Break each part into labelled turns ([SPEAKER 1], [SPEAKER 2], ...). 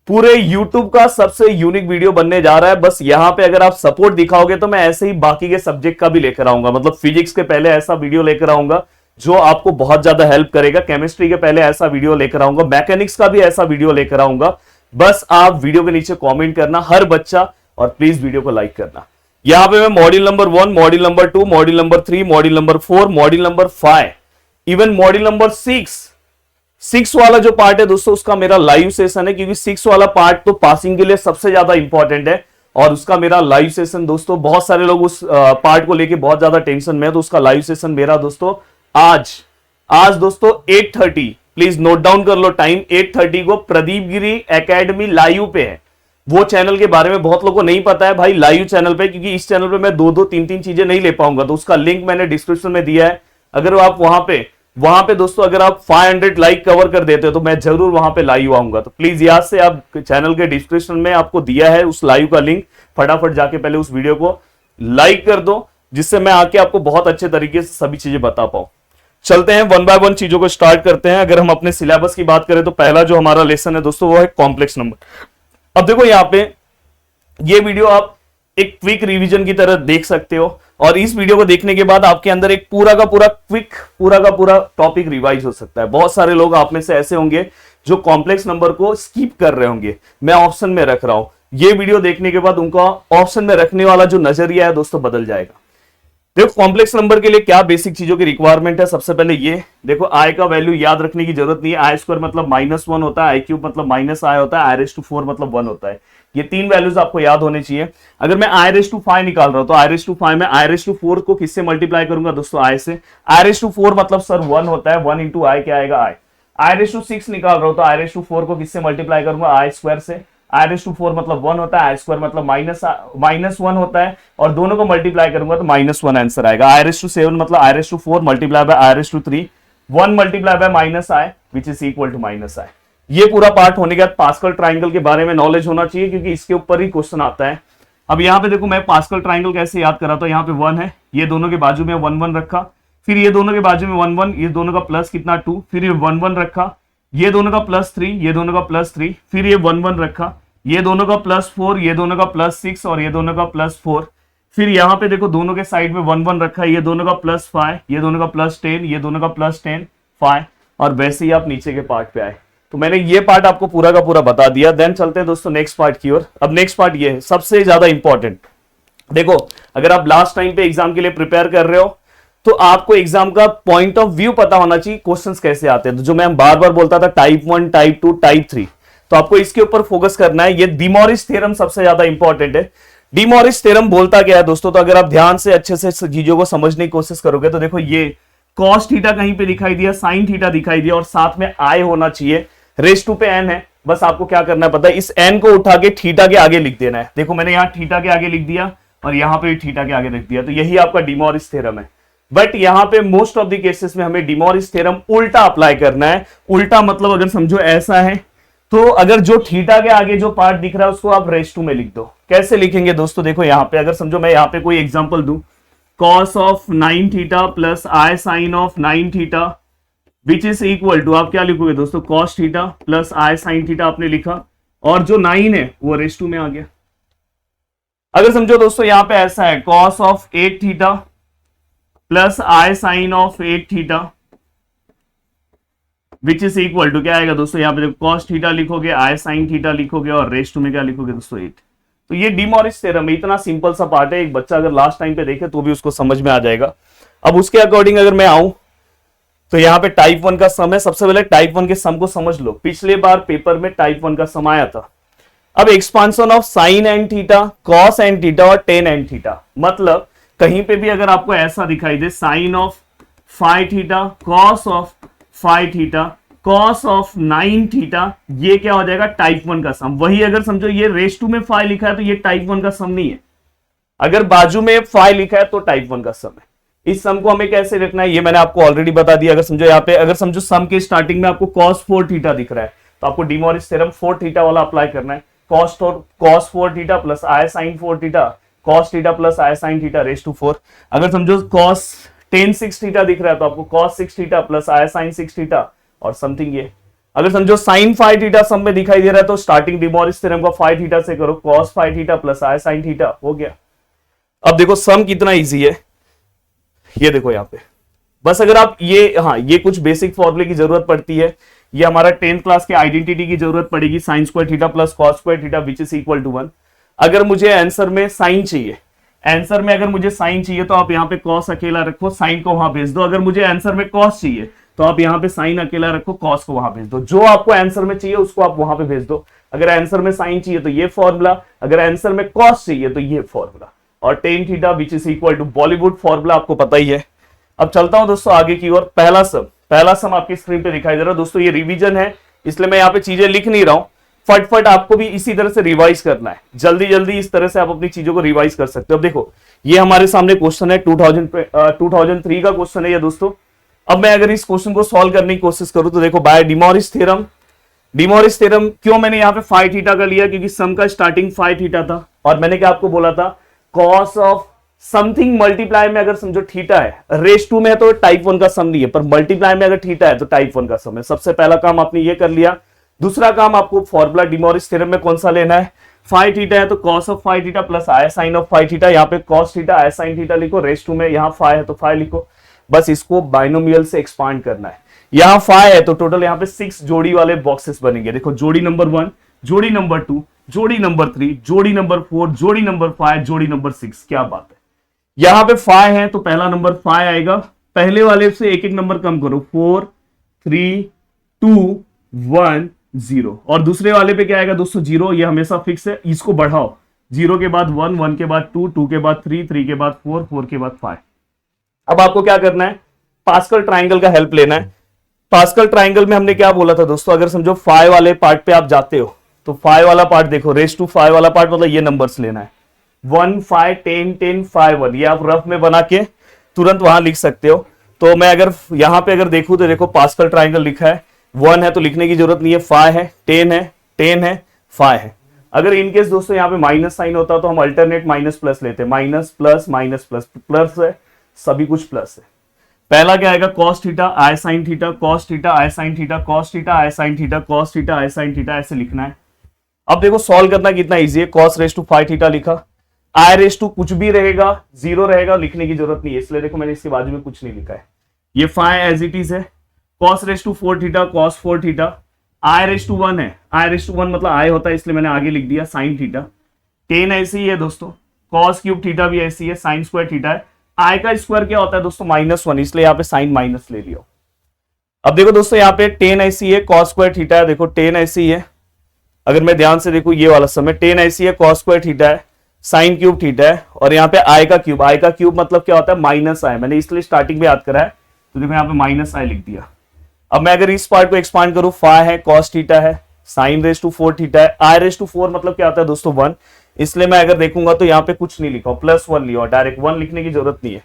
[SPEAKER 1] पूरे YouTube का सबसे यूनिक वीडियो बनने जा रहा है। बस यहां पे अगर आप सपोर्ट दिखाओगे तो मैं ऐसे ही बाकी के सब्जेक्ट का भी लेकर आऊंगा। मतलब फिजिक्स के पहले ऐसा वीडियो लेकर आऊंगा जो आपको बहुत ज्यादा हेल्प करेगा, केमिस्ट्री के पहले ऐसा वीडियो लेकर आऊंगा, मैकेनिक्स का भी ऐसा वीडियो लेकर आऊंगा। बस आप वीडियो के नीचे कॉमेंट करना हर बच्चा, और प्लीज वीडियो को लाइक करना। यहां पे मैं module number 1, module number 2, module number 3, module number 4, module number 5, even module number 6 वाला जो पार्ट है दोस्तों उसका मेरा लाइव सेशन है, क्योंकि 6 वाला पार्ट तो पासिंग के लिए सबसे ज्यादा इंपॉर्टेंट है। और उसका मेरा लाइव सेशन दोस्तों, बहुत सारे लोग उस पार्ट को लेके बहुत ज्यादा टेंशन में है, तो उसका लाइव सेशन मेरा दोस्तों आज दोस्तों 8:30, प्लीज नोट डाउन कर लो टाइम, 8:30 को प्रदीप गिरी एकेडमी लाइव पे है। वो चैनल के बारे में बहुत लोगों को नहीं पता है भाई, लाइव चैनल पे, क्योंकि इस चैनल पे मैं 2-2, 3-3 चीजें नहीं ले पाऊंगा, तो उसका लिंक मैंने डिस्क्रिप्शन में दिया है। अगर आप वहां पे दोस्तों अगर आप 500 लाइक कवर कर देते हो तो मैं जरूर वहां पे लाइव आऊंगा। तो प्लीज याद से आप चैनल के डिस्क्रिप्शन में आपको दिया है उस लाइव का लिंक, फटाफट जाके पहले उस वीडियो को लाइक कर दो, जिससे मैं आके आपको बहुत अच्छे तरीके से सभी चीजें बता पाऊं। चलते हैं 1 बाय 1 चीजों को स्टार्ट करते हैं। अगर हम अपने सिलेबस की बात करें तो पहला जो हमारा लेसन है दोस्तों वो है कॉम्प्लेक्स नंबर। अब देखो यहाँ पे ये वीडियो आप एक क्विक रिवीजन की तरह देख सकते हो, और इस वीडियो को देखने के बाद आपके अंदर एक पूरा का पूरा टॉपिक रिवाइज हो सकता है। बहुत सारे लोग आप में से ऐसे होंगे जो कॉम्प्लेक्स नंबर को स्किप कर रहे होंगे, मैं ऑप्शन में रख रहा हूं। ये वीडियो देखने के बाद उनका ऑप्शन में रखने वाला जो नजरिया है दोस्तों बदल जाएगा। देखो कॉम्प्लेक्स नंबर के लिए क्या बेसिक चीजों की रिक्वायरमेंट है। सबसे पहले ये देखो, आई का वैल्यू याद रखने की जरूरत नहीं है। आई स्क्वायर मतलब -1 होता है, आई क्यूब मतलब -i होता है, i⁴ मतलब 1 होता है। ये 3 वैल्यूज आपको याद होने चाहिए। अगर मैं i⁵ निकाल रहा हूं तो i⁵ में i⁴ को किससे मल्टीप्लाई करूंगा दोस्तों, i से। i⁴ मतलब सर 1 होता है, 1 इंटू आई क्या आएगा i। i⁵ निकाल रहा हूं तो i⁴ को किससे मल्टीप्लाई करूंगा, i² से। i⁴ मतलब 1 होता है, i² मतलब -1 होता है, और दोनों को मल्टीप्लाई करूंगा तो -1 आंसर आएगा। i⁷ मतलब i⁴ multiply by i�3, 1 multiply by -i which is equal to -i। ये पूरा पार्ट होने के बाद पास्कल ट्राइंगल के बारे में नॉलेज होना चाहिए, क्योंकि इसके ऊपर ही क्वेश्चन आता है। अब यहाँ पे देखो मैं पास्कल ट्राइंगल कैसे याद करा था। यहाँ पे 1 है, ये दोनों के बाजू में 1-1 रखा, फिर ये दोनों के बाजू में 1-1, ये दोनों का प्लस कितना 2, फिर ये 1-1 रखा, ये दोनों का +3, ये दोनों का +3, फिर ये 1-1 रखा, ये दोनों का +4, ये दोनों का +6 और ये दोनों का +4, फिर यहाँ पे देखो दोनों के साइड में 1-1 रखा है, ये दोनों का +5, ये दोनों का +10, ये दोनों का +10, 5, और वैसे ही आप नीचे के पार्ट पे आए। तो मैंने ये पार्ट आपको पूरा का पूरा बता दिया। देन चलते हैं दोस्तों नेक्स्ट पार्ट की ओर। अब नेक्स्ट पार्ट ये है सबसे ज्यादा इंपॉर्टेंट। देखो अगर आप लास्ट टाइम पे एग्जाम के लिए प्रिपेयर कर रहे हो तो आपको एग्जाम का पॉइंट ऑफ व्यू पता होना चाहिए, क्वेश्चंस कैसे आते हैं। तो जो मैं बार बार बोलता था टाइप 1, टाइप 2, टाइप 3, तो आपको इसके ऊपर फोकस करना है। ये डिमॉरिस थ्योरम सबसे ज्यादा इंपॉर्टेंट है। डिमॉरिस थ्योरम बोलता क्या है दोस्तों, तो अगर आप ध्यान से अच्छे से चीजों को समझने की कोशिश करोगे तो देखो ये cos थीटा कहीं पे दिखाई दिया, sin थीटा दिखाई दिया, और साथ में i होना चाहिए, रेस टू पे n है। बस आपको क्या करना है पता है, इस n को उठा के थीटा के आगे लिख देना है। देखो मैंने यहाँ थीटा के आगे लिख दिया और यहाँ पे थीटा के आगे लिख दिया, तो यही आपका डिमॉरिस थ्योरम है। बट यहाँ पे मोस्ट ऑफ द केसेस में हमें डिमॉरिस थ्योरम उल्टा अप्लाई करना है। उल्टा मतलब अगर समझो ऐसा है, तो अगर जो थीटा के आगे जो पार्ट दिख रहा है उसको आप रेस टू में लिख दो। कैसे लिखेंगे दोस्तों, देखो यहाँ पे अगर समझो मैं यहाँ पे कोई एग्जांपल दूं, cos of 9 theta plus i sin of 9 theta which is equal to, आप क्या लिखोगे दोस्तों, cos theta plus i sin theta आपने लिखा, और जो 9 है वो रेस टू में आ गया। अगर समझो दोस्तों यहाँ पे ऐसा है, cos of 8 theta plus i sin of 8 theta which is equal to क्या आएगा दोस्तों, यहाँ पे cos थीटा लिखोगे, i sin थीटा लिखोगे, और रेस टू में क्या लिखोगे दोस्तों 8। तो ये डिमॉरिस थ्योरम है, इतना सिंपल सा पार्ट है, एक बच्चा अगर लास्ट टाइम पे देखे तो भी उसको समझ में आ जाएगा। अब उसके अकॉर्डिंग अगर मैं आऊं तो यहाँ पे टाइप 1 का सम है। सबसे पहले टाइप 1 के सम को समझ लो, पिछले बार पेपर में टाइप 1 का सम आया था। अब expansion of sine n theta, cos n theta और टेन एंड थीटा, मतलब कहीं पे भी अगर आपको ऐसा दिखाई दे sine of 5 theta, cos of 5 theta, cos of 9 theta, ये क्या हो जाएगा टाइप 1 का सम। वही अगर समझो ये रेस टू में 5 लिखा है तो ये टाइप 1 का सम नहीं है, अगर बाजू में 5 लिखा है तो टाइप 1 का सम है। इस सम को हमें कैसे रखना है ये मैंने आपको ऑलरेडी बता दिया। अगर समझो यहाँ पे अगर समझो सम के स्टार्टिंग में आपको cos 4 थीटा दिख रहा है तो आपको डिमॉरिस थ्योरम 4 थीटा वाला अप्लाई करना है। cos 4 theta plus i sin 4 theta, cos theta plus i sin theta raise to 4। अगर समझो cos tan 6 थीटा दिख रहा है तो आपको cos 6 theta plus i sin 6 theta और समथिंग ये। अगर समझो साइन फाई थीटा सम में दिखाई दे रहा है तो स्टार्टिंग डिमॉरिस थ्योरम का फाई थीटा से करो, cos phi theta plus i sine theta हो गया। अब देखो सम कितना इजी है, ये देखो यहां पे बस अगर आप ये कुछ बेसिक फॉर्मूले की जरूरत पड़ती है, ये हमारा 10th क्लास के आइडेंटिटी की जरूरत पड़ेगी, sine square theta plus cos square theta which is equal to 1। अगर मुझे आंसर में साइन चाहिए, आंसर में अगर मुझे साइन चाहिए तो आप यहाँ पे कॉस अकेला रखो, साइन को वहां भेज दो। अगर मुझे आंसर में कॉस चाहिए तो आप यहाँ पे साइन अकेला रखो, कॉस को वहां भेज दो। जो आपको आंसर में चाहिए उसको आप वहां पे भेज दो। अगर आंसर में साइन चाहिए तो ये फॉर्मूला, अगर आंसर में कॉस चाहिए तो ये फॉर्मूला, और tan theta which is equal to Bollywood formula आपको पता ही है। अब चलता हूं दोस्तों आगे की ओर। पहला सम आपकी स्क्रीन पे दिखाई दे रहा है दोस्तों, ये रिवीजन है इसलिए मैं यहाँ पे चीजें लिख नहीं रहा हूं, फटफट आपको भी इसी तरह से रिवाइज करना है, जल्दी जल्दी इस तरह से आप अपनी चीजों को रिवाइज कर सकते हो। अब देखो ये हमारे सामने क्वेश्चन है 2003 का क्वेश्चन है ये दोस्तों। अब मैं अगर इस क्वेश्चन को सॉल्व करने की कोशिश करूं तो देखो बाय डिमॉरिस थ्योरम क्यों मैंने यहाँ पे फाई थीटा का लिया, क्योंकि सम का स्टार्टिंग फाई थीटा था और मैंने क्या आपको बोला था, कॉस ऑफ समथिंग मल्टीप्लाई में अगर समझो थीटा है, रेस टू में है तो टाइप 1 का सम नहीं है, पर मल्टीप्लाई में अगर थीटा है तो टाइप 1 का सम है। सबसे पहला काम आपने ये कर लिया। दूसरा काम आपको फॉर्मूला डिमॉरिस थ्योरम में कौन सा लेना है, फाई थीटा है तो cos of phi theta plus i sine of phi theta, यहाँ पे cos theta i sine theta लिखो, रेस टू में यहाँ फाई है तो फाई लिखो, बस इसको बाइनोमियल से एक्सपांड करना है। यहाँ फाई है तो टोटल यहाँ पे 6 जोड़ी वाले बॉक्सेस बनेंगे। देखो जोड़ी नंबर 1, जोड़ी नंबर 2, जोड़ी नंबर 3, जोड़ी नंबर 4, जोड़ी नंबर 5, जोड़ी नंबर 6। क्या बात है, यहाँ पे फाई है तो पहला नंबर फाई आएगा, पहले वाले से एक एक नंबर कम करो, 4 3 2 1 0, और दूसरे वाले पे क्या आएगा दोस्तों 0, ये हमेशा फिक्स है, इसको बढ़ाओ, 0 के बाद 1, 1 के बाद 2, 2 के बाद 3, 3 के बाद 4, 4 के बाद 5। अब आपको क्या करना है, पास्कल ट्राइंगल का हेल्प लेना है। पास्कल ट्राइंगल में हमने क्या बोला था दोस्तों, अगर समझो फाई वाले पार्ट पे आप जाते हो तो फाई वाला पार्ट देखो, रेस टू फाई वाला पार्ट मतलब ये नंबर्स लेना है, 1 5 10 10 5 1, ये आप रफ में बना के तुरंत वहां लिख सकते हो। तो मैं अगर यहां पे अगर देखूं तो देखो पास्कल ट्राइंगल लिखा है, 1 है तो लिखने की जरूरत नहीं है, 5 है, 10 है, 10 है, 5 है। अगर इनकेस दोस्तों यहाँ पे माइनस साइन होता तो हम अल्टरनेट माइनस प्लस लेते, minus plus minus plus, plus है, सभी कुछ प्लस है। पहला क्या आएगा, cos theta i sine theta, cos theta i sine theta, cos theta i sine theta, cos theta i sine theta, ऐसे लिखना है। अब देखो सॉल्व करना कितना इजी है, cos raise to phi theta लिखा, आई रेस टू कुछ भी रहेगा 0 रहेगा, लिखने की जरूरत नहीं है, इसलिए देखो मैंने इसके बाजू में कुछ नहीं लिखा है, ये फाई एज इट इज है। Cos raise to 4 theta, cos 4 theta, i raise to 1 है, आई रेस टू 1 मतलब आई होता है इसलिए मैंने आगे लिख दिया साइन थीटा। 10 ऐसी ही है दोस्तों, कॉस क्यूब थीटा भी ऐसी है, साइन स्क्वायर थीटा है। आई का स्क्वायर क्या होता है दोस्तों -1, इसलिए यहाँ पे साइन माइनस ले लियो। अब देखो दोस्तों यहाँ पे 10 ऐसी है, कॉस स्क्वायर थीटा है, देखो 10 ऐसी है, अगर मैं ध्यान से देखूं ये वाला समय 10 ऐसी है, कॉस स्क्वायर थीटा है, साइन क्यूब थीटा है, और यहाँ पे आई का क्यूब मतलब क्या होता है माइनस आई, मैंने इसलिए स्टार्टिंग में याद करा है, तो देखो यहाँ पे माइनस आई लिख दिया। अब मैं अगर इस पार्ट को एक्सपांड करूं, फाई है, कॉस थीटा है, साइन रेस टू 4 थीटा है, आई रेस टू 4 मतलब क्या होता है दोस्तों 1, इसलिए मैं अगर देखूंगा तो यहाँ पे कुछ नहीं लिखा, +1 लिया, डायरेक्ट 1 लिखने की जरूरत नहीं है।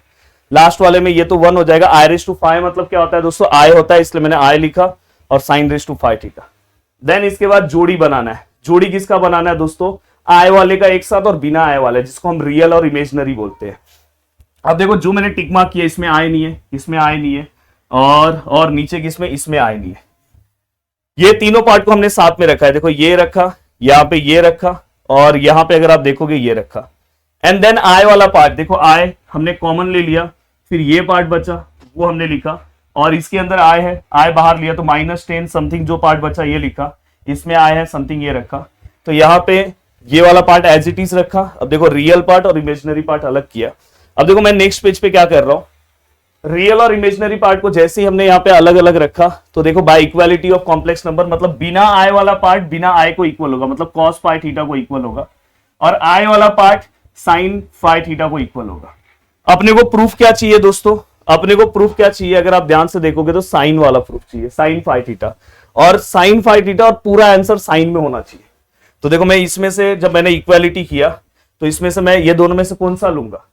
[SPEAKER 1] लास्ट वाले में ये तो 1 हो जाएगा। आई रेस टू 5 मतलब क्या होता है दोस्तों, आई होता है, इसलिए मैंने आई लिखा, और sine raise to 5 theta. Then इसके बाद जोड़ी बनाना है। जोड़ी किसका बनाना है दोस्तों, आई वाले का एक साथ और बिना आई वाले, जिसको हम रियल और इमेजिनरी बोलते हैं। अब देखो जो मैंने टिक मार्क किया, इसमें आई नहीं है, इसमें आई नहीं है, और नीचे किसमें, इसमें आई नहीं है। ये तीनों पार्ट को हमने साथ में रखा है, देखो ये रखा, यहाँ पे ये रखा, और यहाँ पे अगर आप देखोगे ये रखा। एंड देन आई वाला पार्ट देखो, आई हमने कॉमन ले लिया, फिर ये पार्ट बचा वो हमने लिखा, और इसके अंदर आई है, आई बाहर लिया तो -10 समथिंग जो पार्ट बचा ये लिखा, इसमें आई है समथिंग ये रखा, तो यहाँ पे ये वाला पार्ट एज इट इज रखा। अब देखो रियल पार्ट और इमेजिनरी पार्ट अलग किया। अब देखो मैं नेक्स्ट पेज पे क्या कर रहा हूँ, रियल और इमेजिनरी पार्ट को जैसे ही हमने यहाँ पे अलग अलग रखा, तो देखो by equality of complex number, मतलब बिना आई वाला पार्ट बिना आई को इक्वल होगा, मतलब कॉस फाई थीटा को इक्वल होगा, और आई वाला पार्ट साइन फाई थीटा को इक्वल होगा। अपने को प्रूफ क्या चाहिए दोस्तों, अपने को प्रूफ क्या चाहिए, अगर आप ध्यान से देखोगे तो साइन वाला प्रूफ चाहिए, साइन फाई थीटा, और साइन फाई थीटा, और पूरा आंसर साइन में होना चाहिए। तो देखो मैं इसमें से जब मैंने इक्वालिटी किया तो इसमें से मैं ये दोनों में से कौन सा लूंगा,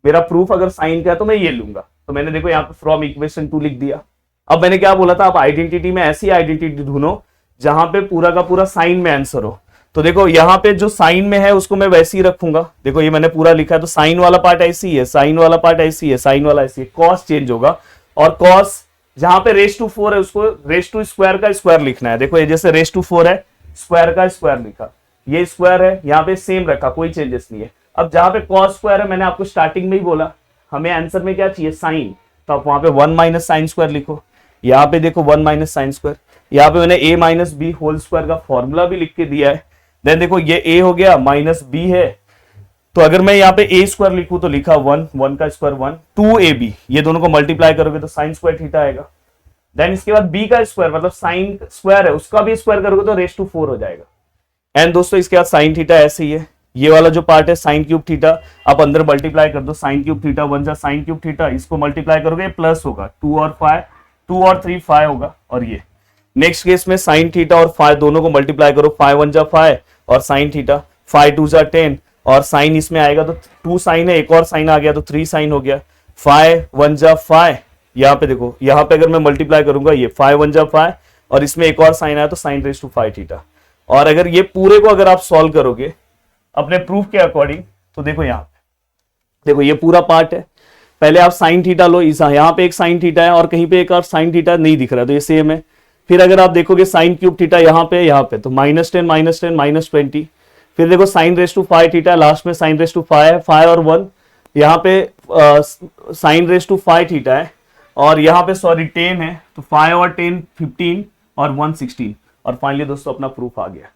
[SPEAKER 1] मेरा प्रूफ अगर साइन का है तो मैं ये लूंगा, तो मैंने देखो यहाँ पे फ्रॉम इक्वेशन 2 लिख दिया। अब मैंने क्या बोला था, आप आइडेंटिटी में ऐसी आइडेंटिटी ढूंढो जहां पे पूरा का पूरा साइन में आंसर हो। तो देखो यहाँ पे जो साइन में है उसको मैं वैसे ही रखूंगा, देखो ये मैंने पूरा लिखा है, तो साइन वाला पार्ट ऐसी है, साइन वाला पार्ट ऐसी है, साइन वाला ऐसी है, कॉस चेंज होगा, और कॉस जहां पे रेस टू 4 है उसको रेस टू स्क्वायर का स्क्वायर लिखना है। देखो ये जैसे रेस टू 4 है, स्क्वायर का स्क्वायर लिखा, ये स्क्वायर है, यहाँ पे सेम रखा, कोई चेंजेस नहीं है। अब जहां पे कॉस स्क्वायर है, मैंने आपको स्टार्टिंग में ही बोला हमें आंसर में क्या चाहिए, साइन, तो आप वहां पे 1 माइनस साइन स्क्वायर लिखो। यहाँ पे देखो 1 माइनस साइन स्क्वायर, यहाँ पे मैंने a minus b whole square का फॉर्मूला भी लिख के दिया है। देन देखो ये a हो गया माइनस b है, तो अगर मैं यहाँ पे a स्क्वायर लिखूं तो लिखा 1 का स्क्वायर 1, 2ab, ये दोनों को मल्टीप्लाई करोगे तो साइन स्क्वायर थीटा आएगा। देन इसके बाद b का स्क्वायर मतलब साइन स्क्वायर है, उसका भी स्क्वायर करोगे तो रेस टू 4 हो जाएगा। एंड दोस्तों इसके बाद साइन थीटा ऐसे ही है, ये वाला जो पार्ट है साइन क्यूब थीटा, आप अंदर मल्टीप्लाई कर दो, साइन क्यूब थीटा 1 जा साइन क्यूब थीटा, इसको मल्टीप्लाई करोगे प्लस होगा 2 और 3 5 होगा। और ये नेक्स्ट केस में साइन थीटा और 5 दोनों को मल्टीप्लाई करो, 5 1 जा 5 और साइन थीटा, 5 2 जा 10 और साइन इसमें आएगा तो 2 साइन है, एक और साइन आ गया तो 3 साइन हो गया, 5 1 जा 5, यहाँ पे देखो, यहाँ पे अगर मैं मल्टीप्लाई करूंगा ये 5 1 जा 5 और इसमें एक और साइन आया तो साइन रेस टू 5 थीटा। और अगर ये पूरे को अगर आप सॉल्व करोगे अपने प्रूफ के अकॉर्डिंग तो देखो यहाँ पे देखो ये पूरा पार्ट है, पहले आप साइन थीटा लो, यहाँ पे एक साइन थीटा है और कहीं पे एक और साइन थीटा नहीं दिख रहा तो ये सेम है। फिर अगर आप देखोगे साइन क्यूब थीटा यहाँ पे तो -10 -20, फिर देखो sine raise to 5 theta, last में साइन रेस टू 5 और 1, यहाँ पे साइन रेस टू 5 थीटा है और यहाँ पे सॉरी 10 है, तो 5 और 10 15 और 1 16, और फाइनली दोस्तों अपना प्रूफ आ गया।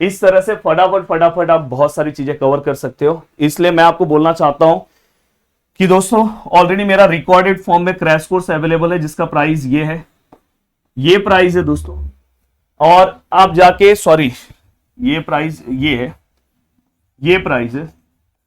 [SPEAKER 1] इस तरह से फटाफट आप बहुत सारी चीजें कवर कर सकते हो। इसलिए मैं आपको बोलना चाहता हूं कि दोस्तों ऑलरेडी मेरा रिकॉर्डेड फॉर्म में क्रैश कोर्स अवेलेबल है जिसका प्राइस ये है, ये प्राइस है दोस्तों, और आप जाके ये प्राइस ये है, ये प्राइस है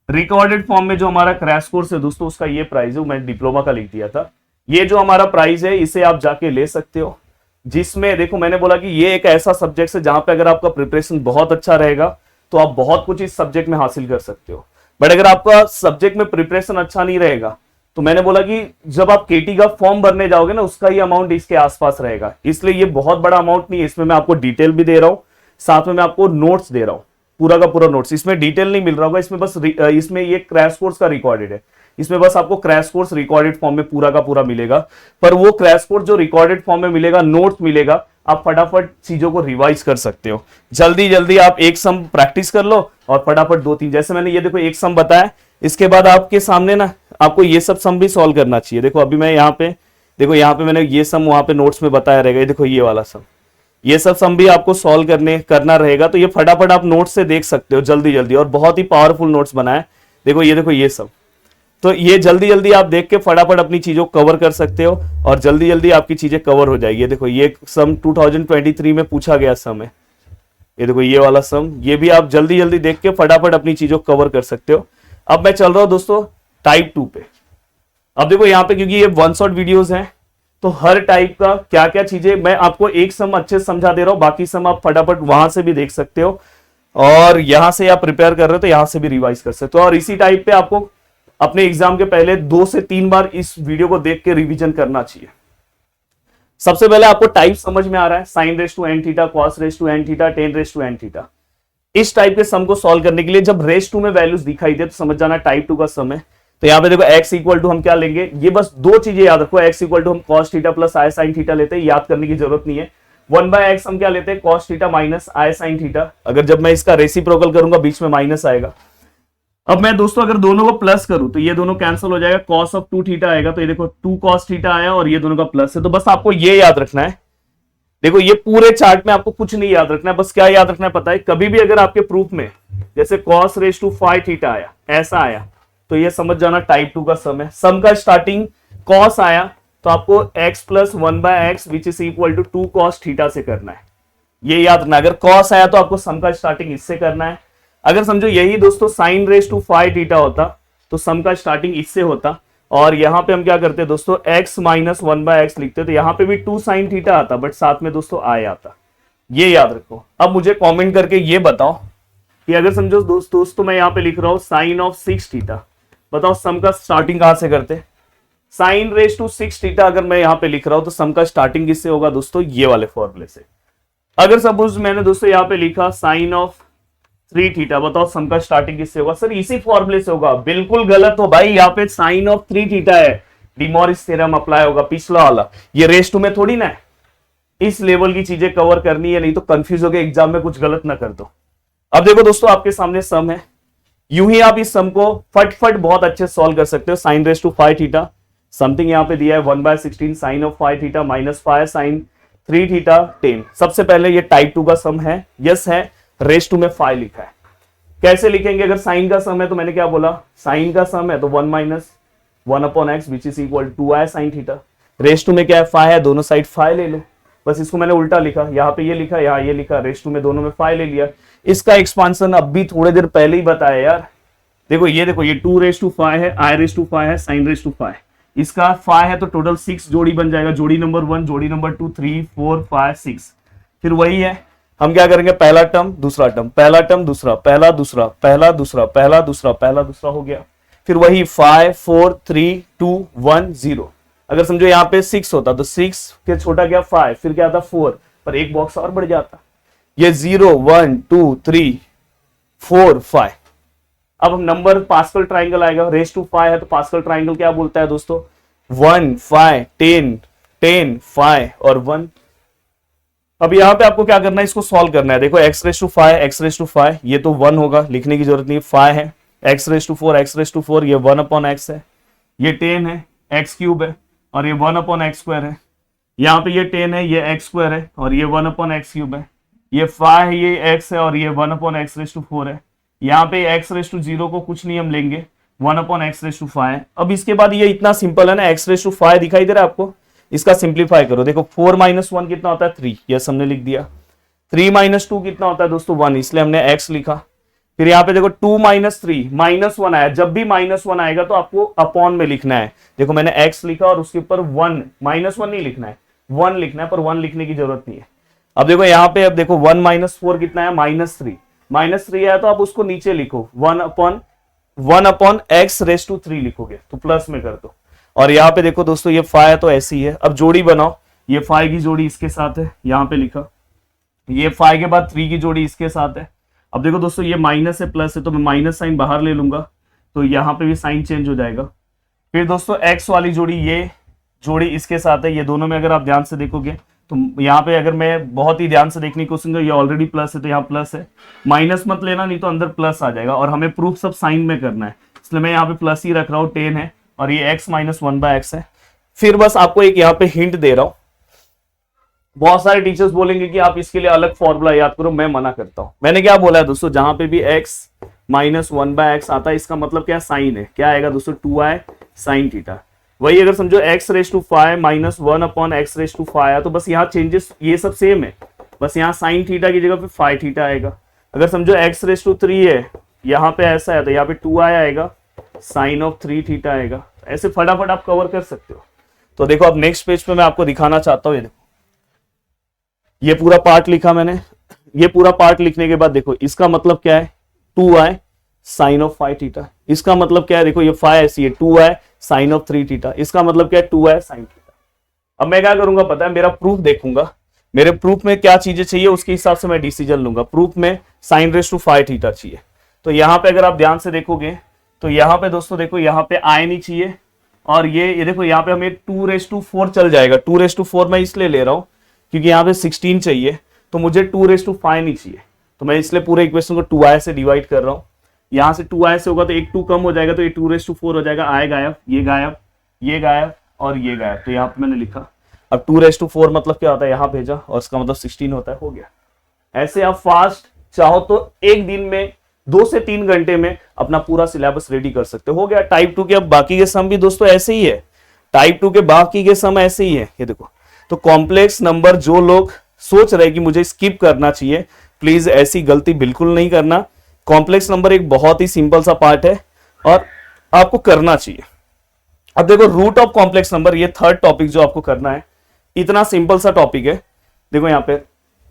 [SPEAKER 1] रिकॉर्डेड फॉर्म में जो हमारा क्रैश कोर्स है दोस्तों उसका ये प्राइस है, मैं डिप्लोमा का लिख दिया था। ये जो हमारा प्राइस है इसे आप जाके ले सकते हो, जिसमें देखो मैंने बोला कि ये एक ऐसा सब्जेक्ट है जहां पे अगर आपका प्रिपरेशन बहुत अच्छा रहेगा तो आप बहुत कुछ इस सब्जेक्ट में हासिल कर सकते हो। बट अगर आपका सब्जेक्ट में प्रिपरेशन अच्छा नहीं रहेगा तो मैंने बोला कि जब आप केटी का फॉर्म भरने जाओगे ना उसका ही अमाउंट इसके आसपास रहेगा, इसलिए ये बहुत बड़ा अमाउंट नहीं है। इसमें मैं आपको डिटेल भी दे रहा हूं, साथ में मैं आपको नोट्स दे रहा हूं, पूरा का पूरा नोट्स। इसमें डिटेल नहीं मिल रहा होगा, इसमें बस इसमें ये क्रैश कोर्स का रिकॉर्डेड है, इसमें बस आपको क्रैश कोर्स रिकॉर्डेड फॉर्म में पूरा का पूरा मिलेगा। पर वो क्रैश कोर्स जो रिकॉर्डेड फॉर्म में मिलेगा, नोट्स मिलेगा, आप फटाफट चीजों को रिवाइज कर सकते हो। जल्दी आप एक सम प्रैक्टिस कर लो और फटाफट 2-3, जैसे मैंने ये देखो एक सम बताया, इसके बाद आपके सामने ना आपको ये सब सम भी सॉल्व करना चाहिए। देखो अभी मैं यहाँ पे देखो, यहाँ पे मैंने ये सम वहां पे नोट्स में बताया रहेगा, ये देखो ये वाला सम, ये सब सम भी आपको सॉल्व करना रहेगा। तो ये फटाफट आप नोट्स से देख सकते हो जल्दी, और बहुत ही पावरफुल नोट्स बनाए। देखो ये सब, तो ये जल्दी आप देख के फटाफट अपनी चीजों को कवर कर सकते हो और जल्दी आपकी चीजें कवर हो जाएगी। ये देखो ये सम 2023 में पूछा गया सम है, ये देखो ये वाला सम, ये भी आप जल्दी देख के फटाफट अपनी चीजों को कवर कर सकते हो। अब मैं चल रहा हूं दोस्तों टाइप 2 पे। अब देखो यहाँ पे क्योंकि ये 1 शॉट वीडियोस हैं तो हर टाइप का क्या क्या चीजें मैं आपको एक सम अच्छे से समझा दे रहा हूं, बाकी सम आप फटाफट वहां से भी देख सकते हो और यहां से आप प्रिपेयर कर रहे हो तो यहां से भी रिवाइज कर सकते हो। और इसी टाइप पे आपको अपने एग्जाम के पहले 2 से 3 बार इस वीडियो को देख के रिवीजन करना चाहिए। सबसे पहले आपको टाइप समझ में आ रहा है, sine raise to n theta, cos raise to n theta, tan raise to n theta. इस टाइप के सम को सॉल्व करने के लिए जब रेस 2 में वैल्यूज दिखाई दे तो समझ जाना टाइप 2 का सम है। तो यहाँ पे देखो x इक्वल टू हम क्या लेंगे, ये बस 2 चीजें याद रखो, x इक्वल टू हम cos theta plus i sine theta लेते हैं, याद करने की जरूरत नहीं है। 1/x हम क्या लेते हैं, cos थीटा माइनस आई साइन थीटा। अगर जब मैं इसका रेसिप्रोकल करूंगा बीच में माइनस आएगा। अब मैं दोस्तों अगर दोनों को प्लस करूं तो ये दोनों कैंसिल हो जाएगा, cos ऑफ 2 थीटा आएगा, तो ये देखो 2 cos थीटा आया और ये दोनों का प्लस है। तो बस आपको ये याद रखना है, देखो ये पूरे चार्ट में आपको कुछ नहीं याद रखना है, बस क्या याद रखना है पता है, कभी भी अगर आपके प्रूफ में जैसे cos रेस टू 5 थीटा आया, ऐसा आया, तो ये समझ जाना टाइप 2 का सम है। सम का स्टार्टिंग cos आया तो आपको x plus 1/x which is equal to 2 cos theta से करना है, ये याद रखना। अगर cos आया तो आपको सम का स्टार्टिंग इससे करना है। अगर समझो यही दोस्तों साइन रेस टू 5 थीटा होता तो सम का स्टार्टिंग इससे होता, और यहां पे हम क्या करते हैं दोस्तों, x माइनस 1/x लिखते, तो यहां पे भी 2 साइन थीटा आता बट साथ में दोस्तों आय आता, ये याद रखो। अब मुझे कमेंट करके ये बताओ कि अगर समझो दोस्तों मैं यहां पे लिख रहा हूं साइन ऑफ 6 थीटा, बताओ सम का स्टार्टिंग कहां से करते, साइन रेस टू 6 थीटा अगर मैं यहां पे लिख रहा हूं तो सम का स्टार्टिंग किससे होगा दोस्तों, ये वाले फॉर्मूले से। अगर सपोज मैंने दोस्तों यहां पे लिखा साइन ऑफ 3 थीटा, बताओ सम का स्टार्टिंग किससे होगा, सर इसी फॉर्मूले से होगा। बिल्कुल गलत हो भाई, यहाँ पे साइन ऑफ 3 थीटा है, डिमॉरिस थ्योरम अप्लाई होगा, पिछला वाला। ये रेस टू में थोड़ी ना है, इस लेवल की चीजें कवर करनी है, नहीं तो कंफ्यूज हो गए एग्जाम में कुछ गलत ना कर दो। अब देखो दोस्तों आपके सामने सम है, यूं ही आप इस सम को फट बहुत अच्छे सॉल्व कर सकते हो। Sine raise to 5 theta, something यहां पे दिया है 1/16 sine of 5 theta minus 5 sine 3 theta 10। सबसे पहले ये टाइप 2 का सम है, यस है, रेस टू में 5 लिखा है। कैसे लिखेंगे? अगर साइन का सम है तो मैंने क्या बोला, साइन का सम है तो 1 minus 1/x which is equal 2i sine theta. Raise to में क्या है, 5 है, दोनों साइड 5 ले लो, बस इसको मैंने उल्टा लिखा, यहाँ पे ये लिखा, यहाँ ये लिखा, रेस टू में दोनों में 5 ले लिया। इसका एक्सपांसन अब भी थोड़े देर पहले ही बताया यार। देखो ये 2 रेस टू 5 है, i रेस टू 5 है, साइन रेस टू 5, इसका 5 है तो टोटल 6 जोड़ी बन जाएगा, जोड़ी नंबर 1, जोड़ी नंबर 2, 3, 4, 5, 6। फिर वही है, हम क्या करेंगे, पहला टर्म दूसरा टर्म, पहला टर्म दूसरा, पहला दूसरा, पहला दूसरा, पहला दूसरा, पहला दूसरा हो गया। फिर वही 5, 4, 3, 2, 1, 0। अगर समझो यहाँ पे 6 होता तो 6 फिर छोटा क्या 5, फिर क्या आता 4, पर एक बॉक्स और बढ़ जाता, ये 0, 1, 2, 3, 4, 5। अब हम नंबर पास्कल ट्राइंगल आएगा, रेस टू 5 है तो पास्कल ट्राइंगल क्या बोलता है दोस्तों, 1, 5, 10, 10, 5 और 1। अब यहाँ पे आपको क्या करना है, इसको सॉल्व करना है। देखो x raise to 5, x raise to 5, ये तो 1 होगा, लिखने की जरूरत नहीं, 5 है, x raise to 4, x raise to 4, ये 1/x है, ये 10 है, x क्यूब है, और ये 1/x स्क्वायर है। यहाँ पे ये 10 है, ये x स्क्वायर है, और ये 1/x क्यूब है, ये 5 है, ये x है, और ये 1/x रेस टू 4 है। यहाँ पे x रेस टू 0 को कुछ नहीं हम लेंगे, 1/x रेस टू 5 है। अब इसके बाद ये इतना सिंपल है ना, x रेस टू 5 दिखाई दे रहा है आपको, इसका सिंप्लीफाई करो। देखो 4 - 1 कितना होता है, 3, यस हमने लिख दिया। 3 - 2 कितना होता है दोस्तों, 1, इसलिए हमने x लिखा। फिर यहाँ पे देखो 2 - 3 -1 आया, जब भी -1 आएगा तो आपको अपॉन में लिखना है। देखो मैंने x लिखा और उसके ऊपर 1, -1 नहीं लिखना है, 1 लिखना है, पर 1 लिखने की जरूरत नहीं है। अब देखो यहाँ पे, अब देखो 1 - 4 कितना है, -3, -3 आया तो आप उसको नीचे लिखो, 1/x रेस टू 3 लिखोगे तो प्लस में कर दो। और यहाँ पे देखो दोस्तों ये 5 है तो ऐसी है। अब जोड़ी बनाओ, ये 5 की जोड़ी इसके साथ है, यहाँ पे लिखा, ये 5 के बाद 3 की जोड़ी इसके साथ है। अब देखो दोस्तों ये माइनस है प्लस है, तो मैं माइनस साइन बाहर ले लूंगा तो यहाँ पे भी साइन चेंज हो जाएगा। फिर दोस्तों x वाली जोड़ी, ये जोड़ी इसके साथ है, ये दोनों में अगर आप ध्यान से देखोगे तो यहाँ पे अगर मैं बहुत ही ध्यान से देखने की कोशिश करूँ, ये ऑलरेडी प्लस है तो यहाँ प्लस है, माइनस मत लेना नहीं तो अंदर प्लस आ जाएगा, और हमें प्रूफ सब साइन में करना है, इसलिए मैं यहाँ पे प्लस ही रख रहा हूँ, 10 है, और ये x - 1/x है। फिर बस आपको एक यहाँ पे हिंट दे रहा हूं, बहुत सारे टीचर्स बोलेंगे कि आप इसके लिए अलग फॉर्मूला याद करो, मैं मना करता हूं। मैंने क्या बोला है दोस्तों, जहां पे भी x - 1/x आता है, इसका मतलब क्या साइन है, क्या आएगा दोस्तों, 2i साइन थीटा। वही अगर समझो x raise to 5 - 1/x raise to 5 आया, तो बस यहाँ चेंजेस ये सब सेम है, बस यहाँ साइन थीटा की जगह पे 5 थीटा आएगा। अगर समझो x रेस टू 3 है, यहाँ पे ऐसा है तो यहाँ पे 2i आएगा, साइन ऑफ 3 थीटा आएगा। ऐसे फटाफट आप कवर कर सकते हो। तो देखो अब नेक्स्ट पेज पे मैं आपको दिखाना चाहता हूँ, ये देखो ये पूरा पार्ट लिखा मैंने। ये पूरा पार्ट लिखने के बाद देखो इसका मतलब क्या है, 2i साइन ऑफ 5 थीटा। इसका मतलब क्या है, देखो ये 5 ऐसी है, 2i साइन ऑफ 3 थीटा। इसका मतलब क्या है, 2i साइन थीटा। अब मैं क्या करूंगा पता है, मेरा प्रूफ देखूंगा, मेरे प्रूफ में क्या चीजें चाहिए उसके हिसाब से मैं डिसीजन लूंगा। प्रूफ में साइन रेस टू 5 थीटा चाहिए, तो यहाँ पे अगर आप ध्यान से देखोगे तो यहाँ पे दोस्तों देखो यहाँ पे i नहीं चाहिए, और ये देखो यहाँ पे हमें 2 रेस टू 4 चल जाएगा। 2 रेस टू 4 मैं इसलिए ले रहा हूँ क्योंकि यहाँ पे 16 चाहिए, तो मुझे 2 रेस टू 5 नहीं चाहिए, तो मैं इसलिए पूरे इक्वेशन को 2i से डिवाइड कर रहा हूँ। यहाँ से 2i से होगा तो एक 2 कम हो जाएगा, तो ये 2 रेस टू 4 हो जाएगा, i गायब, ये गायब, ये गायब और ये गायब, तो यहाँ पे मैंने लिखा। अब 2 रेस टू 4 मतलब क्या होता है, यहाँ भेजा और इसका मतलब 16 होता है, हो गया। ऐसे आप फास्ट चाहो तो एक दिन में 2 से 3 घंटे में अपना पूरा सिलेबस रेडी कर सकते हो गया। टाइप 2 के अब बाकी के सम भी दोस्तों ऐसे ही है, टाइप 2 के बाकी के सम ऐसे ही है। ये देखो, तो कॉम्प्लेक्स नंबर जो लोग सोच रहे कि मुझे स्किप करना चाहिए, प्लीज ऐसी गलती बिल्कुल नहीं करना। कॉम्प्लेक्स नंबर एक बहुत ही सिंपल सा पार्ट है और आपको करना चाहिए। अब देखो रूट ऑफ कॉम्प्लेक्स नंबर, ये थर्ड टॉपिक जो आपको करना है, इतना सिंपल सा टॉपिक है। देखो यहाँ पे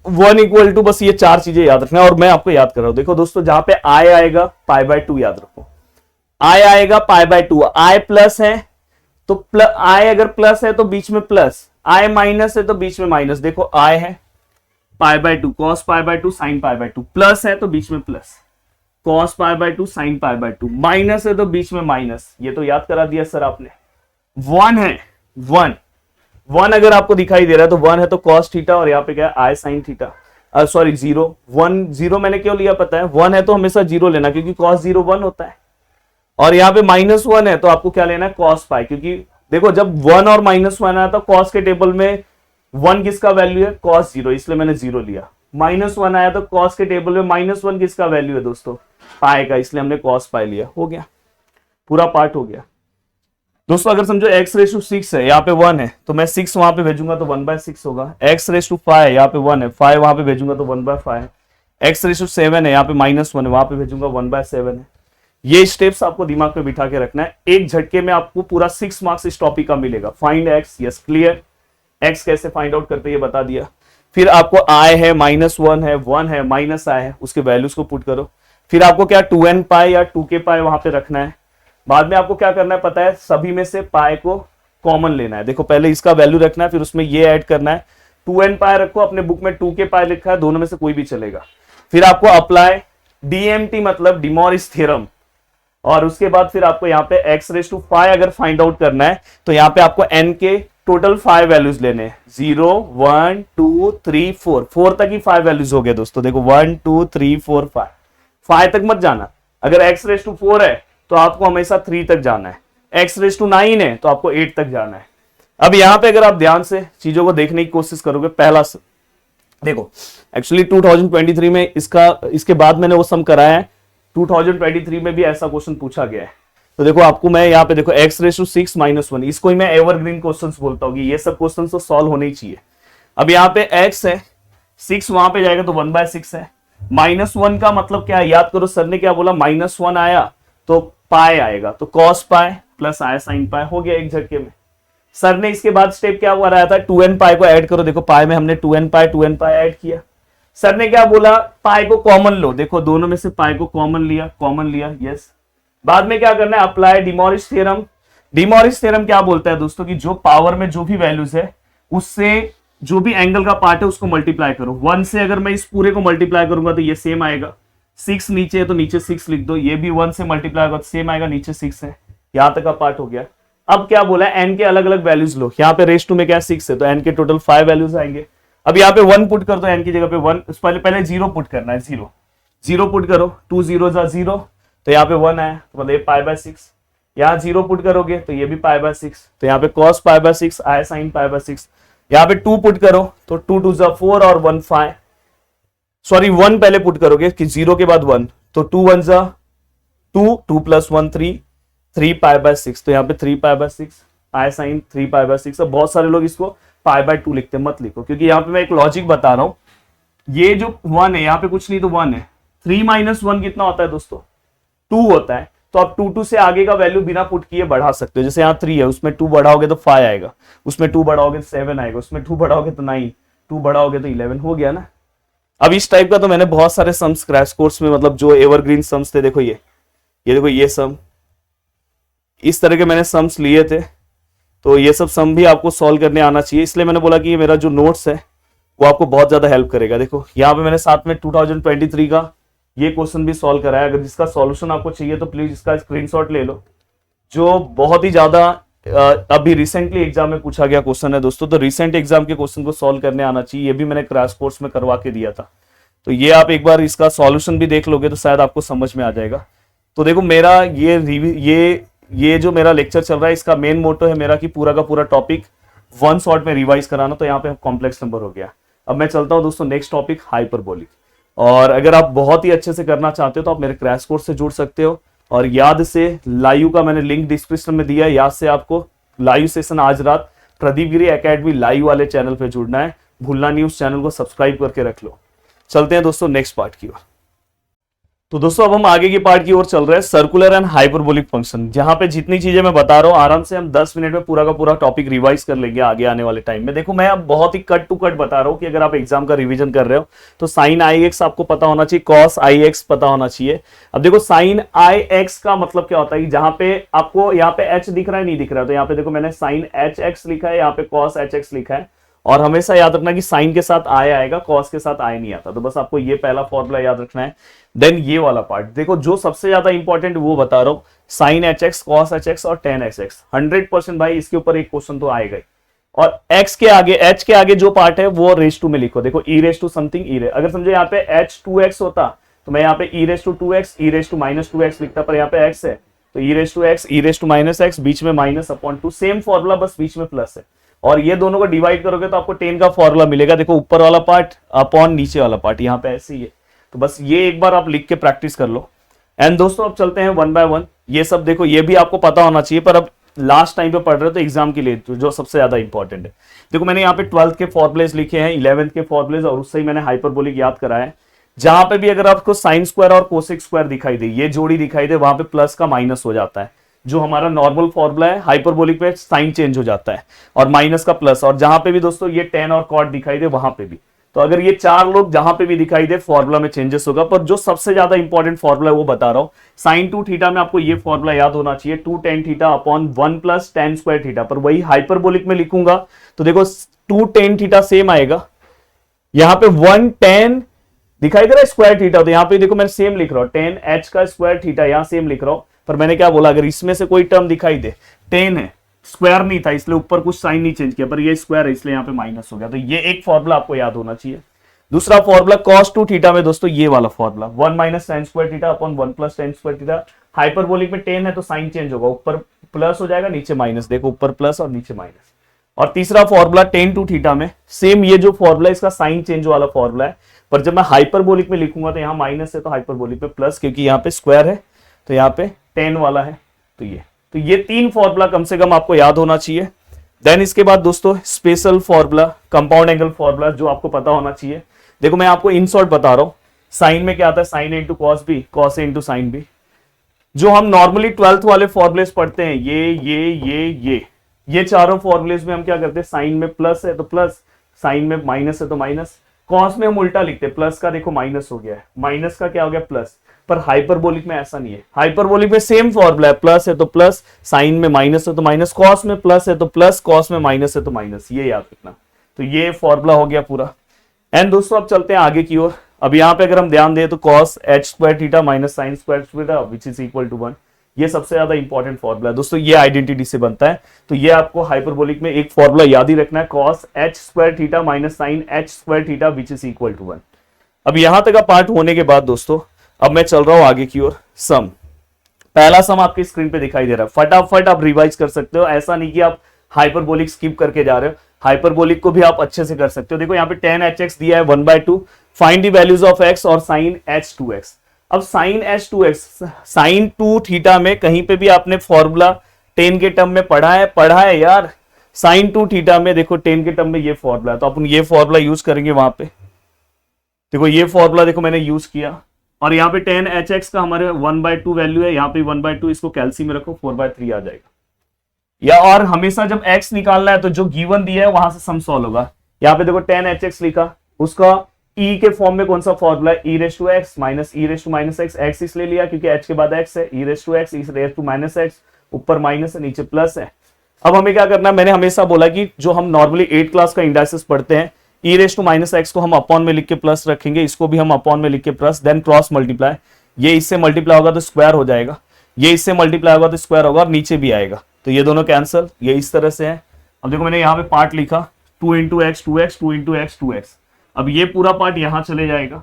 [SPEAKER 1] 1 इक्वल टू, बस ये 4 चीजें याद रखना है और मैं आपको याद कर रहा हूं। देखो दोस्तों, जहां पे i आएगा π/2 याद रखो, i आएगा π/2, i प्लस है तो i अगर प्लस है तो बीच में प्लस, i माइनस है तो बीच में माइनस। देखो i है π/2 cos π/2 sin π/2, प्लस है तो बीच में प्लस cos π/2 sin π/2, माइनस है तो बीच में माइनस। ये तो याद करा दिया सर आपने। वन है, वन वन अगर आपको दिखाई दे रहा है तो वन है तो कॉस थीटा, और यहाँ पे क्या है I sine theta, sorry zero, one zero मैंने क्यों लिया पता है, वन है तो हमेशा जीरो लेना क्योंकि कॉस जीरो वन होता है, और यहाँ पे माइनस वन है तो आपको क्या लेना है कॉस पाई, क्योंकि देखो जब वन और माइनस वन आया तो कॉस के टेबल में वन किसका वैल्यू है कॉस जीरो, इसलिए मैंने जीरो लिया। माइनस वन आया तो कॉस के टेबल में माइनस वन किसका वैल्यू है दोस्तों पाई का, इसलिए हमने कॉस पाई लिया। हो गया, पूरा पार्ट हो गया दोस्तों। अगर समझो एक्स रेस टू सिक्स है, यहाँ पे वन है तो मैं सिक्स वहां पे भेजूंगा तो वन बाय सिक्स होगा। एक्स रेस टू फाइव, यहाँ पे वन है, फाइव वहां पे भेजूंगा तो one by five. X raise to seven है, यहाँ पे माइनस वन है, वहां पे भेजूंगा वन बाय सेवन है। ये स्टेप्स आपको दिमाग में बिठा के रखना है, एक झटके में आपको पूरा 6 मार्क्स इस टॉपिक का मिलेगा। Find x, yes clear, x कैसे फाइंड आउट करते ये बता दिया। फिर आपको आई है, माइनस वन है, माइनस आई है, उसके वैल्यूज को पुट करो। फिर आपको क्या 2n पाई या 2k पाई वहां पे रखना है। बाद में आपको क्या करना है पता है, सभी में से पाई को कॉमन लेना है। देखो पहले इसका वैल्यू रखना है, फिर उसमें ये ऐड करना है। 2n पाई रखो, अपने बुक में 2k पाई लिखा है, दोनों में से कोई भी चलेगा। फिर आपको अप्लाई डीएमटी मतलब डिमॉरिस थ्योरम, और उसके बाद फिर आपको यहाँ पे एक्स रेस टू 5 अगर फाइंड आउट करना है तो यहाँ पे आपको n के टोटल 5 वैल्यूज लेने हैं। 0 1 2 3 4, 4 तक ही 5 वैल्यूज हो गए दोस्तों। देखो 1 2 3 4 5, 5 तक मत जाना। अगर एक्स रेस टू 4 है तो आपको हमेशा 3 तक जाना है। एक्स रेस टू 9 है तो आपको 8 तक जाना है। अब यहाँ पे अगर आप ध्यान से चीजों को देखने की कोशिश करोगे, पहला देखो एक्चुअली 2023 में इसके बाद मैंने वो सम कराया है, 2023 में भी ऐसा क्वेश्चन पूछा गया है। तो देखो आपको मैं यहाँ पे देखो एक्स रेस टू 6 माइनस 1, इसको ही मैं एवरग्रीन क्वेश्चंस बोलता हूँ, ये सब क्वेश्चंस तो सॉल्व होने ही चाहिए। अब यहाँ पे x है, 6 वहां पे जाएगा तो 1/6 है। -1 का मतलब क्या है, याद करो सर ने क्या बोला, -1 आया तो पाई आएगा, तो कॉस पाई प्लस आया साइन पाई, हो गया एक झटके में। सर ने इसके बाद स्टेप क्या कराया था, 2n पाई को ऐड करो। देखो पाई में हमने 2n पाई ऐड किया। सर ने क्या बोला, पाई को कॉमन लो। देखो दोनों में से पाई को कॉमन लिया, यस। बाद में क्या करना है, अप्लाई डिमॉरिस थ्योरम। डिमॉरिस थ्योरम क्या बोलता है दोस्तों कि जो पावर में जो भी वैल्यूज है उससे जो भी एंगल का पार्ट है उसको मल्टीप्लाई करो। 1 से अगर मैं इस पूरे को मल्टीप्लाई करूंगा तो ये सेम आएगा। 6 नीचे है तो नीचे 6 लिख दो, ये भी 1 से मल्टीप्लाई होगा तो सेम आएगा, नीचे 6 है। यहां तक का पार्ट हो गया। अब क्या बोला है, एन के अलग अलग वैल्यूज लो। यहाँ पे रेस टू में क्या 6 है तो एन के टोटल 5 वैल्यूज आएंगे। अब यहाँ पे 1 पुट कर दो, एन की जगह पे 1, पहले 0 पुट करना है, 0 पुट करो, 2 0 0 तो यहाँ पे 1 आया तो मतलब π/6। यहाँ 0 पुट करोगे तो ये भी π/6, तो यहाँ पे cos π/6 आया, sin π/6। यहाँ पे 2 पुट करो तो 2 2 4 और 1 5, सॉरी 1 पहले पुट करोगे कि 0 के बाद 1, तो 2 1 2, 2 + 1 3 π/6, तो यहाँ पे 3 π/6 आया, sin 3 π/6। अब बहुत सारे लोग इसको π/2 लिखते हैं, मत लिखो, क्योंकि यहाँ पे मैं एक लॉजिक बता रहा हूं। ये जो 1 है यहाँ पे कुछ नहीं तो 1 है, 3 - 1 कितना होता है दोस्तों, 2 होता है। तो आप 2 2 से आगे का वैल्यू बिना पुट किए बढ़ा सकते हो। जैसे यहाँ 3 है, उसमें 2 बढ़ाओगे तो 5 आएगा, उसमें 2 बढ़ाओगे तो 7 आएगा, उसमें 2 बढ़ाओगे तो 9, 2 बढ़ाओगे तो 11, हो गया ना। अब इस टाइप का तो मैंने बहुत सारे सम्स क्रैश कोर्स में, मतलब जो एवरग्रीन सम्स थे, देखो ये देखो ये सम, इस तरह के मैंने सम्स लिए थे। तो ये सब सम भी आपको सॉल्व करने आना चाहिए, इसलिए मैंने बोला कि ये मेरा जो नोट्स है वो आपको बहुत ज्यादा हेल्प करेगा। देखो यहाँ पे मैंने साथ में 2023 का ये क्वेश्चन भी सॉल्व कराया। अगर जिसका सॉल्यूशन आपको चाहिए तो प्लीज इसका स्क्रीनशॉट ले लो, जो बहुत ही ज्यादा अभी रिसेंटली एग्जाम में पूछा गया क्वेश्चन है दोस्तों। तो रिसेंट एग्जाम के क्वेश्चन को सॉल्व करने आना चाहिए, ये भी मैंने क्रैश कोर्स में करवा के दिया था। तो ये आप एक बार इसका सॉल्यूशन भी देख लोगे तो शायद आपको समझ में आ जाएगा। तो देखो मेरा ये जो मेरा लेक्चर चल रहा है, इसका मेन मोटो है मेरा कि पूरा का पूरा टॉपिक 1 शॉट में रिवाइज कराना। तो यहाँ पे कॉम्प्लेक्स नंबर हो गया। अब मैं चलता हूँ दोस्तों नेक्स्ट टॉपिक, हाइपरबोलिक। और अगर आप बहुत ही अच्छे से करना चाहते हो तो आप मेरे क्रैश कोर्स से जुड़ सकते हो। और याद से लाइव का मैंने लिंक डिस्क्रिप्शन में दिया है, याद से आपको लाइव सेशन आज रात प्रदीप गिरी एकेडमी लाइव वाले चैनल पे जुड़ना है। भूलना नहीं, उस चैनल को सब्सक्राइब करके रख लो। चलते हैं दोस्तों नेक्स्ट पार्ट की ओर। तो दोस्तों अब हम आगे की पार्ट की ओर चल रहे हैं, सर्कुलर एंड हाइपरबोलिक फंक्शन। जहां पे जितनी चीजें मैं बता रहा हूं आराम से हम 10 मिनट में पूरा का पूरा टॉपिक रिवाइज कर लेंगे आगे आने वाले टाइम में। देखो मैं अब बहुत ही कट टू कट बता रहा हूं कि अगर आप एग्जाम का रिवीजन कर रहे हो तो साइन आई एक्स आपको पता होना चाहिए, कॉस आई एक्स पता होना चाहिए। अब देखो साइन आई एक्स का मतलब क्या होता है, जहां पे आपको यहाँ पे एच दिख रहा है, नहीं दिख रहा है, तो यहाँ पे देखो मैंने साइन एच एक्स लिखा है, यहाँ पे कॉस एच एक्स लिखा है। और हमेशा याद रखना कि साइन के साथ आई आएगा, कॉस के साथ आई नहीं आता। तो बस आपको ये पहला फॉर्मूला याद रखना है। देन ये वाला पार्ट देखो, जो सबसे ज्यादा इंपॉर्टेंट वो बता रहा हूं, sine h x, cos h x और टेन एच एक्स। 100% भाई इसके ऊपर एक क्वेश्चन तो आएगा ही। और x के आगे, h के आगे जो पार्ट है वो रेस टू में लिखो। देखो e raise to something e raise, अगर समझो यहाँ पे h2x होता तो मैं यहाँ पे e raise to 2x, e raise to minus 2x लिखता, पर यहाँ पे x है तो e raise to x, e raise to minus x, बीच में माइनस अपॉन 2, सेम फॉर्मूला बस बीच में प्लस है। और ये दोनों को डिवाइड करोगे तो आपको 10 का फॉर्मूला मिलेगा। देखो ऊपर वाला पार्ट अपॉन नीचे वाला पार्ट, यहाँ पे ऐसे ही है। तो बस ये एक बार आप लिख के प्रैक्टिस कर लो। एंड दोस्तों अब चलते हैं 1 बाय 1। ये सब देखो ये भी आपको पता होना चाहिए, पर अब लास्ट टाइम पे पढ़ रहे हो तो एग्जाम के लिए तो जो सबसे ज्यादा इंपॉर्टेंट है। देखो मैंने यहाँ पे 12th के फॉर्मुलेस लिखे हैं, 11th के फॉर्मुलेस, और उससे ही मैंने हाइपरबोलिक याद कराया है। जहां पे भी अगर आपको साइन स्क्वायर और कोसेक स्क्वायर दिखाई दे, ये जोड़ी दिखाई दे, वहां पे प्लस का माइनस हो जाता है। जो हमारा नॉर्मल फॉर्मूला है हाइपरबोलिक में साइन चेंज हो जाता है और माइनस का प्लस। और जहां पे भी दोस्तों ये टेन और कॉट दिखाई दे वहां पे भी, तो अगर ये चार लोग जहां पे भी दिखाई दे फॉर्मूला में चेंजेस होगा। पर जो सबसे ज्यादा इंपॉर्टेंट फॉर्मूला है वो बता रहा हूं, साइन 2 थीटा में आपको ये फॉर्मूला याद होना चाहिए, 2 tan theta upon 1 plus tan square theta. पर वही हाइपरबोलिक में लिखूंगा तो देखो 2 tan थीटा सेम आएगा, यहाँ पे 1 tan दिखाई दे रहा है स्क्वायर थीटा, तो यहाँ पे देखो मैं सेम लिख रहा हूं, tan h का स्क्वायर थीटा यहाँ सेम लिख रहा हूं। पर मैंने क्या बोला, अगर इसमें से कोई टर्म दिखाई दे, tan है, स्क्वायर नहीं था इसलिए ऊपर कुछ साइन नहीं चेंज किया, पर ये स्क्वायर है इसलिए यहाँ पे माइनस हो गया। तो ये एक फॉर्मूला आपको याद होना चाहिए। दूसरा फॉर्मूला cos 2 थीटा में दोस्तों ये वाला formula 1 minus tan square theta upon 1 plus tan square theta. Hyperbolic में tan है तो साइन चेंज होगा, ऊपर प्लस हो जाएगा नीचे माइनस, देखो ऊपर प्लस और नीचे माइनस। और तीसरा फॉर्मूला tan 2 थीटा में सेम ये जो फॉर्मूला इसका साइन चेंज वाला फॉर्मूला है, पर जब मैं हाइपरबोलिक में लिखूंगा तो यहाँ माइनस है तो हाइपरबोलिक में प्लस, क्योंकि यहाँ पे स्क्वायर है तो यहाँ पे tan वाला है। तो ये तीन फॉर्मूला कम से कम आपको याद होना चाहिए। देन इसके बाद दोस्तों special formula, compound angle formula जो आपको पता होना चाहिए। देखो मैं आपको इन शॉर्ट बता रहा हूं, साइन में क्या आता है, sine into cos b, cos into sine b. जो हम नॉर्मली 12th वाले फॉर्मुलेस पढ़ते हैं, ये चारों फॉर्मुलेस में हम क्या करते हैं, साइन में प्लस है तो प्लस, साइन में माइनस है तो माइनस। कॉस में हम उल्टा लिखते हैं, प्लस का देखो माइनस हो गया है, माइनस का क्या हो गया प्लस। पर हाइपरबोलिक में ऐसा नहीं है, हाइपरबोलिक में सेम फॉर्मूला है, प्लस है तो प्लस, साइन में माइनस है तो माइनस, कॉस में प्लस है तो प्लस, कॉस में माइनस है तो माइनस, ये याद रखना। तो ये फॉर्मूला हो गया पूरा। एंड दोस्तों अब चलते हैं आगे की ओर। अब यहाँ पे अगर हम ध्यान दें तो cos h square theta minus sine square theta which is equal to 1, ये सबसे ज्यादा इंपॉर्टेंट फॉर्मूला है दोस्तों, ये आइडेंटिटी से बनता है। तो ये आपको हाइपरबोलिक में एक फॉर्मूला याद ही रखना है, cos h square theta minus sine h square theta which is equal to 1। अब यहां तक का पार्ट होने के बाद दोस्तों अब मैं चल रहा हूं आगे की ओर। सम, पहला सम आपकी स्क्रीन पे दिखाई दे रहा है, फटाफट आप रिवाइज कर सकते हो, ऐसा नहीं कि आप हाइपरबोलिक स्किप करके जा रहे हो, हाइपरबोलिक को भी आप अच्छे से कर सकते हो। देखो यहाँ पे tan hx दिया है 1/2, find the values of x और sin h2x। अब sin h2x, sin 2 थीटा में कहीं पे भी आपने फॉर्मूला tan के टर्म में पढ़ा है यार, sin 2 थीटा में देखो tan के टर्म में ये फॉर्मूला है, तो अपन ये फॉर्मूला यूज करेंगे वहां पे। देखो ये फॉर्मूला देखो मैंने यूज किया, और यहाँ पे tan hx का हमारे 1/2 वैल्यू है, यहाँ पे 1/2, इसको कैल्सी में रखो 4/3 आ जाएगा। या और हमेशा जब x निकालना है तो जो गिवन दिया है वहां से सम सॉल्व होगा। यहाँ पे देखो tan hx लिखा, उसका e के फॉर्म में कौन सा फॉर्मूला है, e raise to x minus e raise to minus x, x इसलिए लिया क्योंकि h के बाद x है, e raise to x, e raise to minus x, ऊपर माइनस है नीचे प्लस है। अब हमें क्या करना है, मैंने हमेशा बोला कि जो हम नॉर्मली 8th क्लास का इंडाइसिस पढ़ते हैं, e raise to minus x को हम अपॉन में लिख के प्लस रखेंगे, इसको भी हम अपॉन में लिख के प्लस, देन क्रॉस मल्टीप्लाई, ये इससे मल्टीप्लाई होगा तो स्क्वायर हो जाएगा, ये इससे मल्टीप्लाई होगा तो स्क्वायर होगा और नीचे भी आएगा, तो ये दोनों कैंसिल, ये इस तरह से है। अब देखो मैंने यहाँ पे पार्ट लिखा 2 into x 2x, 2 into x 2x, अब ये पूरा पार्ट यहाँ चले जाएगा,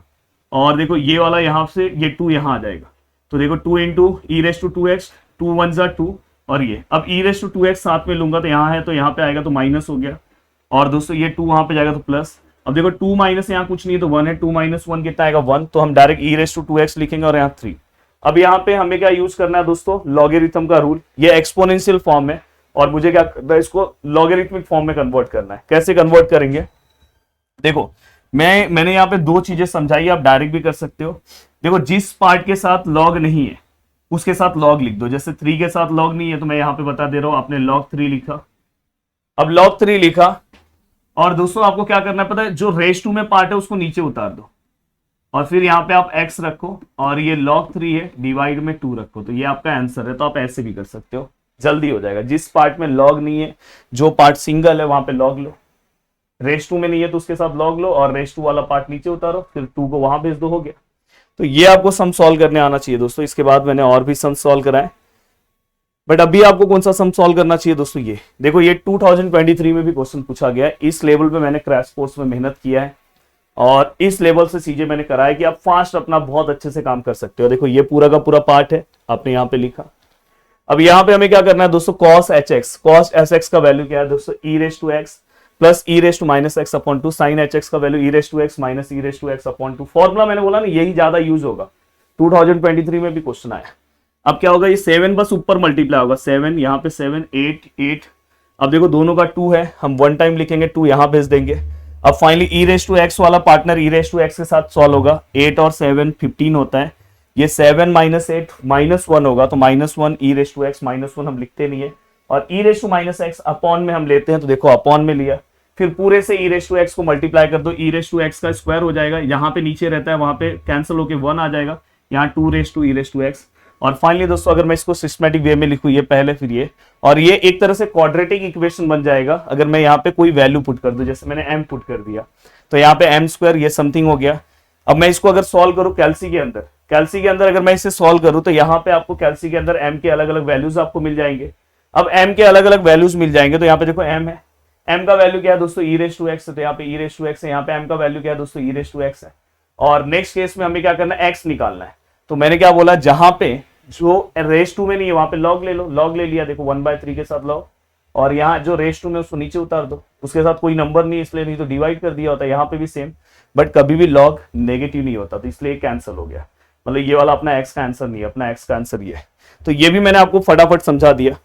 [SPEAKER 1] और देखो ये वाला यहाँ से ये 2 यहाँ आ जाएगा, तो देखो 2 into E race to 2x, 2 1 जा 2, और ये अब ई रेस टू 2x साथ में लूंगा तो यहाँ है, तो यहाँ पे आएगा तो माइनस हो गया, और दोस्तों ये 2 वहां पे जाएगा तो प्लस। अब देखो 2 माइनस यहाँ कुछ नहीं है तो 1 है, 2 माइनस 1 कितना आएगा 1, तो हम direct E race to 2x लिखेंगे और यहाँ 3। अब यहाँ पे हमें क्या यूज करना है दोस्तों, लॉगरिथम का रूल, ये एक्सपोनेंशियल फॉर्म है और मुझे क्या करना है, इसको लॉगरिथमिक फॉर्म में कन्वर्ट करना है। कैसे कन्वर्ट करेंगे, देखो मैंने यहाँ पे 2 चीजें समझाई, आप डायरेक्ट भी कर सकते हो। देखो जिस पार्ट के साथ लॉग नहीं है उसके साथ लॉग लिख दो, जैसे 3 के साथ लॉग नहीं है तो मैं यहाँ पे बता दे रहा हूँ, आपने log 3 लिखा। अब log 3 लिखा और दोस्तों आपको क्या करना है पता है, जो रेस टू में पार्ट है उसको नीचे उतार दो और फिर यहाँ पे आप x रखो और ये log 3 है डिवाइड में 2 रखो, तो ये आपका आंसर है। तो आप ऐसे भी कर सकते हो, जल्दी हो जाएगा। जिस पार्ट में लॉग नहीं है, जो पार्ट सिंगल है वहां पे लॉग लो, रेस टू में नहीं है तो उसके साथ लॉग लो और रेस टू वाला पार्ट नीचे उतारो, फिर 2 को वहां भेज दो, हो गया। तो ये आपको सम सॉल्व करने आना चाहिए दोस्तों। इसके बाद मैंने और भी सम सॉल्व कराए। बट अभी आपको कौन सा सम सॉल्व करना चाहिए दोस्तों, ये देखो, ये 2023 में भी क्वेश्चन पूछा गया है। इस लेवल पे मैंने क्रैश कोर्स में मेहनत किया है और इस लेवल से चीजें मैंने कराया कि आप फास्ट अपना बहुत अच्छे से काम कर सकते हो। देखो ये पूरा का पूरा पार्ट है, आपने यहाँ पे लिखा। अब यहाँ पे हमें क्या करना है दोस्तों, cos hx, cos hx का वैल्यू क्या है दोस्तों, e raise to x plus e raise to minus x upon two, sine hx का value e raise to x minus e raise to x upon two. Formula मैंने बोला ना यही ज्यादा यूज होगा, 2023 में भी क्वेश्चन आया। अब क्या होगा, ये 7 बस ऊपर मल्टीप्लाई होगा, 7 यहाँ पे 7 8 8। अब देखो दोनों का 2 है, हम वन टाइम लिखेंगे, 2 यहाँ भेज देंगे। अब finally e raise to X वाला partner e raise to X के साथ सॉल्व होगा, 8 और 7 15 होता है, ये 7 माइनस 8 माइनस 1 होगा, तो minus 1 e raise to x, minus 1 हम लिखते नहीं है, और e raise to minus x upon में हम लेते हैं, तो देखो अपॉन में लिया, फिर पूरे से e रेस टू एक्स को मल्टीप्लाई कर दो, e रेस टू एक्स का स्क्वायर हो जाएगा, यहाँ पे नीचे रहता है वहां पे कैंसिल होके 1 आ जाएगा, यहाँ 2 raise to e raise to x. और फाइनली दोस्तों अगर मैं इसको सिस्टमैटिक वे में लिखूं, ये पहले फिर ये, और ये एक तरह से क्वाड्रेटिक इक्वेशन बन जाएगा अगर मैं यहाँ पे कोई वैल्यू पुट कर दूं, जैसे मैंने m पुट कर दिया, तो यहाँ पे m स्क्वायर ये समथिंग हो गया। अब मैं इसको अगर सॉल्व करूं कैलसी के अंदर अगर मैं इसे सॉल्व करूं तो यहाँ पे आपको कैलसी के अंदर m के अलग अलग वैल्यूज आपको मिल जाएंगे। अब m के अलग अलग वैल्यूज मिल जाएंगे तो यहाँ पे देखो m है, m का वैल्यू क्या है दोस्तों, e रेस टू एक्स, तो यहाँ पे e रेस टू एक्स है, यहाँ पे m का वैल्यू क्या है दोस्तों, e रेस टू एक्स है। और नेक्स्ट केस में हमें क्या करना है, x निकालना है। तो मैंने क्या बोला, जहां पे जो रेस टू में नहीं है वहां पे लॉग ले लो, लॉग ले लिया, देखो 1/3 के साथ लॉग, और यहाँ जो रेस टू में उसको नीचे उतार दो, उसके साथ कोई नंबर नहीं इसलिए नहीं तो डिवाइड कर दिया होता है, यहाँ पे भी सेम, बट कभी भी लॉग नेगेटिव नहीं होता तो इसलिए कैंसिल हो गया, मतलब ये वाला अपना एक्स का आंसर नहीं है, अपना एक्स का आंसर ये है। तो ये भी मैंने आपको फटाफट समझा दिया।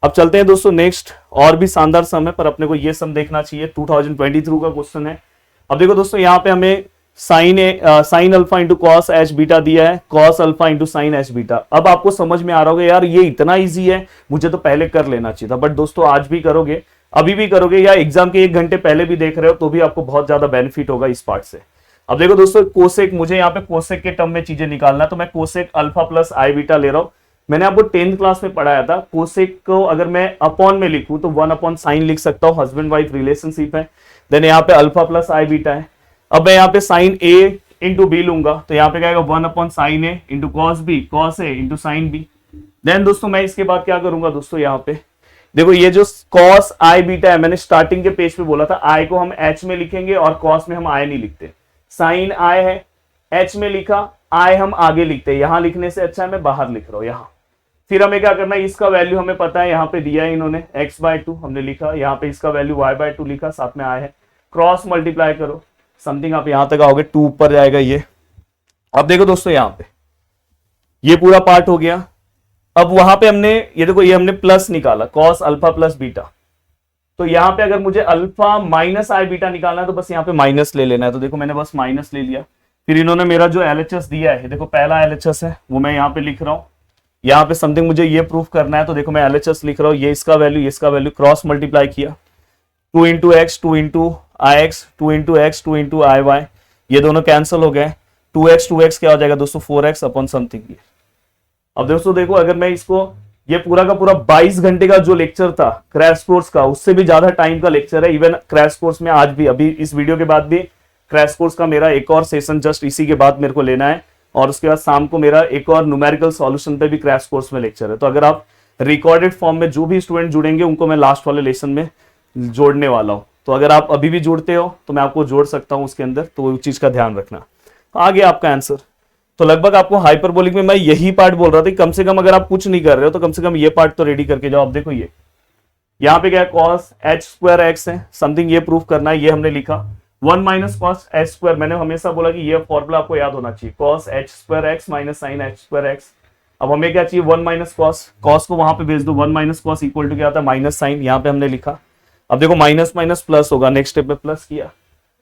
[SPEAKER 1] अब चलते हैं दोस्तों नेक्स्ट, और भी शानदार सम है पर अपने को ये सम देखना चाहिए, 2023 का क्वेश्चन है। अब देखो दोस्तों यहाँ पे हमें sine alpha into cos H beta दिया है, cos alpha into sine h beta. अब आपको समझ में आ रहा होगा यार ये इतना इजी है, मुझे तो पहले कर लेना चाहिए था, बट दोस्तों आज भी करोगे, अभी भी करोगे, या एग्जाम के 1 घंटे पहले भी देख रहे हो तो भी आपको बहुत ज्यादा बेनिफिट होगा इस पार्ट से। अब देखो दोस्तों कोसेक, मुझे यहाँ पे कोसेक के टर्म में चीजें निकालना, तो मैं कोसेक अल्फा प्लस आई बीटा ले रहा हूँ। मैंने आपको 10th क्लास में पढ़ाया था, कोसेक को अगर मैं अपॉन में लिखूं तो 1 अपॉन साइन लिख सकता हूँ, हस्बैंड वाइफ रिलेशनशिप है। देन यहाँ पे अल्फा प्लस आई बीटा है। अब मैं यहाँ पे साइन ए इंटू बी लूंगा तो यहाँ पे क्या आएगा, 1 upon sine A into cos b, cos A into sine B. Then दोस्तों मैं इसके बाद क्या करूंगा दोस्तों, यहाँ पे देखो ये जो कॉस आई बीटा है, मैंने स्टार्टिंग के पेज पे बोला था आई को हम एच में लिखेंगे और कॉस में हम आई नहीं लिखते। साइन आई है, एच में लिखा, आई हम आगे लिखते हैं, यहां लिखने से अच्छा है मैं बाहर लिख रहा हूं यहां। फिर हमें क्या करना है, इसका वैल्यू हमें पता है, यहाँ पे दिया है इन्होंने x/2 हमने लिखा, यहाँ पे इसका वैल्यू y/2 लिखा, साथ में आया है, क्रॉस मल्टीप्लाई करो, समथिंग आप यहां तक आओगे 2 ऊपर जाएगा ये। अब देखो दोस्तों यहाँ पे ये पूरा पार्ट हो गया। अब वहां पे हमने ये देखो, ये हमने प्लस निकाला, कॉस अल्फा प्लस बीटा, तो यहाँ पे अगर मुझे अल्फा माइनस आई बीटा निकालना है तो बस यहाँ पे माइनस ले लेना है, तो देखो मैंने बस माइनस ले लिया। फिर इन्होंने मेरा जो LHS दिया है, देखो पहला LHS है वो मैं यहाँ पे लिख रहा हूँ, यहाँ पे समथिंग मुझे ये प्रूफ करना है, तो देखो मैं LHS लिख रहा हूँ, ये इसका वैल्यू, ये इसका वैल्यू, क्रॉस मल्टीप्लाई किया, 2 इंटू एक्स, 2 इंटू आई एक्स, 2 इंटू एक्स, 2 इंटू आई वाई, ये दोनों कैंसिल हो गए, 2x क्या हो जाएगा दोस्तों, 4x अपॉन समथिंग। अब दोस्तों देखो अगर मैं इसको, ये पूरा का पूरा 22 घंटे का जो लेक्चर था क्रैश कोर्स का, उससे भी ज्यादा टाइम का लेक्चर है। इवन क्रैश कोर्स में आज भी, अभी इस वीडियो के बाद भी क्रैश कोर्स का मेरा एक और सेशन जस्ट इसी के बाद मेरे को लेना है, और उसके बाद शाम को मेरा एक और न्यूमेरिकल सॉल्यूशन पे भी क्रैश कोर्स में लेक्चर है। तो अगर आप रिकॉर्डेड फॉर्म में जो भी स्टूडेंट जुड़ेंगे उनको मैं लास्ट वाले लेसन में जोड़ने वाला हूँ, तो अगर आप अभी भी जुड़ते हो तो मैं आपको जोड़ सकता हूँ उसके अंदर, तो वो चीज का ध्यान रखना। तो आ गया आपका आंसर। तो लगभग आपको हाइपरबोलिक में मैं यही पार्ट बोल रहा था, कम से कम अगर आप कुछ नहीं कर रहे हो तो कम से कम ये पार्ट तो रेडी करके जाओ। अब देखो ये यहाँ पे क्या है, cos h2x है, समथिंग ये प्रूफ करना है, ये हमने लिखा 1 माइनस कॉस एच स्क्वायर। मैंने हमेशा बोला कि ये फॉर्मूला आपको याद होना चाहिए, cos h2x minus sign h2x। अब हमें क्या चाहिए, 1 माइनस कॉस, कॉस को वहां पे भेज दो, 1 माइनस कॉस इक्वल टू क्या आता है, माइनस साइन, यहाँ पे हमने लिखा। अब देखो माइनस माइनस प्लस होगा, नेक्स्ट स्टेप में प्लस किया।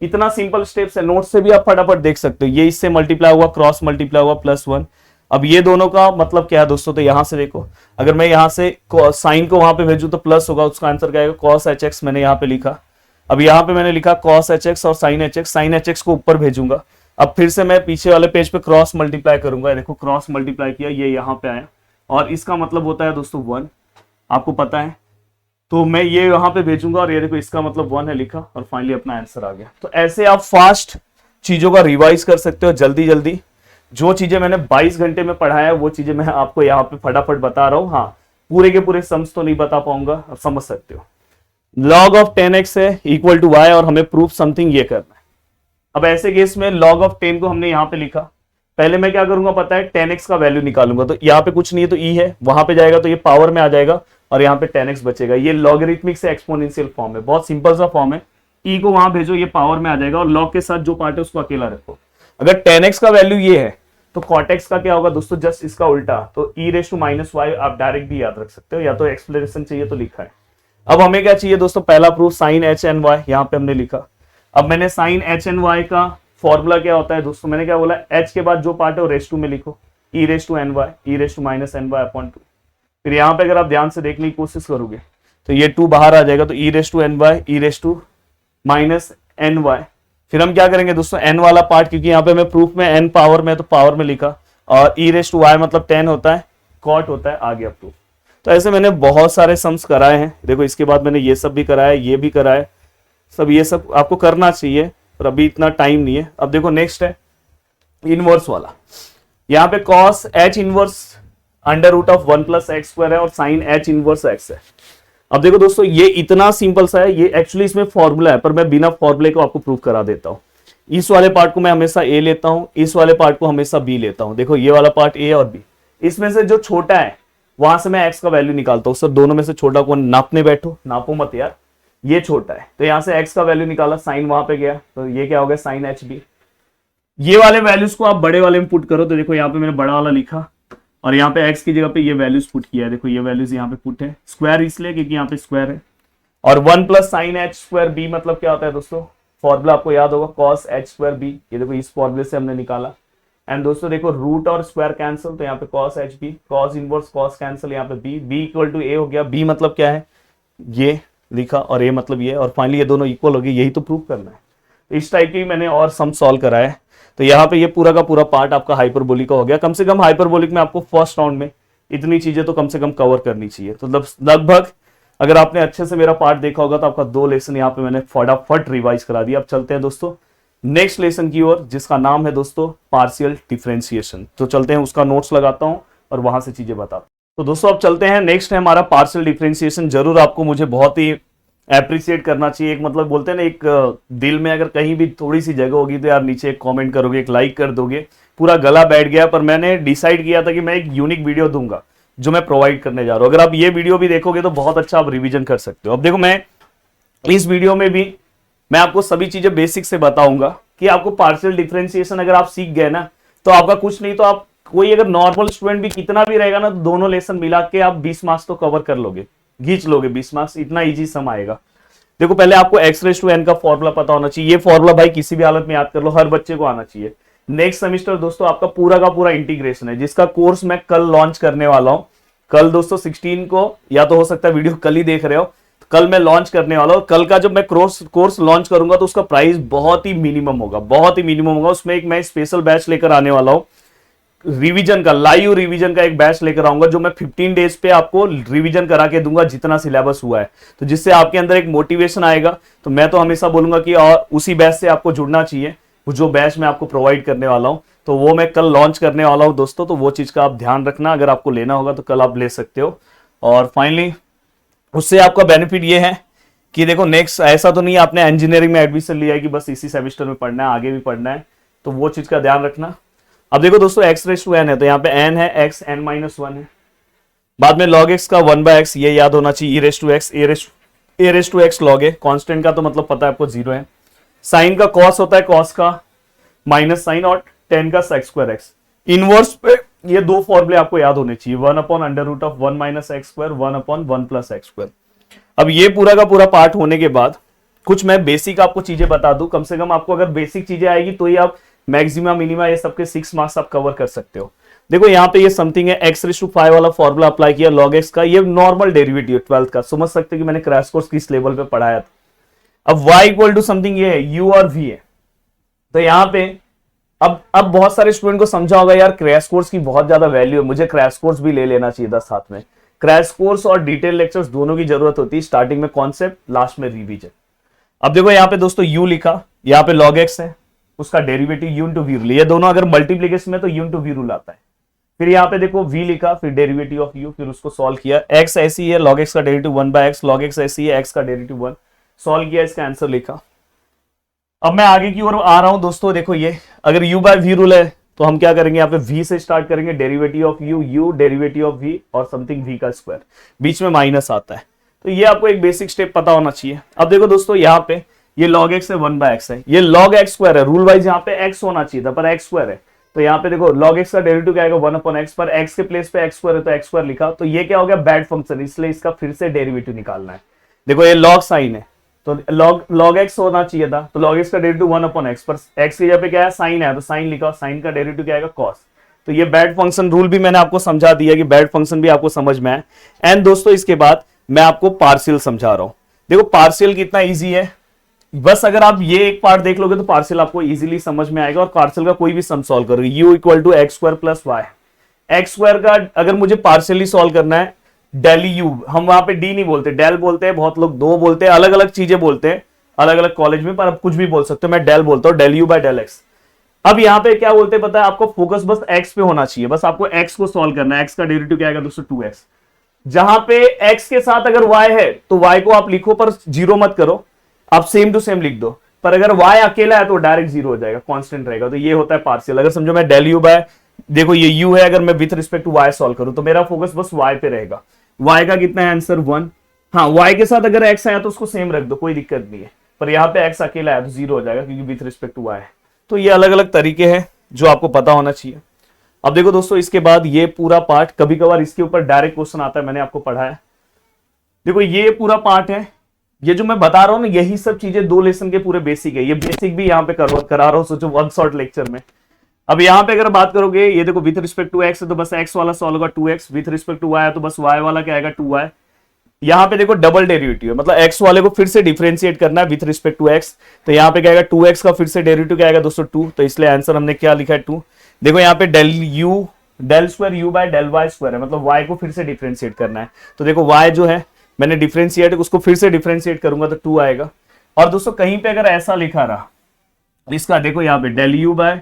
[SPEAKER 1] इतना सिंपल स्टेप्स है, नोट से भी आप फटाफट देख सकते हो। ये इससे मल्टीप्लाई हुआ, क्रॉस मल्टीप्लाई हुआ, +1। अब ये दोनों का मतलब क्या है दोस्तों, तो यहां से देखो, अगर मैं यहां से साइन को वहां पे भेजूं तो प्लस होगा, उसका आंसर क्या आएगा, cos hx मैंने यहाँ पे लिखा। अब यहाँ पे मैंने लिखा cos hx और sin hx, sin hx को ऊपर भेजूंगा। अब फिर से मैं पीछे वाले पेज पे क्रॉस मल्टीप्लाई करूंगा, देखो क्रॉस मल्टीप्लाई किया, ये यहाँ पे आया, और इसका मतलब होता है दोस्तों 1, आपको पता है, तो मैं ये यहाँ पे भेजूंगा, और ये देखो इसका मतलब 1 है लिखा, और फाइनली अपना आंसर आ गया। तो ऐसे आप फास्ट चीजों का रिवाइज कर सकते हो, जल्दी जल्दी। जो चीजें मैंने 22 घंटे में पढ़ाया है वो चीजें मैं आपको यहाँ पे फटाफट बता रहा हूँ। हाँ, पूरे के पूरे सम्स तो नहीं बता पाऊंगा, अब समझ सकते हो। log ऑफ 10x है इक्वल टू y और हमें प्रूफ समथिंग ये करना है। अब ऐसे केस में log ऑफ 10 को हमने यहां पे लिखा, पहले मैं क्या करूंगा पता है 10x का वैल्यू निकालूंगा, तो यहाँ पे कुछ नहीं है तो e है, वहां पे जाएगा तो ये पावर में आ जाएगा और यहाँ पे 10x बचेगा। ये लॉगरिथमिक से एक्सपोनेंशियल फॉर्म है, बहुत सिंपल सा फॉर्म है। e को वहां भेजो, ये पावर में आ जाएगा और log के साथ जो पार्ट है उसको अकेला रखो। अगर 10x का वैल्यू ये है तो cot x का क्या होगा दोस्तों, जस्ट इसका उल्टा, तो e raise to minus y आप डायरेक्ट भी याद रख सकते हो, या तो एक्सप्लेनेशन चाहिए तो लिखा है। अब हमें क्या चाहिए दोस्तों, पहला proof sine h n y, यहाँ पे हमने लिखा। अब मैंने साइन एच एन वाई का फॉर्मूला क्या होता है दोस्तों, मैंने क्या बोला, h के बाद जो पार्ट है वो रेस टू में लिखो, e raise to n y, e raise to minus n y upon 2। फिर यहाँ पे अगर आप ध्यान से देखने की कोशिश करोगे तो ये 2 बाहर आ जाएगा, तो e raise to n y, e raise to minus n y. फिर हम क्या करेंगे दोस्तों, n वाला पार्ट, क्योंकि यहाँ पे मैं प्रूफ में n पावर में तो पावर में लिखा, और e रेस टू वाई मतलब 10 होता है, कॉट होता है, आ गया प्रूफ। तो ऐसे मैंने बहुत सारे सम्स कराए हैं, देखो इसके बाद मैंने ये सब भी कराया, ये भी कराया, सब ये सब आपको करना चाहिए, पर अभी इतना टाइम नहीं है। अब देखो नेक्स्ट है इनवर्स वाला, यहाँ पे cos h inverse under root of 1 plus x square है और साइन h इनवर्स x है। अब देखो दोस्तों ये इतना सिंपल सा है, ये एक्चुअली इसमें फॉर्मूला है, पर मैं बिना फॉर्मूले को आपको प्रूव करा देता हूँ। इस वाले पार्ट को मैं हमेशा a लेता हूँ, इस वाले पार्ट को हमेशा b लेता हूँ। देखो ये वाला पार्ट a और b, इसमें से जो छोटा है वहां से मैं x का वैल्यू निकालता हूँ। सर दोनों में से छोटा कौन, नापने बैठो, नापो मत यार, ये छोटा है, तो यहां से x का वैल्यू निकाला, साइन वहां पे गया, तो ये क्या हो गया, साइन एच बी। ये वाले वैल्यूज को आप बड़े वाले में पुट करो, तो देखो यहाँ पे मैंने बड़ा वाला लिखा और यहाँ पे x की जगह पे ये वैल्यूज पुट किया है। देखो ये वैल्यूज यहाँ पे पुट है, स्क्वायर इसलिए क्योंकि यहाँ पे स्क्वायर है, और 1 plus sine h square b मतलब क्या होता है दोस्तों, फॉर्मूला आपको याद होगा, कॉस एच स्क्वायर बी, ये देखो इस फॉर्मूले से हमने निकाला। एंड दोस्तों देखो रूट और स्क्वायर कैंसिल, तो यहाँ पे cos h b, cos inverse cos cancel, यहाँ पे b, b equal to a हो गया, बी मतलब क्या है ये लिखा और ए मतलब ये, और फाइनली ये दोनों इक्वल हो गए, यही तो प्रूव करना है। तो इस टाइप की मैंने और सम सॉल्व कराया है। तो यहाँ पे ये पूरा का पूरा पार्ट आपका हाइपरबोलिक का हो गया। कम से कम हाइपरबोलिक में आपको फर्स्ट राउंड में इतनी चीजें तो कम से कम कवर करनी चाहिए। तो लगभग अगर आपने अच्छे से मेरा पार्ट देखा होगा तो आपका 2 लेसन यहाँ पे मैंने फटाफट रिवाइज करा दिया। अब चलते हैं दोस्तों नेक्स्ट लेसन की ओर, जिसका नाम है दोस्तों पार्शियल डिफरेंशिएशन। तो चलते हैं, उसका नोट्स लगाता हूँ और वहां से चीजें बताता हूँ। तो दोस्तों अब चलते हैं, नेक्स्ट है हमारा पार्शियल डिफरेंशिएशन। जरूर आपको मुझे बहुत ही एप्रिशिएट करना चाहिए, एक मतलब बोलते हैं ना, एक दिल में अगर कहीं भी थोड़ी सी जगह होगी तो यार नीचे एक कमेंट करोगे, एक लाइक कर दोगे, पूरा गला बैठ गया। पर मैंने डिसाइड किया था कि मैं एक यूनिक वीडियो दूंगा जो मैं प्रोवाइड करने जा रहा हूं। अगर आप ये वीडियो भी देखोगे तो बहुत अच्छा आप रिवीजन कर सकते हो। अब देखो मैं इस वीडियो में भी मैं आपको सभी चीजें बेसिक से बताऊंगा कि आपको पार्शियल डिफरेंशिएशन अगर आप सीख गए ना तो आपका कुछ नहीं तो आप कोई अगर नॉर्मल स्टूडेंट भी कितना भी रहेगा ना तो दोनों लेसन मिला के आप 20 मार्क्स तो कवर कर लोगे, खींच लोगे 20 मार्क्स, इतना इजी सम आएगा। देखो पहले आपको x रेस टू n का फॉर्मूला पता होना चाहिए। ये फॉर्मूला भाई किसी भी हालत में याद कर लो, हर बच्चे को आना चाहिए। नेक्स्ट सेमेस्टर दोस्तों आपका पूरा का पूरा इंटीग्रेशन है, जिसका कोर्स मैं कल लॉन्च करने वाला हूं। कल दोस्तों 16 को, या तो हो सकता है वीडियो कल ही देख रहे हो, कल मैं लॉन्च करने वाला हूं। कल का जब मैं कोर्स लॉन्च करूंगा तो उसका प्राइस बहुत ही मिनिमम होगा, बहुत ही मिनिमम होगा। उसमें एक मैं स्पेशल बैच लेकर आने वाला हूं, रिवीजन का, लाइव रिवीजन का एक बैच लेकर आऊंगा, जो मैं 15 डेज पे आपको रिवीजन करा के दूंगा जितना सिलेबस हुआ है, तो जिससे आपके अंदर एक मोटिवेशन आएगा। तो मैं तो हमेशा बोलूंगा कि और उसी बैच से आपको जुड़ना चाहिए, जो बैच मैं आपको प्रोवाइड करने वाला हूं, तो वो मैं कल लॉन्च करने वाला हूं दोस्तों। तो वो चीज का आप ध्यान रखना, अगर आपको लेना होगा तो कल आप ले सकते हो। और फाइनली उससे आपका बेनिफिट ये है कि देखो नेक्स्ट ऐसा तो नहीं आपने इंजीनियरिंग में एडमिशन लिया है कि बस इसी सेमेस्टर में पढ़ना है, आगे भी पढ़ना है, तो वो चीज का ध्यान रखना। अब देखो दोस्तों x रेस टू n है, तो यहाँ पे n है, x n माइनस 1 है, बाद में log x का 1/x, ये याद होना चाहिए, e raise to x, a raise to x log है, कांस्टेंट का तो मतलब पता है आपको 0 है। साइन का cos होता है, cos का माइनस साइन, और tan का sec स्क्वायर x। इनवर्स पे ये 2 फॉर्मूले आपको याद होने चाहिए, 1/√1 minus x square, 1/1 plus x square. अब ये पूरा का पूरा पार्ट होने के बाद कुछ मैं बेसिक आपको चीजें बता दूं, कम से कम आपको अगर बेसिक चीजें आएगी तो ही आप मैक्सिमम मिनिमा ये सबके 6 मार्क्स आप कवर कर सकते हो। देखो यहाँ पे ये समथिंग है, x रेस टू 5 वाला फॉर्मूला अप्लाई किया, log x का, ये नॉर्मल डेरिवेटिव 12th का, समझ सकते हो कि मैंने क्रैश कोर्स किस लेवल पे पढ़ाया था। अब y इक्वल टू समथिंग ये है, u और v है, तो यहाँ पे अब बहुत सारे स्टूडेंट को समझा होगा यार क्रैश कोर्स की बहुत ज्यादा वैल्यू है, मुझे क्रैश कोर्स भी ले लेना चाहिए था साथ में। क्रैश कोर्स और डिटेल लेक्चर्स दोनों की जरूरत होती है, स्टार्टिंग में कॉन्सेप्ट, लास्ट में रिवीजन। अब देखो यहाँ पे दोस्तों u लिखा, यहाँ पे log x है, उसका derivative u into v rule, ये दोनों अगर मल्टीप्लीकेशन में तो u इंटू v रूल आता है। फिर यहाँ पे देखो v लिखा, फिर डेरिवेटिव ऑफ u, फिर उसको सॉल्व किया। x ऐसी है, log x का डेरिवेटिव 1/x, log x ऐसी है, x का डेरिवेटिव 1, सॉल्व किया, इसका आंसर लिखा। अब मैं आगे की ओर आ रहा हूं दोस्तों, देखो ये अगर u बाय v रूल है तो हम क्या करेंगे, यहाँ पे v से स्टार्ट करेंगे, derivative of u derivative of v और समथिंग v का स्क्वायर, बीच में माइनस आता है। तो ये आपको एक बेसिक स्टेप पता होना चाहिए। अब देखो दोस्तों यहाँ पे ये log x है, 1/x है, ये log x स्क्वायर है, रूल वाइज यहाँ पे x होना चाहिए था पर x स्क्वायर है। तो यहाँ पे देखो log x का डेरिवेटिव क्या आएगा, 1/x, पर x के प्लेस पे x स्क्वायर है तो x स्क्वायर लिखा। तो ये क्या हो गया, बैड फंक्शन, इसलिए इसका फिर से डेरिवेटिव निकालना है। देखो ये log साइन है तो log x होना चाहिए था, तो log x का डेरिवेटिव 1/x, पर x की जगह पे क्या है, साइन है, तो साइन लिखा, साइन का डेरिवेटिव क्या आएगा, cos। तो ये बैड फंक्शन रूल भी मैंने आपको समझा दिया कि बैड फंक्शन भी आपको समझ में आए। एंड दोस्तों इसके बाद मैं आपको पार्शियल समझा रहा हूं। देखो पार्शियल कितना ईजी है, बस अगर आप ये एक पार्ट देख लोगे तो पार्शियल आपको इजीली समझ में आएगा। और पार्शियल का कोई भी सम सॉल्व करोगे, u equal to x square plus y, x square का अगर मुझे पार्शियली सॉल्व करना है, डेल यू, हम वहां पे डी नहीं बोलते, डेल बोलते हैं, बहुत लोग दो बोलते हैं, अलग अलग चीजें बोलते हैं अलग अलग कॉलेज में, पर आप कुछ भी बोल सकते हो, मैं डेल बोलता हूँ, del u by del x. अब यहाँ पे क्या बोलते हैं पता है, आपको फोकस बस एक्स पे होना चाहिए, बस आपको एक्स को सॉल्व करना है। एक्स का डेरिवेटिव क्या आएगा दोस्तों, 2x। जहां पे x के साथ अगर y है तो y को आप लिखो पर जीरो मत करो, आप सेम टू सेम लिख दो, पर अगर y अकेला है तो डायरेक्ट जीरो हो जाएगा, कांस्टेंट रहेगा। तो ये होता है पार्शियल। अगर समझो मैं डेल यू बाय, देखो ये u है, अगर मैं with respect to y solve करूं तो मेरा फोकस बस y पे रहेगा। y का कितना है आंसर, 1। हाँ, y के साथ अगर x आया तो उसको सेम रख दो, कोई दिक्कत नहीं है, पर यहाँ पे x अकेला है तो जीरो हो जाएगा क्योंकि विथ रिस्पेक्ट टू y है। तो ये अलग अलग तरीके हैं जो आपको पता होना चाहिए। अब देखो दोस्तों इसके बाद ये पूरा पार्ट, कभी कभार इसके ऊपर डायरेक्ट क्वेश्चन आता है, मैंने आपको पढ़ाया। देखो ये पूरा पार्ट है, ये जो मैं बता रहा हूं ना, यही सब चीजें 2 लेसन के पूरे बेसिक है। ये बेसिक भी यहाँ पे करा रहा हूं, सोचो 1 शॉर्ट लेक्चर में। अब यहाँ पे अगर बात करोगे, ये देखो विथ रिस्पेक्ट टू एक्स है तो बस एक्स वाला सॉल्व होगा 2x, with respect to Y है तो बस वाई वाला क्या आएगा 2y। यहाँ पे देखो डबल डेरिवेटिव है, मतलब x वाले को फिर से डिफरेंशिएट करना है विथ रिस्पेक्ट टू x, तो यहाँ पे क्या आएगा 2x का फिर से डेरिवेटिव क्या आएगा दोस्तों 2, तो इसलिए आंसर हमने क्या लिखा है 2। देखो यहाँ पे del square u by del Y square है, मतलब y को फिर से डिफरेंशिएट करना है। तो देखो y जो है मैंने डिफरेंशिएट, उसको फिर से डिफरेंशिएट करूंगा तो 2 आएगा। और दोस्तों कहीं पे अगर ऐसा लिखा रहा, इसका देखो यहाँ पे del u by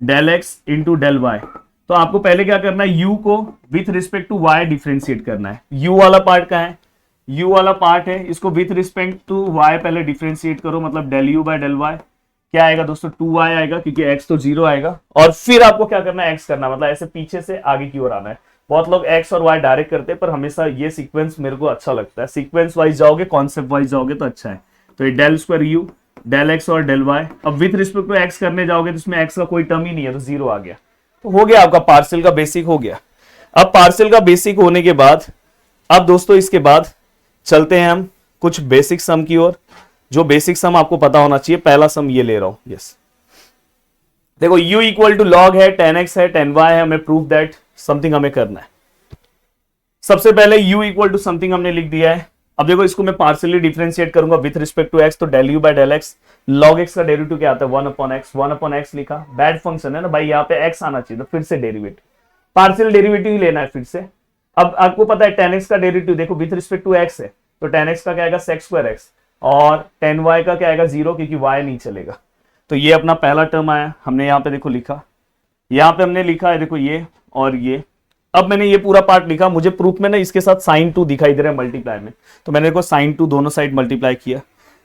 [SPEAKER 1] del x into del y, तो आपको पहले क्या करना है, u को with respect to y differentiate करना है। u वाला पार्ट कहाँ है, u वाला पार्ट है, इसको विथ रिस्पेक्ट टू y पहले डिफरेंशिएट करो, मतलब del u by del y क्या आएगा दोस्तों 2y आएगा, क्योंकि x तो 0 आएगा। और फिर आपको क्या करना है, x करना, मतलब ऐसे पीछे से आगे की ओर आना है। बहुत लोग x और y डायरेक्ट करते हैं, पर हमेशा ये सीक्वेंस मेरे को अच्छा लगता है, सीक्वेंस वाइज जाओगे, कॉन्सेप्ट वाइज जाओगे तो अच्छा है। तो ये del square u, del x और डेल वाई, अब विथ रिस्पेक्ट टू x करने जाओगे तो इसमें x का कोई टर्म ही नहीं है तो 0 आ गया। तो हो गया आपका पार्शियल का बेसिक हो गया। अब पार्शियल का बेसिक होने के बाद अब दोस्तों इसके बाद चलते हैं हम कुछ बेसिक सम की ओर, जो बेसिक सम आपको पता होना चाहिए। पहला सम ये ले रहा हूं, यस देखो u इक्वल टू लॉग है, 10x है, 10y है, हमें प्रूफ दैट समथिंग हमें करना है। सबसे पहले u इक्वल टू समथिंग हमने लिख दिया है। अब देखो इसको मैं पार्शियली डिफरेंशिएट करूंगा विथ रिस्पेक्ट टू x, तो del u by del x, log x का डेरिवेटिव क्या आता है 1/x, 1/x लिखा, बैड फंक्शन है ना भाई, यहाँ पे x आना चाहिए, तो फिर से डेरिवेटिव, पार्शियल डेरिवेटिव ही लेना है फिर से। अब आपको पता है 10x का डेरिवेटिव देखो विथ रिस्पेक्ट टू x है, तो 10x का क्या आएगा sec स्क्वायर x, और 10y का क्या आएगा 0, क्योंकि y नहीं चलेगा। तो ये अपना पहला टर्म आया, हमने यहाँ पे देखो लिखा, यहाँ पे हमने लिखा है देखो ये और ये। अब मैंने ये पूरा पार्ट लिखा, मुझे प्रूफ में ना इसके साथ sin 2 दिखाई दे रहा है मल्टीप्लाई में, तो मैंने देखो sin 2 दोनों साइड मल्टीप्लाई किया।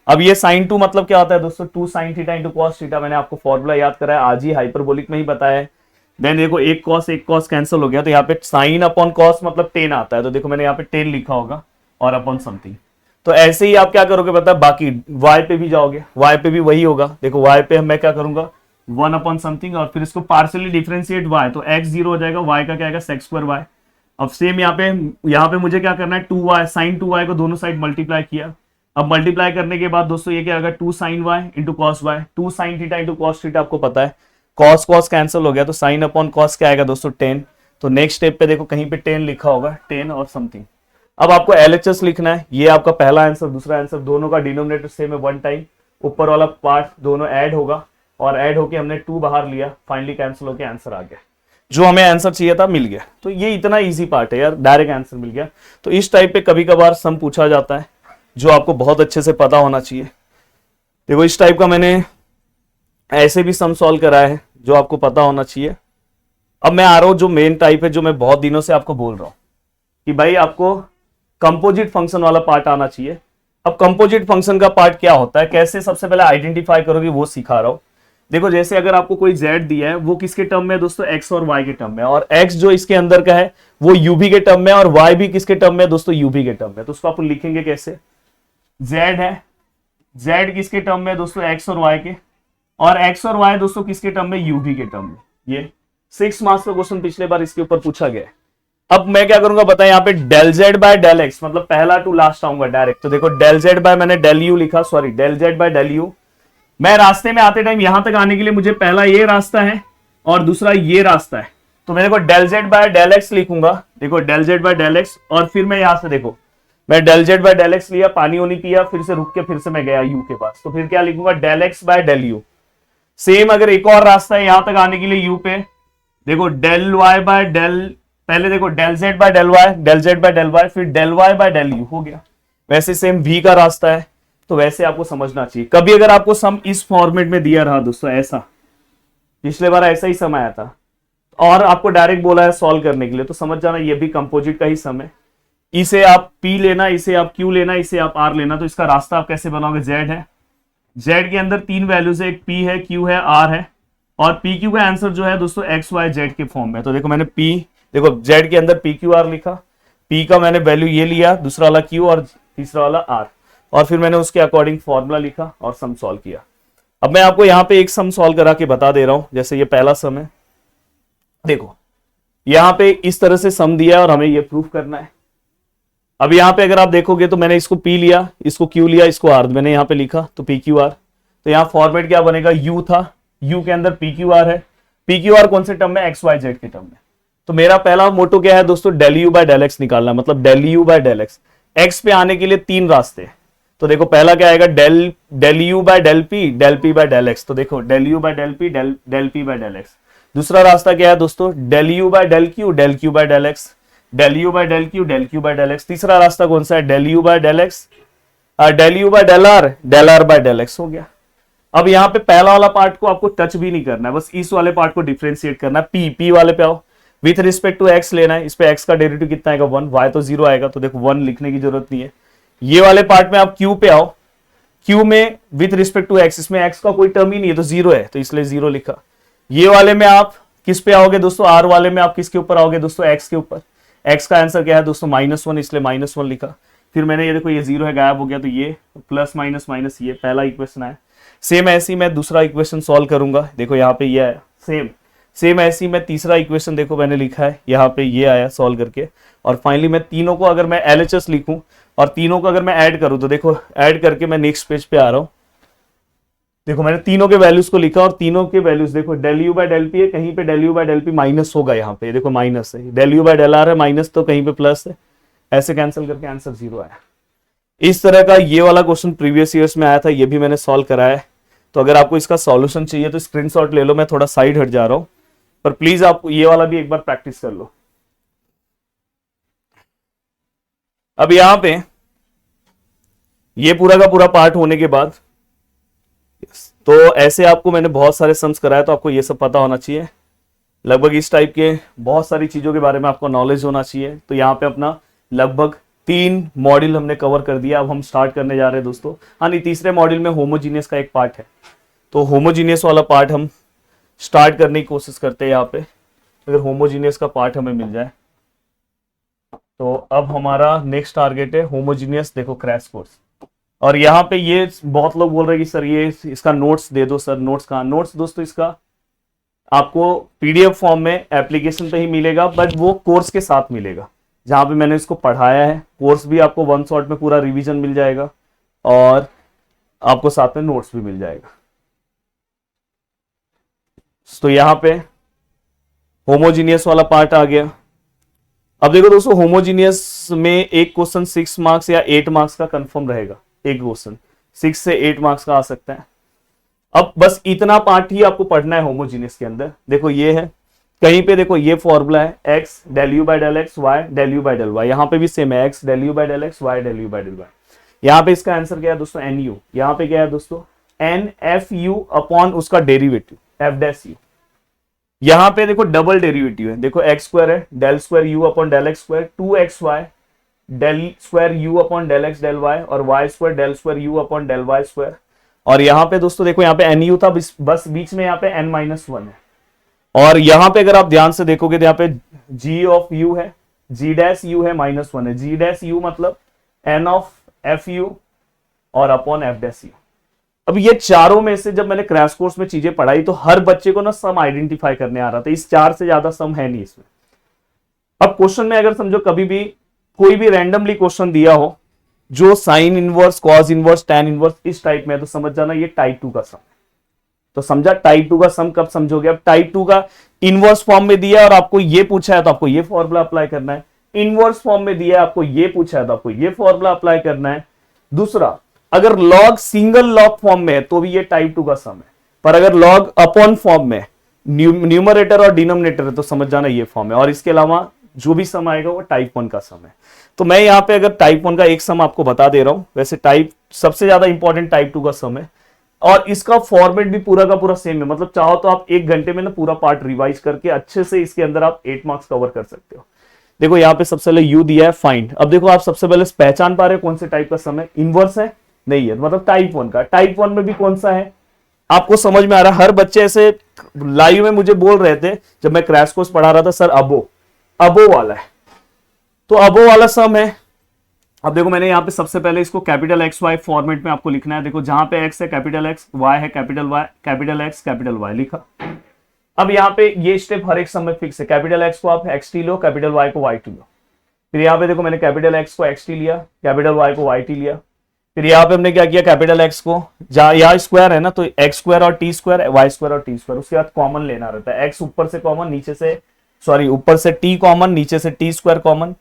[SPEAKER 1] अब ये sin 2 मतलब क्या होता है दोस्तों, 2 sin theta into cos theta, मैंने आपको फॉर्मूला याद कराया, आज ही हाइपरबोलिक में ही बताया है। देन देखो एक cos कैंसिल हो गया, तो यहाँ पे sin अपॉन cos मतलब 10 आता है, तो देखो मैंने यहाँ पे 10 लिखा होगा और अपॉन समथिंग। तो ऐसे ही आप क्या करोगे पता है, बाकी y पे भी जाओगे, y पे भी वही होगा। देखो y पे मैं क्या करूंगा 1 अपॉन समथिंग, और फिर इसको पार्शियली डिफरेंशिएट y, तो x 0 हो जाएगा, y का क्या आएगा sec स्क्वायर y। अब सेम यहाँ पे मुझे क्या करना है 2y, sin 2y को दोनों साइड मल्टीप्लाई किया। अब मल्टीप्लाई करने के बाद दोस्तों ये क्या आएगा 2 sin y into cos y, 2 sin theta into cos theta आपको पता है, cos कैंसिल हो गया, तो sin अपॉन cos क्या आएगा दोस्तों 10। तो नेक्स्ट स्टेप पे देखो कहीं पे 10 लिखा होगा, 10 और समथिंग। अब आपको LHS लिखना है, ये आपका पहला आंसर, दूसरा आंसर, दोनों का डिनोमिनेटर सेम है 1 टाइम, ऊपर वाला पार्ट दोनों ऐड होगा, और ऐड होके हमने 2 बाहर लिया, फाइनली कैंसिल होके आंसर आ गया, जो हमें आंसर चाहिए था मिल गया। तो ये इतना इजी पार्ट है यार, डायरेक्ट आंसर मिल गया। तो इस टाइप पे कभी कभार सम पूछा जाता है, जो आपको बहुत अच्छे से पता होना चाहिए। देखो इस टाइप का मैंने ऐसे भी सम सॉल्व कराया है, जो आपको पता होना चाहिए। अब मैं आ रहा हूं जो मेन टाइप है, जो मैं बहुत दिनों से आपको बोल रहा हूं कि भाई आपको कंपोजिट फंक्शन वाला पार्ट आना चाहिए। अब कंपोजिट फंक्शन का पार्ट क्या होता है, कैसे सबसे पहले आइडेंटिफाई करोगे वो सिखा रहा हूं। देखो जैसे अगर आपको कोई z दिया है, वो किसके टर्म में है दोस्तों, x और y के टर्म में, और x जो इसके अंदर का है वो ub के टर्म में, और y भी किसके टर्म में दोस्तों, ub के टर्म में। तो उसको आप लिखेंगे कैसे, z है, z किसके टर्म में दोस्तों, x और y के, और x और y दोस्तों किसके टर्म में, ub के टर्म में। ये 6 मार्क्स का क्वेश्चन पिछले बार इसके ऊपर पूछा गया है। अब मैं क्या करूंगा बताएं, यहाँ पे del Z by del x, मतलब पहला टू लास्ट आऊंगा डायरेक्ट। तो देखो डेल जेड बाय, मैंने डेल यू लिखा, sorry del Z by del u. मैं रास्ते में आते टाइम यहां तक आने के लिए मुझे पहला ये रास्ता है और दूसरा ये रास्ता है, तो मैं देखो del Z by del x लिखूंगा। देखो del Z by del x, और फिर मैं यहां से देखो मैं del Z by del x लिया, पानी वानी पिया, फिर से रुक के फिर से मैं गया यू के पास, तो फिर क्या लिखूंगा, del x by del u. Same अगर एक और रास्ता है यहां तक आने के लिए यू पे, देखो डेल वाई बाय डेल, पहले देखो del Z by del Y, del Z by del Y, फिर del Y by del U हो गया। वैसे सेम वी का रास्ता है, तो वैसे आपको समझना चाहिए। कभी अगर आपको सम इस फॉर्मेट में दिया रहा दोस्तों, ऐसा पिछले बार ऐसा ही सम आया था और आपको डायरेक्ट बोला है सॉल्व करने के लिए, तो समझ जाना ये भी कंपोजिट का ही सम है। इसे आप P लेना, इसे आप Q लेना, इसे आप R लेना। तो इसका रास्ता आप कैसे बनाओगे, Z है, Z के अंदर 3 वैल्यूज है, एक P है, Q है, R है, और PQ का आंसर जो है दोस्तों X Y Z के फॉर्म में। तो देखो मैंने P, देखो Z के अंदर PQR लिखा, P का मैंने वैल्यू ये लिया, दूसरा वाला Q और तीसरा वाला R, और फिर मैंने उसके अकॉर्डिंग फॉर्मूला लिखा और सम सॉल्व किया। अब मैं आपको यहाँ पे एक सम सॉल्व करा के बता दे रहा हूं। जैसे ये पहला सम है, देखो यहाँ पे इस तरह से सम दिया है और हमें ये प्रूफ करना है। अब यहाँ पे अगर आप देखोगे तो मैंने इसको P लिया, इसको Q लिया, इसको R मैंने यहाँ पे लिखा, तो PQR। तो यहाँ फॉर्मेट क्या बनेगा, U था, U के अंदर PQR है, PQR कौन से टर्म में, XYZ के टर्म में। तो मेरा पहला मोटो क्या है दोस्तों, del u by del x निकालना, मतलब del u by del x. X पे आने के लिए 3 रास्ते हैं। तो देखो पहला क्या आएगा, del u by del p by del x. तो देखो del u by del p by del x. दूसरा रास्ता क्या है दोस्तों, del u by del q by del x, del u by del q by del x. तीसरा रास्ता कौन सा है, del u by del x, del u by del r by del x हो गया। अब यहाँ पे पहला वाला पार्ट को आपको टच भी नहीं करना है, बस इस वाले पार्ट को डिफरेंशिएट करना है। पी वाले पे आओ, विथ रिस्पेक्ट टू एक्स लेना है। इस पे एक्स का डेरिवेटिव कितना आएगा, 1, वाई तो 0 आएगा, तो देखो 1 लिखने की जरूरत नहीं है। ये वाले पार्ट में आप क्यू पे आओ, क्यू में विथ रिस्पेक्ट टू एक्स, इसमें एक्स का कोई टर्म ही नहीं है तो 0 है, तो इसलिए 0 लिखा। ये वाले में आप किस पे आओगे दोस्तों, आर वाले में आप किसके ऊपर आओगे दोस्तों, एक्स के ऊपर। एक्स का आंसर क्या है दोस्तों, -1, इसलिए -1 लिखा। फिर मैंने ये देखो ये 0 है, गायब हो गया, तो ये प्लस माइनस माइनस, ये पहला इक्वेशन आया। सेम ऐसे ही मैं दूसरा इक्वेशन सॉल्व करूंगा, देखो यहाँ पे ये आया, सेम ऐसे ही मैं तीसरा इक्वेशन देखो मैंने लिखा है, यहाँ पे ये आया सॉल्व करके। और फाइनली मैं तीनों को अगर मैं LHS लिखूं और तीनों को अगर मैं ऐड करूं, तो देखो ऐड करके मैं नेक्स्ट पेज पे आ रहा हूं। देखो मैंने तीनों के वैल्यूज को लिखा और तीनों के वैल्यूज देखो, del u by del p है, कहीं पे del u by del p minus होगा, यहाँ पे देखो माइनस है, del u by del r है माइनस, तो कहीं पे प्लस है, ऐसे कैंसिल करके आंसर 0 आया। इस तरह का ये वाला क्वेश्चन प्रीवियस ईयर्स में आया था, ये भी मैंने सॉल्व कराया है। तो अगर आपको इसका सॉल्यूशन चाहिए तो स्क्रीनशॉट ले लो, मैं थोड़ा साइड हट जा रहा हूं, पर प्लीज आप ये वाला भी एक बार प्रैक्टिस कर लो। अब यहां पे ये पूरा का पूरा पार्ट होने के बाद, तो ऐसे आपको मैंने बहुत सारे सम्स कराया, तो आपको ये सब पता होना चाहिए। लगभग इस टाइप के बहुत सारी चीजों के बारे में आपको नॉलेज होना चाहिए। तो यहाँ पे अपना लगभग 3 मॉड्यूल हमने कवर कर दिया। अब हम स्टार्ट करने जा रहे हैं दोस्तों, हाँ नहीं, तीसरे मॉड्यूल में होमोजीनियस का एक पार्ट है, तो होमोजीनियस वाला पार्ट हम स्टार्ट करने की कोशिश करते हैं। यहाँ पे अगर होमोजीनियस का पार्ट हमें मिल जाए, तो अब हमारा नेक्स्ट टारगेट है होमोजीनियस, देखो क्रैश कोर्स। और यहाँ पे ये बहुत लोग बोल रहे हैं कि सर ये इसका नोट्स दे दो। सर नोट्स कहाँ, नोट्स दोस्तों इसका आपको PDF फॉर्म में एप्लीकेशन पे ही मिलेगा, बट वो कोर्स के साथ मिलेगा, जहाँ पे मैंने इसको पढ़ाया है। कोर्स भी आपको 1 शॉट में पूरा रिवीजन मिल जाएगा और आपको साथ में नोट्स भी मिल जाएगा। तो यहाँ पे होमोजीनियस वाला पार्ट आ गया। अब देखो दोस्तों, होमोजीनियस में एक क्वेश्चन 6 मार्क्स या 8 मार्क्स का कंफर्म रहेगा। एक क्वेश्चन 6 से 8 मार्क्स का आ सकता है। अब बस इतना पार्ट ही आपको पढ़ना है होमोजीनियस के अंदर। देखो ये है, कहीं पे देखो ये फॉर्मूला है, x del u by del x, y del u by del y। यहाँ पे भी सेम है, x del u by del x, y del u by del y। यहाँ पे इसका आंसर क्या है दोस्तों, NU। यहाँ पे क्या है दोस्तों, NFU अपॉन उसका डेरिवेटिव f डैश u। यहां पे देखो डबल डेरिवेटिव है, देखो एक्स स्क्वायर है, del square U upon del X square, 2xy del square U upon del x del Y, और Y square del square U upon del Y square. और यहाँ पे दोस्तों देखो यहाँ पे एन यू था, बस बीच में यहाँ पे एन माइनस वन है। और यहाँ पे अगर आप ध्यान से देखोगे तो यहाँ पे जी ऑफ यू है, जी डैश यू है, माइनस वन है। जी डैश यू मतलब एन ऑफ एफ यू और अपॉन एफ डैश यू। अब ये चारों में से जब मैंने क्रैश कोर्स में चीजें पढ़ाई तो हर बच्चे को ना सम आइडेंटिफाई करने आ रहा था, इस चार से ज्यादा सम है नहीं इसमें। अब क्वेश्चन में अगर समझो कभी भी कोई भी रैंडमली क्वेश्चन दिया हो जो sine inverse, cos inverse, tan inverse इस टाइप में है, तो समझ जाना ये टाइप 2 का सम है। तो समझा टाइप 2 का सम कब समझोगे? अब टाइप 2 का इनवर्स फॉर्म में दिया और आपको ये पूछा है तो आपको ये फॉर्मूला अप्लाई करना है। इनवर्स फॉर्म में दिया है, आपको ये पूछा है तो आपको ये फॉर्मूला अप्लाई करना है। दूसरा, अगर लॉग सिंगल लॉग फॉर्म में है तो भी ये टाइप 2 का सम है, पर अगर लॉग अपॉन फॉर्म में न्यूमरेटर और डिनोमिनेटर है तो समझ जाना ये फॉर्म है। और इसके अलावा जो भी सम आएगा वो टाइप 1 का सम है। तो मैं यहाँ पे अगर टाइप 1 का एक सम आपको बता दे रहा हूं, वैसे टाइप सबसे ज्यादा इंपॉर्टेंट टाइप 2 का सम है, और इसका फॉर्मेट भी पूरा का पूरा सेम है। मतलब चाहो तो आप 1 घंटे में ना पूरा पार्ट रिवाइज करके अच्छे से इसके अंदर आप 8 मार्क्स कवर कर सकते हो। देखो यहाँ पे सबसे पहले यू दिया है, फाइंड। अब देखो आप सबसे पहले पहचान पा रहे हो कौन से टाइप का सम है? इनवर्स है? नहीं है, मतलब टाइप 1 का। टाइप 1 में भी कौन सा है आपको समझ में आ रहा है? हर बच्चे ऐसे लाइव में मुझे बोल रहे थे जब मैं क्रैश कोर्स पढ़ा रहा था, सर अबो वाला है, तो अबो वाला सम है। अब देखो मैंने यहाँ पे सबसे पहले इसको कैपिटल एक्स वाई फॉर्मेट में आपको लिखना है। देखो जहां पे एक्स है कैपिटल एक्स, वाई है capital y, capital x capital y लिखा। अब यहाँ पे ये स्टेप हर एक सम में फिक्स है। कैपिटल एक्स को आप एक्स टी लो, कैपिटल वाई को वाई टी लो। फिर यहाँ पे देखो मैंने कैपिटल एक्स को एक्स टी लिया, कैपिटल वाई को वाई टी लिया। फिर यहाँ पे हमने क्या किया, कैपिटल एक्स को, जहां यहाँ स्क्वायर है ना तो एक्स स्क्वायर और टी स्क्वायर, वाई स्क्वायर और टी स्क्वायर, उसके बाद कॉमन लेना रहता है। एक्स ऊपर से कॉमन, नीचे से ऊपर से टी कॉमन, नीचे से टी स्क्वायर कॉमन।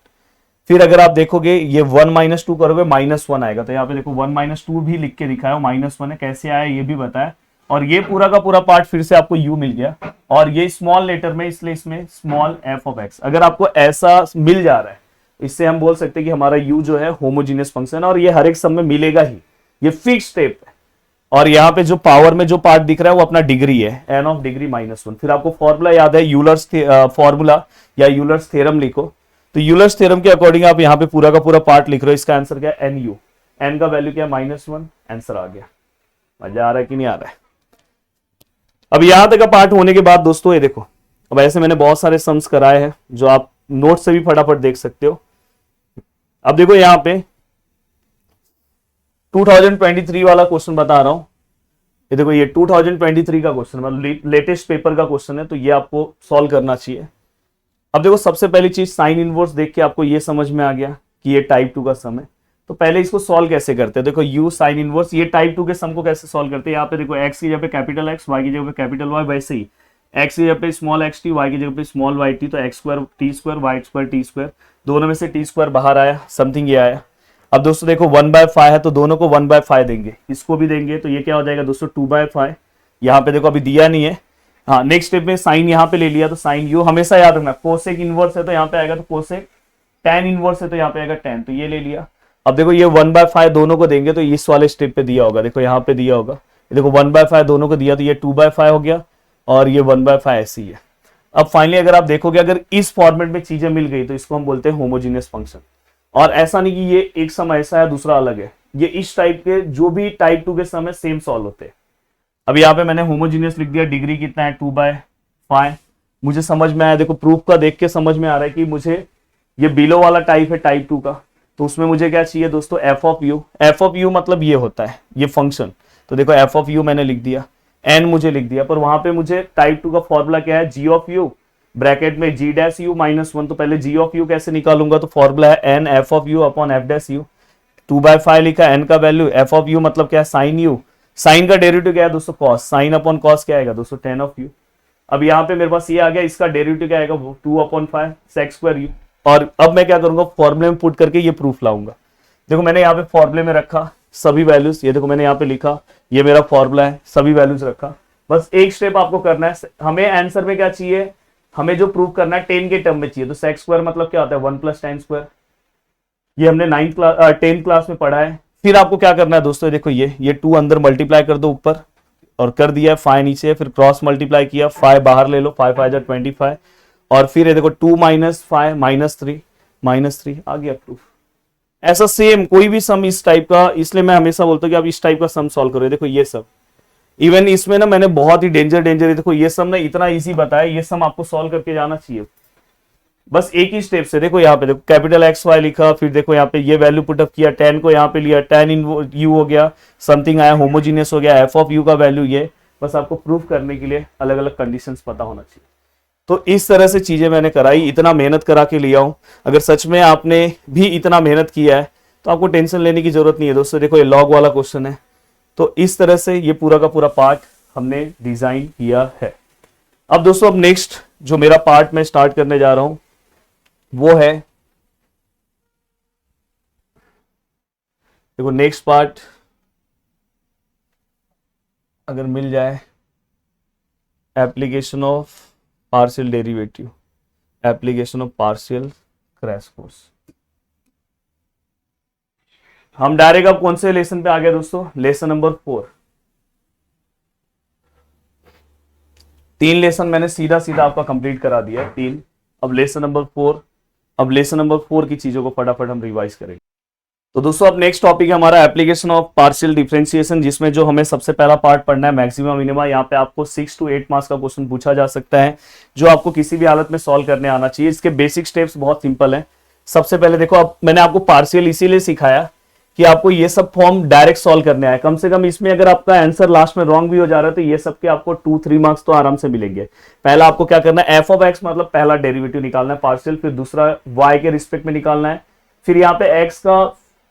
[SPEAKER 1] फिर अगर आप देखोगे ये 1 माइनस 2 करोगे -1 आएगा, तो यहाँ पे देखो 1 माइनस 2 भी लिख के दिखाया, -1 है, कैसे आया ये भी बताया। और ये पूरा का पूरा पार्ट फिर से आपको u मिल गया, और ये स्मॉल लेटर में इसलिए इसमें स्मॉल f ऑफ x। अगर आपको ऐसा मिल जा रहा है इससे हम बोल सकते हैं कि हमारा u जो है होमोजीनियस फंक्शन, और ये हर एक सम में मिलेगा ही, ये फिक्स स्टेप है। और यहाँ पे जो पावर में जो पार्ट दिख रहा है वो अपना डिग्री है, n ऑफ डिग्री -1। फिर आपको फॉर्मूला याद है, यूलर्स फॉर्मूला या यूलर्स थ्योरम लिखो। तो यूलर्स थ्योरम के अकॉर्डिंग आप यहाँ पे पूरा का पूरा पार्ट लिख रहे हो। इसका आंसर क्या है? NU, n का वैल्यू क्या है? -1। आंसर आ गया। मजा आ रहा है कि नहीं आ रहा है? अब यहां तक का पार्ट होने के बाद दोस्तों ये देखो, अब ऐसे मैंने बहुत सारे सम्स कराए हैं जो आप नोट से भी फटाफट देख सकते हो। अब देखो यहाँ पे 2023 वाला क्वेश्चन बता रहा हूं। ये देखो ये 2023 का क्वेश्चन, मतलब लेटेस्ट पेपर का क्वेश्चन है, तो ये आपको सॉल्व करना चाहिए। अब देखो सबसे पहली चीज, साइन इनवर्स देख के आपको ये समझ में आ गया कि ये टाइप 2 का सम है। तो पहले इसको सॉल्व कैसे करते हैं? देखो u साइन इनवर्स, ये टाइप 2 के सम को कैसे सॉल्व करते हैं? यहाँ पे देखो x की जगह पे कैपिटल x, y की जगह पे कैपिटल y, वैसे ही x की जगह पे स्मॉल एक्स टी, y की जगह पे स्मॉल वाई टी, तो x square t square, y square t square, दोनों में से टी स्क्वायर बाहर आया, समथिंग ये आया। अब दोस्तों देखो 1/5 है तो दोनों को 1/5 देंगे, इसको भी देंगे, तो ये क्या हो जाएगा दोस्तों 2/5। यहाँ पे देखो अभी दिया नहीं है। हाँ, नेक्स्ट स्टेप में साइन यहाँ पे ले लिया, तो साइन यू हमेशा याद रखना, कोसेक इनवर्स है तो यहाँ पे आएगा तो कोसेक, टैन इनवर्स है तो यहाँ पे आएगा टैन, तो ये ले लिया। अब देखो ये 1/5 दोनों को देंगे तो इस वाले स्टेप पे दिया होगा, देखो यहाँ पे दिया होगा, ये देखो 1/5 दोनों को दिया तो ये 2/5 हो गया, और ये 1/5 ऐसी है। अब फाइनली अगर आप देखोगे, अगर इस फॉर्मेट में चीजें मिल गई तो इसको हम बोलते हैं होमोजीनियस फंक्शन। और ऐसा नहीं कि ये एक सम ऐसा है दूसरा अलग है, ये इस टाइप के जो भी टाइप 2 के सम है सेम सॉल्व होते हैं। अब यहाँ पे मैंने होमोजीनियस लिख दिया, डिग्री कितना है 2/5, मुझे समझ में आया। देखो प्रूफ का देख के समझ में आ रहा है कि मुझे ये बिलो वाला टाइप है टाइप 2 का, तो उसमें मुझे क्या चाहिए दोस्तों, एफ ऑफ यू मतलब ये होता है ये फंक्शन। तो देखो एफ ऑफ यू मैंने लिख दिया, एन मुझे लिख दिया, पर वहां पे मुझे टाइप 2 का फॉर्मूला क्या है, जी ऑफ यू ब्रैकेट में जी डैश यू -1। तो पहले जी ऑफ यू कैसे निकालूंगा, तो फॉर्मूला है n f of u upon f dash u. 2/5 लिखा, एन का वैल्यू, एफ ऑफ यू मतलब क्या है साइन यू, साइन का डेरिवेटिव क्या है दोस्तों कॉस, साइन अपॉन कॉस क्या आएगा दोस्तों टेन ऑफ यू। अब यहाँ पे मेरे पास ये आ गया, इसका डेरिवेटिव क्या आएगा 2/5 सेक स्क्वायर यू। और अब मैं क्या करूंगा, फॉर्मूले में पुट करके ये प्रूफ लाऊंगा। देखो मैंने यहाँ पे फॉर्मूले में रखा सभी वैल्यूज, ये देखो मैंने यहाँ पे लिखा, ये मेरा फॉर्मूला है, सभी वैल्यूज रखा। बस एक स्टेप आपको करना है, हमें आंसर में क्या चाहिए, हमें जो प्रूफ करना है 10 के टर्म में चाहिए। तो सेक स्क्वायर मतलब क्या होता है 1 + tan स्क्वायर, ये हमने 10th क्लास में पढ़ा है। फिर आपको क्या करना है दोस्तों, देखो ये 2 अंदर मल्टीप्लाई कर दो ऊपर, और कर दिया, 5 नीचे, फिर क्रॉस मल्टीप्लाई किया, 5 बाहर ले लो, 5 5 जा 25, और फिर ये देखो 2 माइनस 5 -3 आ गया प्रूफ। ऐसा सेम कोई भी सम इस टाइप का, इसलिए मैं हमेशा बोलता हूँ कि आप इस टाइप का सम सॉल्व करो। देखो ये सब, इवन इसमें ना मैंने बहुत ही डेंजर देखो ये सम ना इतना इजी बताया, ये सम आपको सॉल्व करके जाना चाहिए बस एक ही स्टेप से। देखो यहाँ पे देखो कैपिटल एक्स वाई लिखा, फिर देखो यहाँ पे ये वैल्यू पुटअप किया, 10 को यहाँ पे लिया, 10 इन यू हो गया, समथिंग आया होमोजीनियस हो गया, एफ ऑफ यू का वैल्यू ये। बस आपको प्रूफ करने के लिए अलग अलग कंडीशंस पता होना चाहिए। तो इस तरह से चीजें मैंने कराई, इतना मेहनत करा के लिया हूं। अगर सच में आपने भी इतना मेहनत किया है तो आपको टेंशन लेने की जरूरत नहीं है दोस्तों। देखो ये लॉग वाला क्वेश्चन है, तो इस तरह से ये पूरा का पूरा पार्ट हमने डिजाइन किया है। अब दोस्तों, अब नेक्स्ट जो मेरा पार्ट मैं स्टार्ट करने जा रहा हूं वो है, देखो नेक्स्ट पार्ट अगर मिल जाए, application of partial derivative, application of partial crash course. हम डायरेक्ट अब कौन से लेसन पे आ गए दोस्तों? Lesson number 4। 3 लेसन मैंने सीधा सीधा आपका कंप्लीट करा दिया है, 3। अब लेसन नंबर 4, अब लेसन नंबर 4 की चीजों को फटाफट हम रिवाइज करेंगे। तो दोस्तों अब नेक्स्ट टॉपिक है हमारा एप्लीकेशन ऑफ पार्शियल डिफरेंशिएशन, जिसमें जो हमें सबसे पहला पार्ट पढ़ना है मैक्सिमा मिनिमा। यहाँ पे आपको 6 to 8 मार्क्स का क्वेश्चन पूछा जा सकता है, जो आपको किसी भी हालत में सॉल्व करने आना चाहिए। इसके बेसिक स्टेप्स बहुत सिंपल हैं। सबसे पहले देखो, अब मैंने आपको पार्शियल इसीलिए सिखाया कि आपको ये सब फॉर्म डायरेक्ट सॉल्व करने आए। कम से कम इसमें अगर आपका आंसर लास्ट में रॉन्ग भी हो जा रहा है तो ये सब के आपको 2-3 मार्क्स तो आराम से मिलेंगे। पहला आपको क्या करना है, एफ ऑफ एक्स मतलब पहला डेरिवेटिव निकालना है पार्शियल, फिर दूसरा वाई के रिस्पेक्ट में निकालना है, फिर यहाँ पे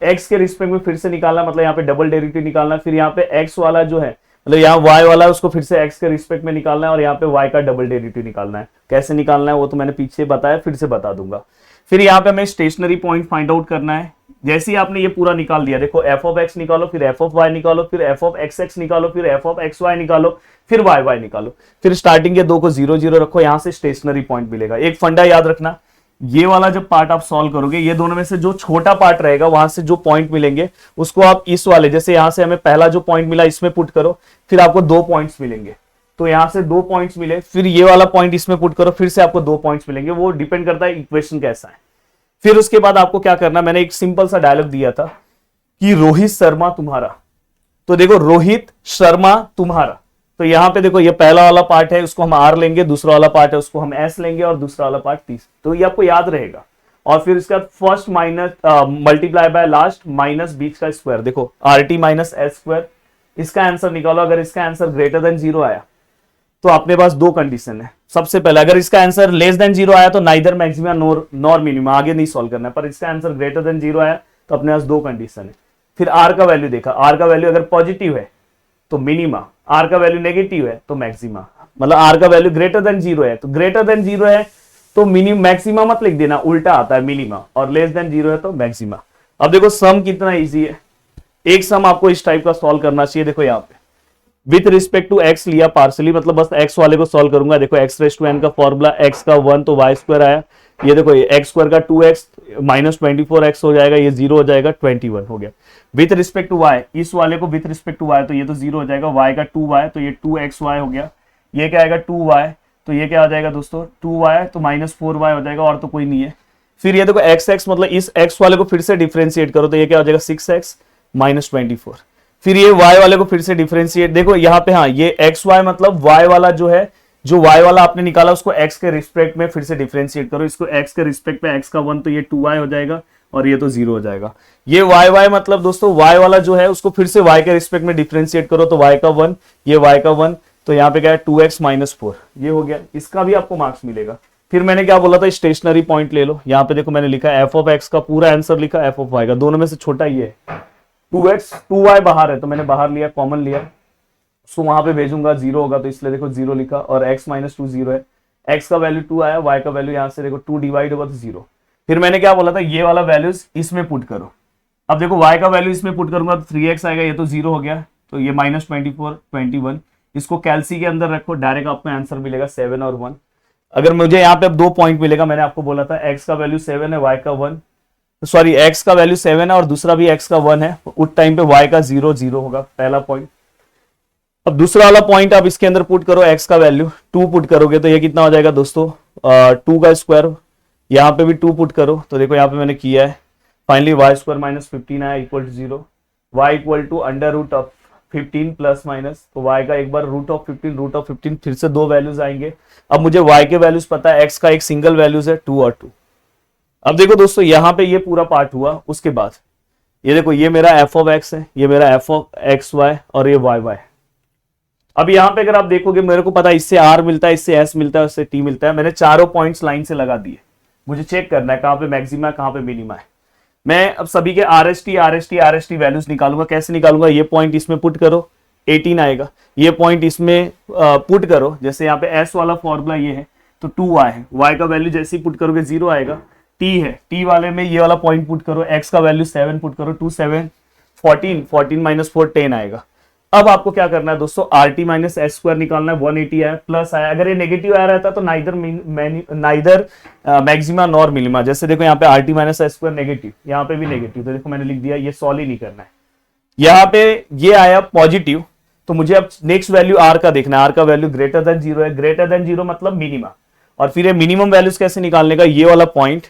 [SPEAKER 1] एक्स के रिस्पेक्ट में फिर से निकालना है, मतलब यहाँ पे डबल डेरिवेटिव निकालना है, फिर यहाँ पे एक्स वाला जो है मतलब यहाँ वाई वाला है उसको फिर से एक्स के रिस्पेक्ट में निकालना है, और यहाँ पे वाई का डबल डेरिवेटिव निकालना है। कैसे निकालना है वो तो मैंने पीछे बताया, फिर से बता दूंगा। फिर यहाँ पे हमें स्टेशनरी पॉइंट फाइंड आउट करना है। जैसे ही आपने ये पूरा निकाल दिया, देखो एफ ऑफ एक्स निकालो, फिर एफ ऑफ वाई निकालो, फिर एफ ऑफ एक्स एक्स निकालो, फिर एफ ऑफ एक्स वाई निकालो, फिर वाई वाई निकालो, फिर स्टार्टिंग के 2 को 0 0 रखो, यहां से स्टेशनरी पॉइंट मिलेगा। एक फंडा याद रखना, ये वाला जब पार्ट आप सॉल्व करोगे, ये दोनों में से जो छोटा पार्ट रहेगा वहां से जो पॉइंट मिलेंगे उसको आप इस वाले, जैसे यहां से हमें पहला जो पॉइंट मिला इसमें पुट करो, फिर आपको 2 पॉइंट्स मिलेंगे। तो यहां से 2 पॉइंट्स मिले, फिर ये वाला पॉइंट इसमें पुट करो, फिर से आपको 2 पॉइंट्स मिलेंगे। वो डिपेंड करता है इक्वेशन कैसा है। फिर उसके बाद आपको क्या करना, मैंने एक सिंपल सा डायलॉग दिया था कि रोहित शर्मा तुम्हारा, तो देखो रोहित शर्मा तुम्हारा, तो यहां पे देखो ये पहला वाला पार्ट है उसको हम आर लेंगे, दूसरा वाला पार्ट है उसको हम एस लेंगे, और दूसरा वाला पार्ट 30, तो ये आपको याद रहेगा। और फिर इसके बाद first minus multiply by last minus बीच का स्क्वायर, देखो R T minus S square, इसका आंसर निकालो। अगर इसका आंसर ग्रेटर देन 0 आया तो अपने पास 2 कंडीशन है। सबसे पहले अगर इसका आंसर लेस देन 0 आया तो नाइदर मैक्सिमा नॉर मिनिमा, आगे नहीं सॉल्व करना है। पर इसका आंसर ग्रेटर देन 0 आया तो अपने पास 2 कंडीशन है। फिर आर का वैल्यू देखा, आर का वैल्यू अगर पॉजिटिव है तो मिनिमा, आर का वैल्यू नेगेटिव है तो मैक्सिमा, मतलब आर का वैल्यू ग्रेटर देन 0 है तो ग्रेटर देन 0 है तो मैक्सिमा मत लिख देना, उल्टा आता है मिनिमा, और लेस देन 0 है तो मैक्सिमा। अब देखो सम कितना इजी है, एक सम आपको इस टाइप का सॉल्व करना चाहिए। देखो यहाँ पे विथ रिस्पेक्ट टू एक्स लिया पार्सली, मतलब बस एक्स वाले को सॉल्व करूंगा। देखो एक्स रेस टू एन का फॉर्मूला एक्स का 1 तो वाई स्क्वायर आया, ये देखो एक्स स्क्वायर का 2x माइनस 24x हो जाएगा, ये 0 हो जाएगा, 21 हो गया। विथ रिस्पेक्ट टू वाई, इस वाले को विथ रिस्पेक्ट टू वाई तो ये तो 0 हो जाएगा, वाई का 2y तो ये 2xy हो गया, ये क्या आएगा 2y तो ये क्या आ जाएगा दोस्तों 2y तो माइनस 4y हो जाएगा, और तो कोई नहीं है। फिर ये देखो x मतलब इस x वाले को फिर से डिफरेंशिएट करो तो ये क्या हो जाएगा 6x माइनस 24। फिर ये y वाले को फिर से डिफरेंशिएट, देखो यहाँ पे हाँ ये xy मतलब y वाला जो है, जो y वाला आपने निकाला उसको x के रिस्पेक्ट में फिर से डिफरेंशिएट करो, इसको x के रिस्पेक्ट में x का 1 तो ये 2y हो जाएगा, और ये तो 0 हो जाएगा। ये y मतलब दोस्तों y वाला जो है उसको फिर से y के रिस्पेक्ट में डिफरेंशिएट करो तो y का 1, ये y का 1 तो यहाँ पे क्या है 2x माइनस 4, ये हो गया। इसका भी आपको मार्क्स मिलेगा। फिर मैंने क्या बोला था, स्टेशनरी पॉइंट ले लो। यहाँ पे देखो मैंने लिखा एफ ऑफ एक्स का पूरा आंसर लिखा, एफ ऑफ वाई का, दोनों में से छोटा ये है। 2x 2y बाहर है तो मैंने बाहर लिया, कॉमन लिया, उसको वहां पे भेजूंगा 0 होगा तो इसलिए देखो 0 लिखा, और x माइनस 2 0 है, x का वैल्यू 2 आया, y का वैल्यू यहाँ से देखो 2 डिवाइड होगा तो 0। फिर मैंने क्या बोला था, ये वाला वैल्यूज इसमें पुट करो। अब देखो y का वैल्यू इसमें पुट करूंगा तो 3x आएगा, ये तो 0 हो गया, तो ये माइनस 24 21, इसको कैलसी के अंदर रखो, डायरेक्ट आपको आंसर मिलेगा 7 और 1। अगर मुझे यहाँ पे अब 2 पॉइंट मिलेगा, मैंने आपको बोला था x का वैल्यू 7 है, y का 1 सॉरी x का वैल्यू 7 है और दूसरा भी x का 1 है, उस टाइम पे y का 0 0 होगा, पहला पॉइंट। अब दूसरा वाला पॉइंट आप इसके अंदर पुट करो, x का वैल्यू 2 पुट करोगे तो ये कितना हो जाएगा दोस्तों, 2 का स्क्वायर। यहाँ पे भी 2 पुट करो तो देखो यहाँ पे मैंने किया है, फाइनली वाई स्क्वायर माइनस 15 आया equal to 0, y equal to under root of 15 plus minus, तो y का एक बार रूट ऑफ 15 फिर से दो वैल्यूज आएंगे। अब मुझे y के वैल्यूज पता है, x का एक सिंगल वैल्यूज है 2 और 2। अब देखो दोस्तों यहाँ पे ये पूरा पार्ट हुआ, उसके बाद ये देखो ये मेरा f ऑफ x है, ये मेरा f ऑफ एक्स वाई और ये y y। अब यहाँ पे अगर आप देखोगे मेरे को पता है इससे r मिलता है, इससे s मिलता है, इससे t मिलता है। मैंने चारों पॉइंट्स लाइन से लगा दिए, मुझे चेक करना है कहाँ पे मैक्सिमा है कहाँ पे मिनिमा है। मैं अब सभी के RST वैल्यूज निकालूंगा। कैसे निकालूंगा, ये पॉइंट इसमें पुट करो 18 आएगा, ये पॉइंट इसमें पुट करो, जैसे यहाँ पे s वाला फॉर्मूला ये है तो 2y है, y का वैल्यू जैसे ही पुट करोगे 0 आएगा। t है, t वाले में ये वाला पॉइंट पुट करो, x का वैल्यू 7 पुट करो, 2 7 14 माइनस 4 10 आएगा। अब आपको क्या करना है दोस्तों, RT माइनस एस स्क्वायर निकालना है, 180 आया प्लस आया। अगर ये नेगेटिव आया रहता तो नाइदर मैक्सिमा नॉर मिनिमा। जैसे देखो यहाँ पे RT minus S square negative, यहाँ पे भी नेगेटिव, तो देखो मैंने लिख दिया, ये सॉल्व ही नहीं करना है। यहाँ पे ये आया पॉजिटिव, तो मुझे अब नेक्स्ट वैल्यू R का देखना है, R का वैल्यू ग्रेटर देन 0 है, ग्रेटर देन 0 मतलब मिनिमा। और फिर ये मिनिमम वैल्यूज कैसे निकालने का, ये वाला पॉइंट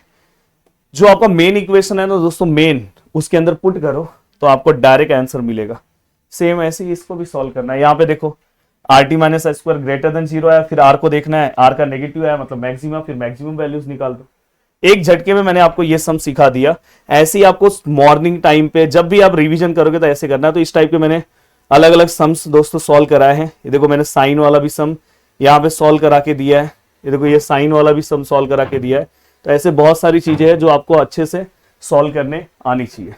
[SPEAKER 1] जो आपका मेन इक्वेशन है ना दोस्तों, मेन उसके अंदर पुट करो तो आपको डायरेक्ट आंसर मिलेगा। सेम ऐसे ही इसको भी सॉल्व करना है। यहाँ पे देखो RT minus S square greater than 0 आया, फिर R को देखना है, R का नेगेटिव आया मतलब मैक्सिमम, फिर मैक्सिमम वैल्यूज निकाल दो। एक झटके में मैंने आपको ये सम सिखा दिया। ऐसे ही आपको मॉर्निंग टाइम पे जब भी आप रिवीजन करोगे तो ऐसे करना है। तो इस टाइप के मैंने अलग अलग सम्स दोस्तों सॉल्व कराए हैं। ये देखो मैंने साइन वाला भी सम यहाँ पे सॉल्व करा के दिया है, ये देखो ये साइन वाला भी सम सॉल्व करा के दिया है। तो ऐसे बहुत सारी चीजें हैं जो आपको अच्छे से सॉल्व करने आनी चाहिए।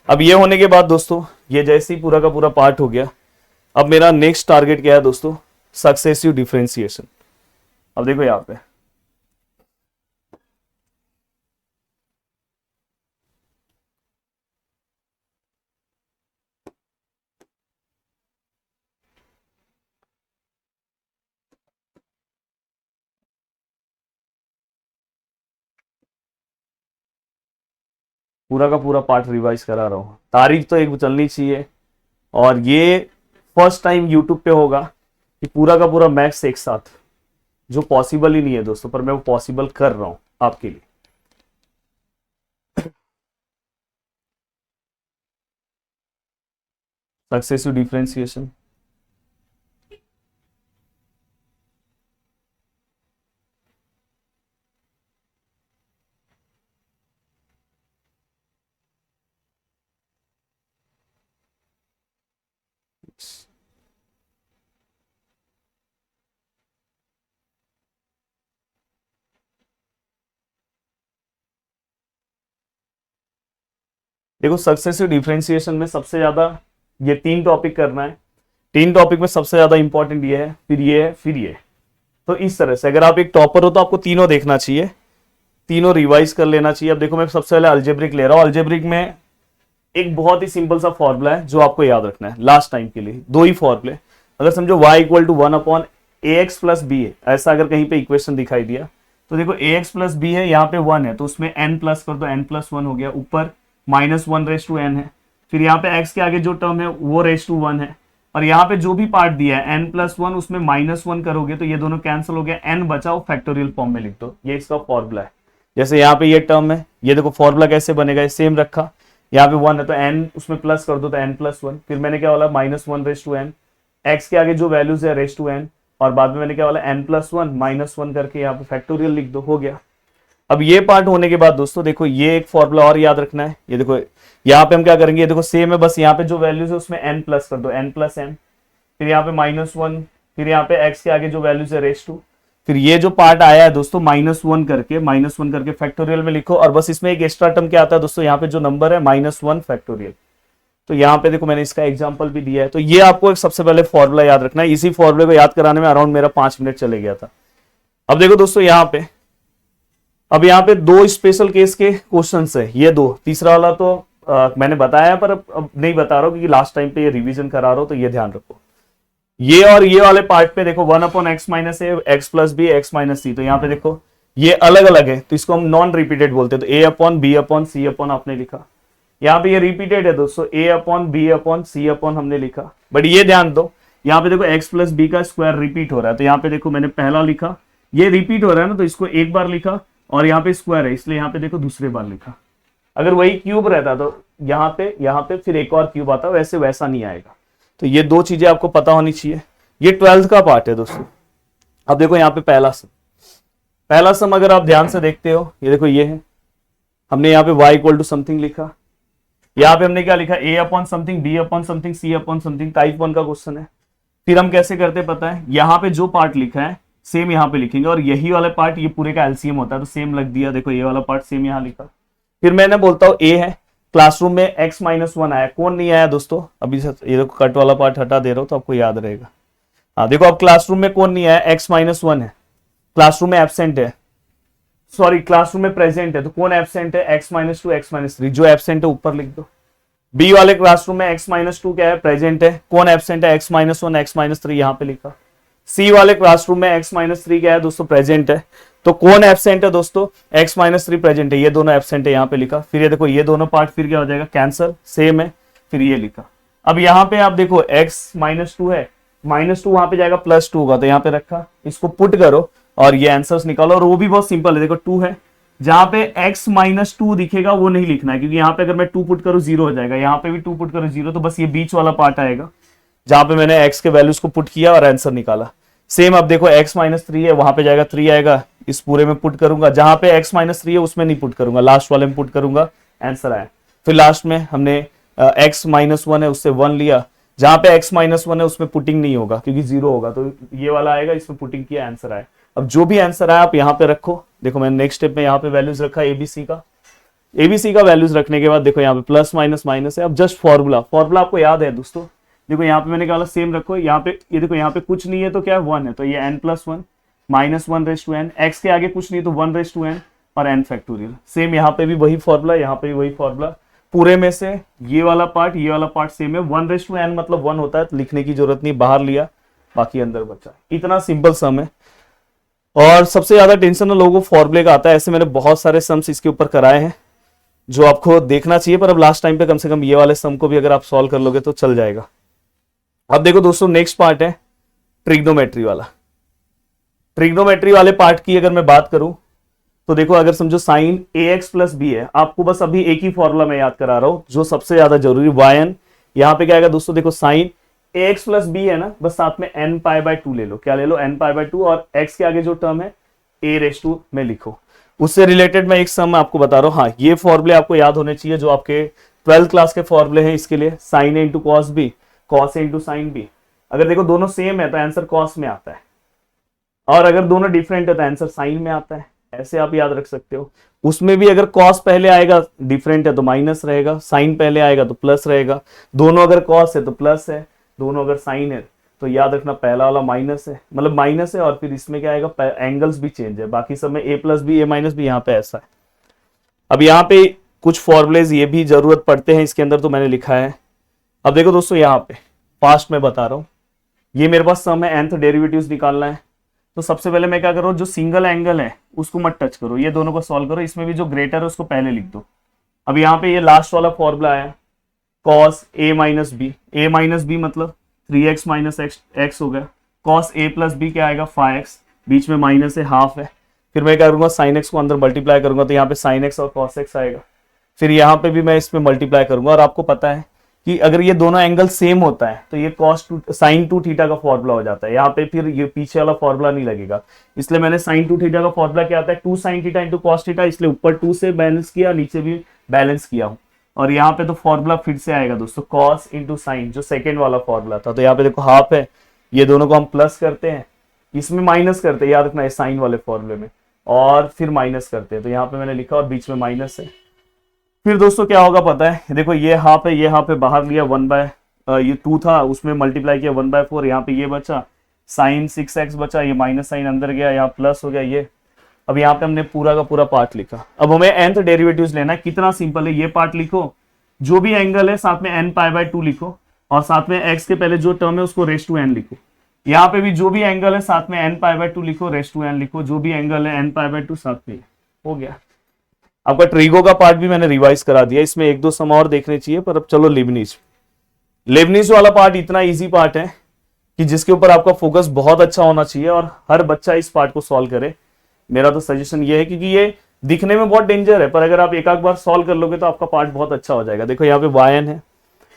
[SPEAKER 1] अब ये होने के बाद दोस्तों, ये जैसे ही पूरा का पूरा पार्ट हो गया, अब मेरा नेक्स्ट टारगेट क्या है दोस्तों, सक्सेसिव डिफरेंशिएशन। अब देखो यहाँ पे पूरा का पूरा पार्ट रिवाइज करा रहा हूँ, तारीख तो एक चलनी चाहिए। और ये फर्स्ट टाइम यूट्यूब पे होगा कि पूरा का पूरा मैथ्स एक साथ, जो पॉसिबल ही नहीं है दोस्तों, पर मैं वो पॉसिबल कर रहा हूं आपके लिए। सक्सेसिव डिफरेंशिएशन, देखो सक्सेसिव डिफरेंशिएशन में सबसे ज्यादा ये 3 टॉपिक करना है। 3 टॉपिक में सबसे ज्यादा इंपॉर्टेंट ये है, फिर ये है, फिर ये। तो इस तरह से अगर आप एक टॉपर हो तो आपको तीनों देखना चाहिए, तीनों रिवाइज कर लेना चाहिए। अब देखो मैं सबसे पहले अलजेब्रिक ले रहा हूं। अलजेब्रिक में एक बहुत ही सिंपल सा फॉर्मूला है जो आपको याद रखना है लास्ट टाइम के लिए। 2 ही फॉर्मूले, अगर समझो y equal to 1 upon ax plus b है, ऐसा अगर कहीं पे इक्वेशन दिखाई दिया तो देखो ax प्लस बी है, यहाँ पे 1 है तो उसमें n प्लस कर दो, n प्लस 1 हो गया, ऊपर माइनस 1 रेस टू n है, फिर यहाँ पे x के आगे जो टर्म है वो रेस टू 1 है, और यहाँ पे जो भी पार्ट दिया है n प्लस 1 उसमें माइनस 1 करोगे तो ये दोनों कैंसिल हो गया, n बचा वो फैक्टोरियल फॉर्म में लिख दो। ये इसका फॉर्मूला है। जैसे यहाँ पे ये टर्म है, ये देखो फॉर्मूला कैसे बनेगा, सेम रखा, यहाँ पे 1 है तो n उसमें प्लस कर दो तो n प्लस 1, फिर मैंने क्या बोला minus 1 raise to n, x के आगे जो वैल्यूज है रेस टू n, और बाद में मैंने क्या बोला n प्लस 1 माइनस 1 करके यहाँ पे फैक्टोरियल लिख दो, हो गया। अब ये पार्ट होने के बाद दोस्तों देखो ये एक फॉर्मूला और याद रखना है। ये देखो यहाँ पे हम क्या करेंगे, ये देखो सेम है, बस यहाँ पे जो वैल्यूज है उसमें n प्लस कर दो, n प्लस n, फिर यहाँ पे माइनस 1, फिर यहाँ पे x के आगे जो वैल्यूज है रेस टू, फिर ये जो पार्ट आया है दोस्तों माइनस 1 करके फैक्टोरियल में लिखो, और बस इसमें एक एक्स्ट्रा टर्म क्या आता है दोस्तों, यहाँ पे जो नंबर है -1 फैक्टोरियल। तो यहाँ पे देखो मैंने इसका एग्जांपल भी दिया है। तो ये आपको एक सबसे पहले फॉर्मूला याद रखना है। इसी फॉर्मूले को याद कराने में अराउंड मेरा 5 मिनट चले गया था। अब देखो दोस्तों यहाँ पे, अब यहाँ पे 2 स्पेशल केस के क्वेश्चन है, ये 2, तीसरा वाला तो मैंने बताया पर अब नहीं बता रहा हूँ क्योंकि लास्ट टाइम पे ये रिवीजन करा रहा हूँ, तो ये ध्यान रखो। ये और ये वाले पार्ट पे देखो 1 upon X minus A, X plus B, X minus C, तो यहाँ पे देखो ये अलग अलग है तो इसको हम नॉन रिपीटेड बोलते हैं। तो ए अपॉन बी अपॉन सी अपॉन आपने लिखा, यहाँ पे ये रिपीटेड है दोस्तों, ए अपॉन बी अपॉन सी अपॉन हमने लिखा। बट ये ध्यान दो यहाँ पे देखो x प्लस बी का स्क्वायर रिपीट हो रहा है, तो यहाँ पे देखो मैंने पहला लिखा, ये रिपीट हो रहा है ना, तो इसको एक बार लिखा, और यहाँ पे स्क्वायर है इसलिए यहाँ पे देखो दूसरे बार लिखा। अगर वही क्यूब रहता तो यहाँ पे फिर एक और क्यूब आता, वैसे वैसा नहीं आएगा। तो ये दो चीजें आपको पता होनी चाहिए। ये 12th का पार्ट है दोस्तों। अब देखो यहाँ पे पहला सम अगर आप ध्यान से देखते हो, ये देखो ये है, हमने यहाँ पे y इक्वल टू समथिंग लिखा, यहाँ पे हमने क्या लिखा, a upon something, b upon something, c upon something, type 1 का क्वेश्चन है। फिर हम कैसे करते पता है, यहाँ पे जो पार्ट लिखा है सेम यहाँ पे लिखेंगे, और यही वाला पार्ट ये पूरे का एलसीएम होता है, तो सेम लग दिया, देखो ये वाला पार्ट सेम यहाँ लिखा। फिर मैंने बोलता हूँ a है, क्लासरूम में x-1 आया, कौन नहीं आया दोस्तों, अभी ये देखो कट वाला पार्ट हटा दे रहा हूं तो आपको याद रहेगा। हाँ देखो अब क्लासरूम में कौन नहीं आया, x-1 है, क्लासरूम में एब्सेंट है, सॉरी क्लासरूम में प्रेजेंट है, तो कौन एब्सेंट है, x-2 x-3, जो एब्सेंट है ऊपर लिख दो। बी वाले क्लासरूम में x-2 क्या है, प्रेजेंट है, कौन एब्सेंट है, x-1 x-3 यहाँ पे लिखा। सी वाले क्लासरूम में x-3 क्या है दोस्तों, प्रेजेंट है, तो कौन एब्सेंट है दोस्तों, x-3 प्रेजेंट है, ये दोनों एब्सेंट है, यहाँ पे लिखा। फिर ये देखो ये दोनों पार्ट फिर क्या हो जाएगा, कैंसल, सेम है, फिर ये लिखा। अब यहाँ पे आप देखो x-2 है, -2 वहां पे जाएगा, +2 होगा, तो यहाँ पे रखा, इसको पुट करो और ये आंसर्स निकालो, और वो भी बहुत सिंपल है, देखो 2 है, जहां पे x-2 दिखेगा वो नहीं लिखना है, क्योंकि यहाँ पे अगर मैं 2 पुट करूँ 0 हो जाएगा, यहाँ पे भी 2 पुट करूँ 0, तो बस ये बीच वाला पार्ट आएगा जहां पे मैंने x के वैल्यूज को पुट किया और आंसर निकाला। सेम अब देखो x-3 है, वहां पे जाएगा 3 आएगा, इस पूरे में पुट करूंगा, जहां पे x-3 है उसमें नहीं पुट करूंगा, लास्ट वाले में पुट करूंगा, आंसर आया। फिर लास्ट में हमने x-1 है उससे 1 लिया, जहां पे x-1 है उसमें पुटिंग नहीं होगा क्योंकि 0 होगा, तो ये वाला आएगा, इसमें पुटिंग किया, आंसर आया। अब जो भी आंसर आया आप यहाँ पे रखो, देखो मैंने नेक्स्ट स्टेप में यहाँ पे वैल्यूज रखा एबीसी का वैल्यूज रखने के बाद देखो यहाँ पे प्लस माइनस माइनस है। अब जस्ट फॉर्मूला आपको याद है दोस्तों, देखो यहाँ पे मैंने क्या बोला, सेम रखो, यहाँ पे ये देखो यहाँ पे कुछ नहीं है तो क्या है 1 है, तो ये n+1 -1/n, x के आगे कुछ नहीं तो 1/n और n फैक्टोरियल। सेम यहाँ पे भी वही फॉर्मूला, यहाँ पे भी वही फॉर्मूला, पूरे में से ये वाला पार्ट सेम है, 1/n मतलब 1 होता है, तो लिखने की जरूरत नहीं, बाहर लिया बाकी अंदर बचा, इतना सिंपल सम है। और सबसे ज्यादा टेंशन ना लोगों को फॉर्मूले का आता है, ऐसे मैंने बहुत सारे सम्स इसके ऊपर कराए हैं जो आपको देखना चाहिए, पर अब लास्ट टाइम पे कम से कम ये वाले सम को भी अगर आप सॉल्व कर लोगे तो चल जाएगा। अब देखो दोस्तों नेक्स्ट पार्ट है ट्रिग्नोमेट्री वाले पार्ट की अगर मैं बात करूं तो देखो, अगर समझो साइन ax + b है, आपको बस अभी एक ही फॉर्मूला मैं याद करा रहा हूं जो सबसे ज्यादा जरूरी, yn, यहाँ पे क्या आएगा दोस्तों, देखो साइन ax + b है ना, बस साथ में n π/2 ले लो, क्या ले लो, n π/2, और x के आगे जो टर्म है a⁻² में लिखो। उससे रिलेटेड मैं एक सम आपको बता रहा हूँ, हाँ ये फॉर्मूले आपको याद होने चाहिए जो आपके 12th क्लास के फॉर्मूले हैं इसके लिए, sign a × cos b, cos a × sin b। अगर देखो दोनों सेम है तो आंसर cos में आता है, और अगर दोनों डिफरेंट है तो आंसर साइन में आता है, ऐसे आप याद रख सकते हो। उसमें भी अगर cos पहले आएगा डिफरेंट है तो माइनस रहेगा, साइन पहले आएगा तो प्लस रहेगा, दोनों अगर cos है तो प्लस है, दोनों अगर साइन है तो याद रखना पहला वाला माइनस है, मतलब माइनस है, और फिर इसमें क्या आएगा, एंगल्स भी चेंज है, बाकी सब में a + b a - b, यहाँ पे ऐसा है। अब यहाँ पे कुछ फॉर्मुलेज ये भी जरूरत पड़ते हैं इसके अंदर, तो मैंने लिखा है। अब देखो दोस्तों यहाँ पे फास्ट में बता रहा हूँ, ये मेरे पास सम है, nth डेरिवेटिव्स निकालना है, तो सबसे पहले मैं क्या करूँ, जो सिंगल एंगल है उसको मत टच करो, ये दोनों को सॉल्व करो, इसमें भी जो ग्रेटर है उसको पहले लिख दो। अब यहाँ पे ये लास्ट वाला फॉर्मूला आया cos a - b मतलब 3x - x हो गया, cos a + b क्या आएगा 5x, बीच में माइनस है, हाफ है, फिर मैं क्या करूंगा sin x को अंदर मल्टीप्लाई करूंगा तो यहाँ पे sin x और cos x आएगा, फिर यहाँ पे भी मैं इसमें मल्टीप्लाई करूंगा। और आपको पता है कि अगर ये दोनों एंगल सेम होता है तो ये sin 2θ का फॉर्मूला हो जाता है, यहाँ पे फिर ये पीछे वाला फॉर्मूला नहीं लगेगा, इसलिए मैंने sin 2θ का फॉर्मूला क्या आता है 2 sin θ × cos θ, इसलिए ऊपर 2 से बैलेंस किया, नीचे भी बैलेंस किया हूँ। और यहाँ पे तो फॉर्मूला फिर से आएगा दोस्तों cos × sin, जो सेकेंड वाला फॉर्मूला था, तो यहाँ पे देखो हाफ है, ये दोनों को हम प्लस करते हैं, इसमें माइनस करते हैं, याद रखना है साइन वाले फॉर्मूले में, और फिर माइनस करते हैं, तो यहाँ पे मैंने लिखा और बीच में माइनस है। फिर दोस्तों क्या होगा पता है, देखो ये हाफ है, ये हाफ है, बाहर लिया, ये 2 था उसमें मल्टीप्लाई किया 1/4, यहाँ पे ये बचा साइन 6x बचा, ये माइनस साइन अंदर गया, यहाँ प्लस हो गया ये। अब यहाँ पे हमने पूरा का पूरा पार्ट लिखा। अब हमें nth डेरिवेटिव्स लेना है, कितना सिंपल है, ये पार्ट लिखो, जो भी एंगल है साथ में n π/2 लिखो, और साथ में x के पहले जो टर्म है उसको n लिखो। यहाँ पे भी जो भी एंगल है साथ में n π/2 लिखो, n लिखो, जो भी एंगल है n π/2 साथ में, हो गया। आपका ट्रिगो का पार्ट भी मैंने रिवाइज करा दिया, इसमें 1-2 सम और देखने चाहिए, पर अब चलो लेबनीज वाला पार्ट इतना इजी पार्ट है कि जिसके ऊपर आपका फोकस बहुत अच्छा होना चाहिए और हर बच्चा इस पार्ट को सॉल्व करे। मेरा तो सजेशन ये है, क्योंकि ये दिखने में बहुत डेंजर है, पर अगर आप एक आध बार सॉल्व कर लोगे तो आपका पार्ट बहुत अच्छा हो जाएगा। देखो यहाँ पे वाई है,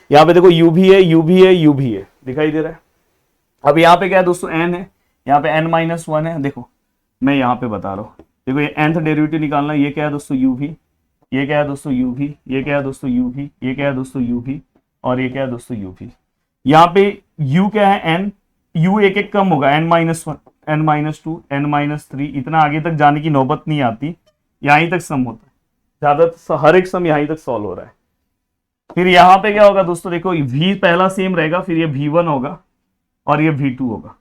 [SPEAKER 1] यहाँ पे देखो यू भी है, यू भी है, यू भी है, दिखाई दे रहा है। अब यहाँ पे क्या है दोस्तों, एन है, यहाँ पे n माइनस वन है। देखो मैं यहाँ पे बता रहा हूँ, देखो ये nth डेरिवेटिव निकालना है। ये क्या है दोस्तों, u भी, ये क्या है दोस्तों u भी, ये क्या है दोस्तों u भी, ये क्या है दोस्तों u भी, और ये क्या है दोस्तों u भी। यहाँ पे u क्या है n, u एक एक कम होगा, n minus one, n minus two, n minus three, इतना आगे तक जाने की नौबत नहीं आती, यहीं तक सम होता है ज्यादा, हर एक सम यहीं तक सॉल्व हो रहा है। फिर यहाँ पे क्या होगा दोस्तों, देखो v पहला सेम रहेगा, फिर ये v1 होगा और ये v2 होगा,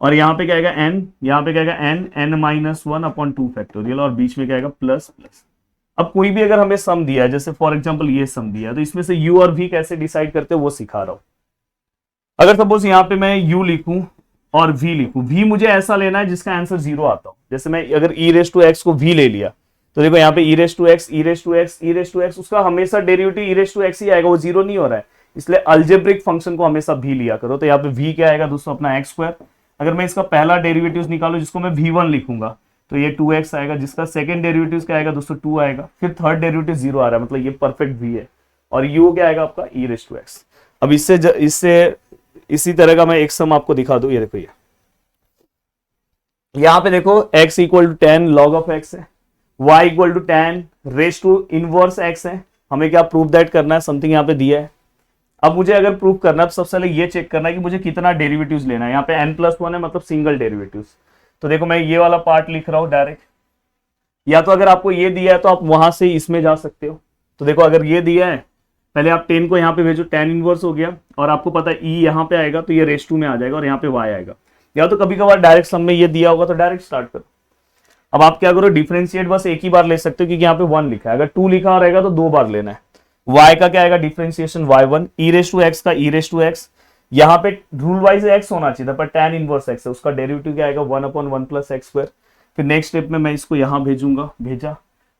[SPEAKER 1] और यहाँ पे क्या आएगा n, यहाँ पे क्या आएगा n minus one upon two factorial, और बीच में क्या आएगा प्लस प्लस। अब कोई भी अगर हमें सम दिया है, जैसे फॉर एग्जांपल ये सम दिया है, तो इसमें से u और v कैसे डिसाइड करते हैं वो सिखा रहा हूं। अगर सपोज यहाँ पे मैं u लिखूं और v लिखूं, v मुझे ऐसा लेना है जिसका आंसर जीरो आता हो। जैसे मैं अगर e रेस टू एक्स को v ले लिया, तो देखो यहाँ पे e raise to X, e raise to X, e raise to X, उसका हमेशा derivative e raise to X ही आएगा, वो जीरो नहीं हो रहा है, इसलिए अलजेब्रिक फंक्शन को हमेशा v लिया करो। तो यहाँ पे v क्या आएगा दोस्तों, अपना एक्स स्क्वायर। अगर मैं इसका पहला डेरिवेटिव निकालू जिसको मैं v1 लिखूंगा, तो ये 2x आएगा, जिसका सेकंड डेरिवेटिव क्या आएगा दोस्तों 2 आएगा, फिर थर्ड डेरिवेटिव 0 आ रहा है, मतलब ये परफेक्ट v है, और u क्या आएगा आपका e रेस टू एक्स। अब इससे इसी तरह का मैं एक सम आपको दिखा दूं, ये देखो, ये यहाँ पे देखो x equal to 10 log of x है, y equal to 10 raise to inverse x है। हमें क्या प्रूव दैट करना है, समथिंग यहाँ पे दिया है। अब मुझे अगर प्रूव करना है तो सबसे पहले ये चेक करना है कि मुझे कितना डेरिवेटिव्स लेना है। यहाँ पे n+1 है, मतलब सिंगल डेरिवेटिव्स। तो देखो मैं ये वाला पार्ट लिख रहा हूँ डायरेक्ट, या तो अगर आपको ये दिया है तो आप वहां से इसमें जा सकते हो। तो देखो अगर ये दिया है, पहले आप 10 को यहाँ पे भेजो, 10 इनवर्स हो गया, और आपको पता है e यहाँ पे आएगा तो ये रेस टू में आ जाएगा, और यहाँ पे y आएगा। या तो कभी कभार डायरेक्ट सम में ये दिया होगा तो डायरेक्ट स्टार्ट करो। अब आप क्या करो, डिफरेंशिएट बस एक ही बार ले सकते हो, क्योंकि यहाँ पे 1 लिखा है, अगर 2 लिखा रहेगा तो 2 बार लेना है। y का क्या आएगा differentiation, y1, e raise to x का e रेस टू एक्स, यहाँ पे रूल वाइज x होना चाहिए था, पर tan इनवर्स x है, उसका डेरिवेटिव क्या आएगा 1/1 प्लस एक्स स्क्वायर। फिर नेक्स्ट स्टेप में मैं इसको यहाँ भेजूंगा, भेजा,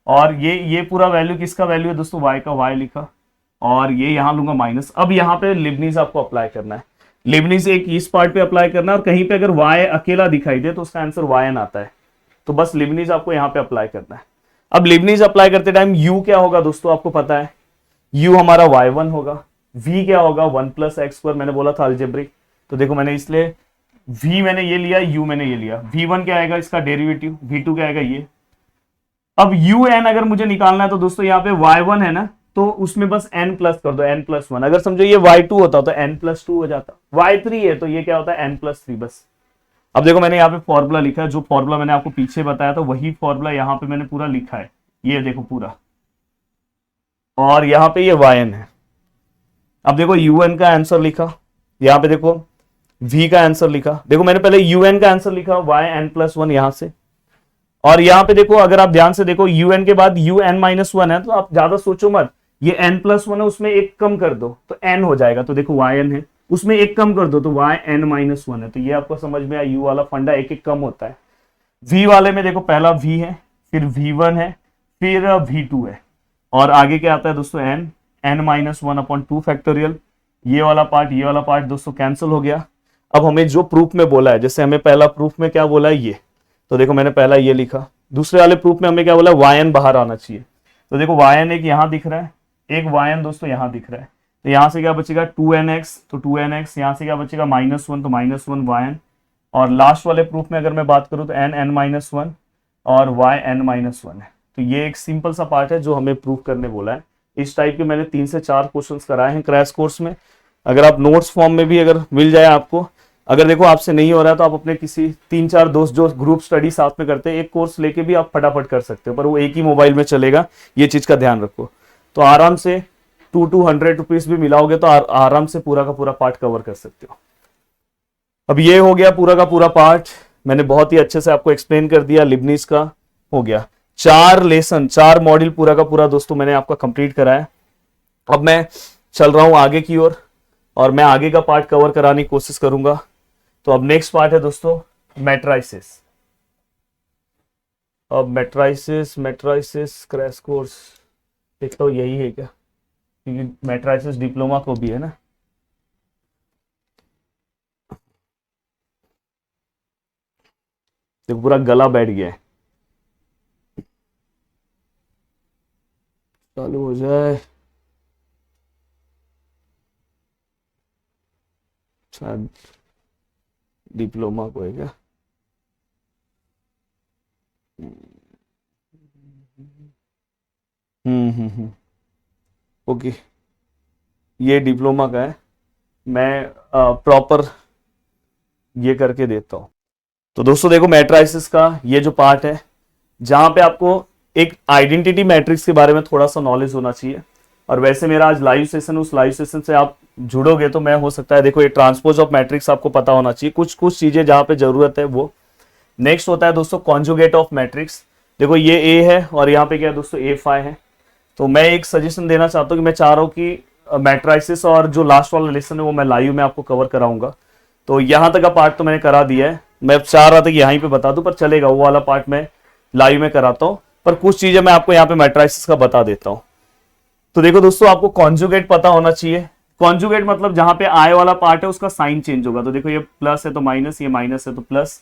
[SPEAKER 1] और ये पूरा वैल्यू किसका वैल्यू है दोस्तों, y का, y लिखा, और ये यहाँ लूंगा माइनस। अब यहाँ पे लिबनीज आपको अप्लाई करना है, लिबनीज एक इस पार्ट पे अप्लाई करना है, और कहीं पे अगर y अकेला दिखाई दे तो उसका आंसर yn आता है, तो बस लिबनीज आपको यहाँ पे अप्लाई करना है। अब लिबनीज अप्लाई करते टाइम u क्या होगा दोस्तों, आपको पता है u हमारा y1 होगा, v क्या होगा 1 प्लस एक्स स्क्वायर, मैंने बोला था अलजेब्रिक। तो देखो मैंने इसलिए v मैंने ये लिया, u मैंने ये लिया, v1 क्या आएगा इसका डेरिवेटिव, v2 क्या आएगा ये। अब un अगर मुझे निकालना है तो दोस्तों यहाँ पे y1 है ना, तो उसमें बस n प्लस कर दो, n+1। अगर समझो ये y2 होता तो n+2 हो जाता, y3 है तो ये क्या होता है n+3 बस। अब देखो मैंने यहाँ पे फॉर्मूला लिखा है, जो फॉर्मूला मैंने आपको पीछे बताया था वही फॉर्मूला यहाँ पे मैंने पूरा लिखा है, ये देखो पूरा, और यहाँ पे ये yn है। अब देखो un का आंसर लिखा, यहाँ पे देखो v का आंसर लिखा, देखो मैंने पहले un का आंसर लिखा yn+1 यहां से, और यहाँ पे देखो अगर आप ध्यान से देखो un के बाद un-1 है, तो आप ज्यादा सोचो मत, ये n+1 है उसमें एक कम कर दो तो n हो जाएगा, तो देखो yn है उसमें एक कम कर दो तो yn-1 है। तो ये आपको समझ में आया, u वाला फंडा एक एक कम होता है। v वाले में देखो पहला v है, फिर v1 है, फिर v2 है, और आगे क्या आता है दोस्तों n-1 अपॉन 2 फैक्टोरियल। ये वाला पार्ट दोस्तों कैंसिल हो गया। अब हमें जो प्रूफ में बोला है, जैसे हमें पहला प्रूफ में क्या बोला है ये, तो देखो मैंने पहला ये लिखा, दूसरे वाले प्रूफ में हमें क्या बोला है yn बाहर आना चाहिए। तो देखो yn एक यहाँ दिख रहा है, एक yn दोस्तों यहाँ दिख रहा है, तो यहाँ से क्या बचेगा 2nx, तो 2nx, यहाँ से क्या बचेगा -1, तो -1 yn, और लास्ट वाले प्रूफ में अगर मैं बात करूँ तो n-1 और yn-1 है। तो ये एक सिंपल सा पार्ट है जो हमें प्रूफ करने बोला है। इस टाइप के मैंने 3 से 4 क्वेश्चंस कराए हैं क्रैश कोर्स में, अगर आप नोट्स फॉर्म में भी अगर मिल जाए आपको, अगर देखो आपसे नहीं हो रहा है तो आप अपने किसी 3-4 दोस्त जो ग्रुप स्टडी साथ में करते हैं, एक कोर्स लेके भी आप फटाफट कर सकते हो, पर वो एक ही मोबाइल में चलेगा, ये चीज का ध्यान रखो। तो आराम से 200 रुपीज भी मिलाओगे तो आराम से पूरा का पूरा पार्ट कवर कर सकते हो। अब ये हो गया पूरा का पूरा पार्ट, मैंने बहुत ही अच्छे से आपको एक्सप्लेन कर दिया, लिबनीज का हो गया 4 लेसन 4 मॉड्यूल पूरा का पूरा दोस्तों मैंने आपका कंप्लीट कराया। अब मैं चल रहा हूं आगे की ओर, और मैं आगे का पार्ट कवर कराने की कोशिश करूंगा। तो अब नेक्स्ट पार्ट है दोस्तों मैट्राइसिस। अब मैट्राइसिस क्रैश कोर्स देखता हूँ यही है क्या, क्योंकि मैट्राइसिस डिप्लोमा को भी है ना। देखो पूरा गला बैठ गया है। चालू हो जाए शायद, डिप्लोमा को है क्या? हम्म। ओके, ये डिप्लोमा का है, मैं प्रॉपर ये करके देता हूँ। तो दोस्तों देखो मैट्राइसिस का ये जो पार्ट है, जहां पे आपको एक आइडेंटिटी मैट्रिक्स के बारे में थोड़ा सा नॉलेज होना चाहिए। और वैसे मेरा आज लाइव सेशन, उस लाइव सेशन से आप जुड़ोगे तो मैं हो सकता है, देखो ये ट्रांसपोज ऑफ मैट्रिक्स आपको पता होना चाहिए, कुछ कुछ चीजें जहां पे जरूरत है वो। नेक्स्ट होता है दोस्तों कॉन्जुगेट ऑफ मैट्रिक्स। देखो ये ए है और यहाँ पे क्या है दोस्तों, ए फाई है। तो मैं एक सजेशन देना चाहता हूँ कि मैं चाह रहा हूँ कि मैट्राइसिस और जो लास्ट वाला लेसन है वो मैं लाइव में आपको कवर कराऊंगा। तो यहाँ तक का पार्ट तो मैंने करा दिया है, मैं चाह रहा था कि यहीं पे बता दूं, पर चलेगा, वो वाला पार्ट मैं लाइव में कराता हूँ। पर कुछ चीजें मैं आपको यहाँ पे मैट्राइसिस का बता देता हूँ। तो देखो दोस्तों, आपको कॉन्जुगेट पता होना चाहिए। कॉन्जुगेट मतलब जहां पे आय वाला पार्ट है उसका साइन चेंज होगा। तो देखो ये प्लस है तो माइनस, ये माइनस है तो प्लस।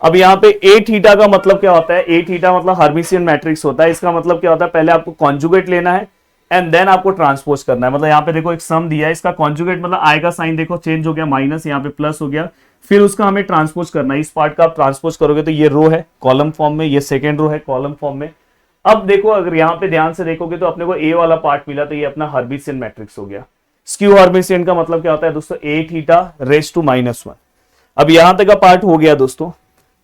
[SPEAKER 1] अब यहाँ पे ए थीटा का मतलब क्या होता है, ए थीटा मतलब हर्मिशियन मैट्रिक्स होता है। इसका मतलब क्या होता है, पहले आपको कॉन्जुगेट लेना है एंड देन आपको ट्रांसपोज करना है। मतलब यहाँ पे देखो एक सम दिया है, इसका कॉन्जुगेट मतलब आय का साइन देखो चेंज हो गया, माइनस यहाँ पे प्लस हो गया, फिर उसका हमें ट्रांसपोज करना है। इस पार्ट का आप ट्रांसपोज करोगे तो ये रो है कॉलम फॉर्म में, ये सेकेंड रो है कॉलम फॉर्म में। अब देखो अगर यहाँ पे ध्यान से देखोगे तो अपने को ए वाला पार्ट मिला, तो ये अपना हर्मिशियन मैट्रिक्स हो गया। स्क्यू हर्मिशियन का मतलब क्या होता है दोस्तों, ए थीटा रेज टू -1। अब यहां तक का पार्ट हो गया दोस्तों।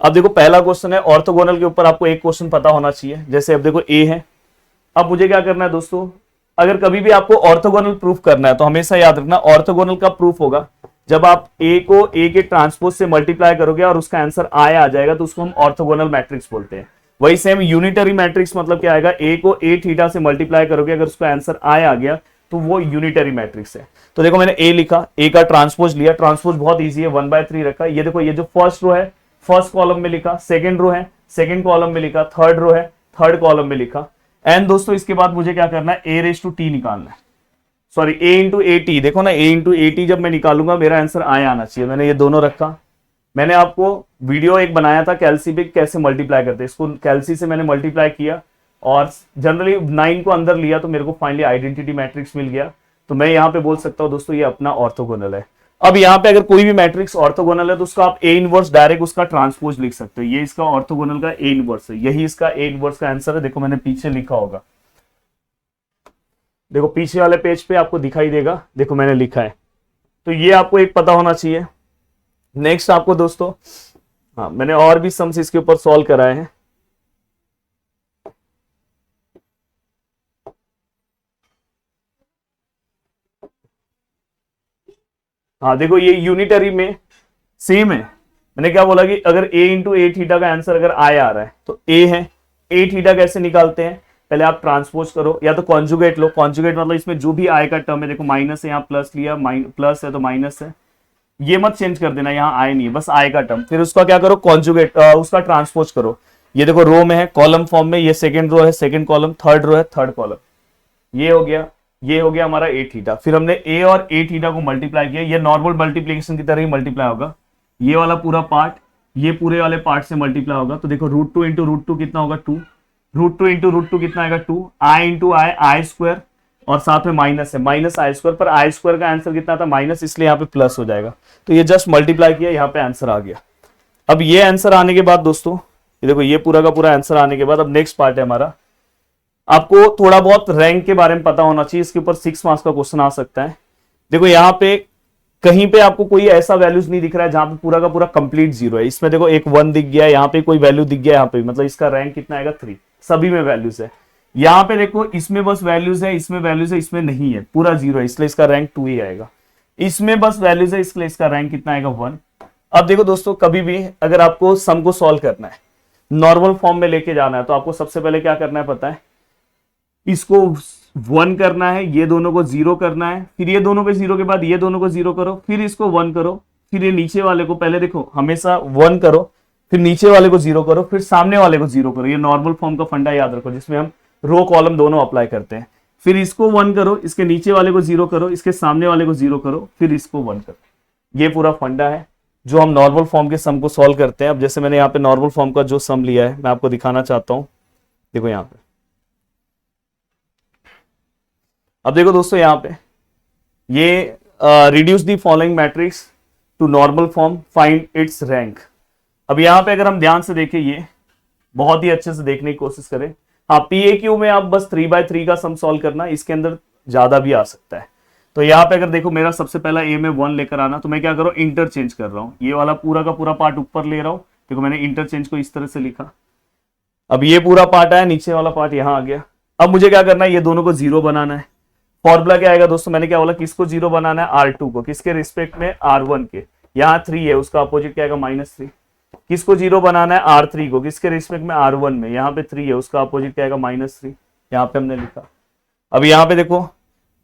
[SPEAKER 1] अब देखो पहला क्वेश्चन है ऑर्थोगोनल के ऊपर, आपको एक क्वेश्चन पता होना चाहिए। जैसे अब देखो ए है, अब मुझे क्या करना है दोस्तों, अगर कभी भी आपको ऑर्थोगोनल प्रूफ करना है तो हमेशा याद रखना ऑर्थोगोनल का प्रूफ होगा जब आप ए को ए के ट्रांसपोज से मल्टीप्लाई करोगे और उसका आंसर आय आ जाएगा तो उसको हम ऑर्थोगोनल मैट्रिक्स बोलते हैं। वही सेम यूनिटरी मैट्रिक्स मतलब क्या आएगा, ए को ए थीटा से मल्टीप्लाई करोगे, अगर उसका आंसर आय आ गया तो वो यूनिटरी मैट्रिक्स है। तो देखो मैंने ए लिखा, ए का ट्रांसपोज लिया, ट्रांसपोज बहुत इजी है, 1/3 रखा। ये देखो ये जो फर्स्ट रो है फर्स्ट कॉलम में लिखा, सेकंड रो है सेकंड कॉलम में लिखा, थर्ड रो है थर्ड कॉलम में लिखा। एंड दोस्तों इसके बाद मुझे क्या करना है, ए रेज टू टी निकालना है, sorry A into A T. देखो ना, ए इंटू ए टी जब मैं निकालूंगा मेरा आंसर आय आना चाहिए। मैंने ये दोनों रखा। मैंने आपको वीडियो एक बनाया था कैल्सी पे कैसे मल्टीप्लाई करते हैं, इसको कैल्सी से मैंने मल्टीप्लाई किया और जनरली 9 को अंदर लिया तो मेरे को फाइनली आइडेंटिटी मैट्रिक्स मिल गया। तो मैं यहाँ पे बोल सकता हूँ दोस्तों ये अपना ऑर्थोगोनल है। अब यहाँ पे अगर कोई भी मैट्रिक्स ऑर्थोगोनल है तो उसका आप ए इनवर्स डायरेक्ट उसका ट्रांसपोज लिख सकते हो। ये इसका ऑर्थोगोनल का ए इनवर्स है, यही इसका ए इनवर्स का आंसर है। देखो मैंने पीछे लिखा होगा, देखो पीछे वाले पेज पे आपको दिखाई देगा, देखो मैंने लिखा है। तो ये आपको एक पता होना चाहिए। नेक्स्ट आपको दोस्तों, हाँ मैंने और भी सम्स इसके ऊपर सॉल्व कराए हैं। हाँ देखो ये यूनिटरी में सेम है। मैंने क्या बोला कि अगर a इंटू ए थीटा का आंसर अगर आय आ रहा है तो a है, ए थीटा कैसे निकालते हैं, पहले आप ट्रांसपोज करो या तो कॉन्जुगेट लो। कॉन्जुगेट मतलब इसमें जो भी आय का टर्म है, देखो माइनस है यहाँ प्लस लिया, प्लस है तो माइनस है, ये मत चेंज कर देना, यहाँ आय नहीं है बस आय का टर्म। फिर उसका क्या करो कॉन्जुगेट, उसका ट्रांसपोज करो। ये देखो रो में है कॉलम फॉर्म में, ये सेकंड रो है सेकंड कॉलम, थर्ड रो है थर्ड कॉलम, ये हो गया, ये हो गया हमारा ए थीटा। फिर हमने ए और ए थीटा को मल्टीप्लाई किया, ये नॉर्मल मल्टीप्लीकेशन की तरह ही मल्टीप्लाई होगा। ये वाला पूरा पार्ट ये पूरे वाले पार्ट से मल्टीप्लाई होगा। तो देखो √2 इंटू √2 कितना होगा 2, √2 इंटू √2 कितना आएगा 2, आई इंटू आई आई स्क्वायर और साथ में माइनस है माइनस आई स्क्वायर, पर आई स्क्वायर का आंसर कितना था माइनस, इसलिए यहाँ पे प्लस हो जाएगा। तो ये जस्ट मल्टीप्लाई किया, यहाँ पे आंसर आ गया। अब ये आंसर आने के बाद दोस्तों, ये देखो ये पूरा का पूरा आंसर आने के बाद अब नेक्स्ट पार्ट है हमारा, आपको थोड़ा बहुत रैंक के बारे में पता होना चाहिए। इसके ऊपर 6 मार्क्स का क्वेश्चन आ सकता है। देखो यहाँ पे कहीं पे आपको कोई ऐसा वैल्यूज नहीं दिख रहा है जहां पे पूरा का पूरा कंप्लीट जीरो है। इसमें देखो एक 1 दिख गया, यहाँ पे कोई वैल्यू दिख गया, यहाँ पे मतलब इसका रैंक कितना आएगा 3, सभी में वैल्यूज है। यहाँ पे देखो इसमें बस वैल्यूज है, इसमें वैल्यूज है, इसमें नहीं है, पूरा जीरो है, इसलिए इसका रैंक 2 ही आएगा। इसमें बस वैल्यूज है, इसलिए इसका रैंक कितना आएगा 1। अब देखो दोस्तों, कभी भी अगर आपको सम को सॉल्व करना है, नॉर्मल फॉर्म में लेके जाना है, तो आपको सबसे पहले क्या करना है पता है, इसको 1 करना है, ये दोनों को 0 करना है, फिर ये दोनों पे 0 के बाद ये दोनों को 0 करो, फिर इसको 1 करो, फिर ये नीचे वाले को पहले देखो हमेशा 1 करो, फिर नीचे वाले को 0 करो, फिर सामने वाले को 0 करो। ये नॉर्मल फॉर्म का फंडा याद रखो जिसमें हम रो कॉलम दोनों अप्लाई करते हैं। फिर इसको 1 करो, इसके नीचे वाले को 0 करो, इसके सामने वाले को 0 करो, फिर इसको 1 करो। ये पूरा फंडा है। जो हम नॉर्मल फॉर्म के सम को सॉल्व करते हैं। अब जैसे मैंने यहाँ पे नॉर्मल फॉर्म का जो सम लिया है मैं आपको दिखाना चाहता हूं। देखो यहाँ पे, अब देखो दोस्तों यहाँ पे ये reduce the following matrix to normal form, find its rank. अब यहाँ पे अगर हम ध्यान से देखें, ये बहुत ही अच्छे से देखने की कोशिश करें। हाँ, PAQ में आप बस 3/3 का सम सॉल्व करना, इसके अंदर ज्यादा भी आ सकता है। तो यहाँ पे अगर देखो मेरा सबसे पहला A में 1 लेकर आना, तो मैं क्या कर रहा हूँ, इंटरचेंज कर रहा हूँ। ये वाला पूरा का पूरा पार्ट ऊपर ले रहा हूँ। देखो मैंने इंटरचेंज को इस तरह से लिखा। अब ये पूरा पार्ट आया, नीचे वाला पार्ट यहाँ आ गया। अब मुझे क्या करना है, ये दोनों को 0 बनाना है। फॉर्मूला क्या आएगा दोस्तों, मैंने क्या बोला, किसको 0 बनाना है, R2 को। किसके रिस्पेक्ट में, R1 के। यहाँ 3 है, उसका अपोजिट क्या आएगा, -3। किसको 0 बनाना है, R3 को। किसके रिस्पेक्ट में, R1 में। यहाँ पे 3 है, उसका अपोजिट क्या आएगा, -3। यहाँ पे हमने लिखा। अब यहाँ पे देखो,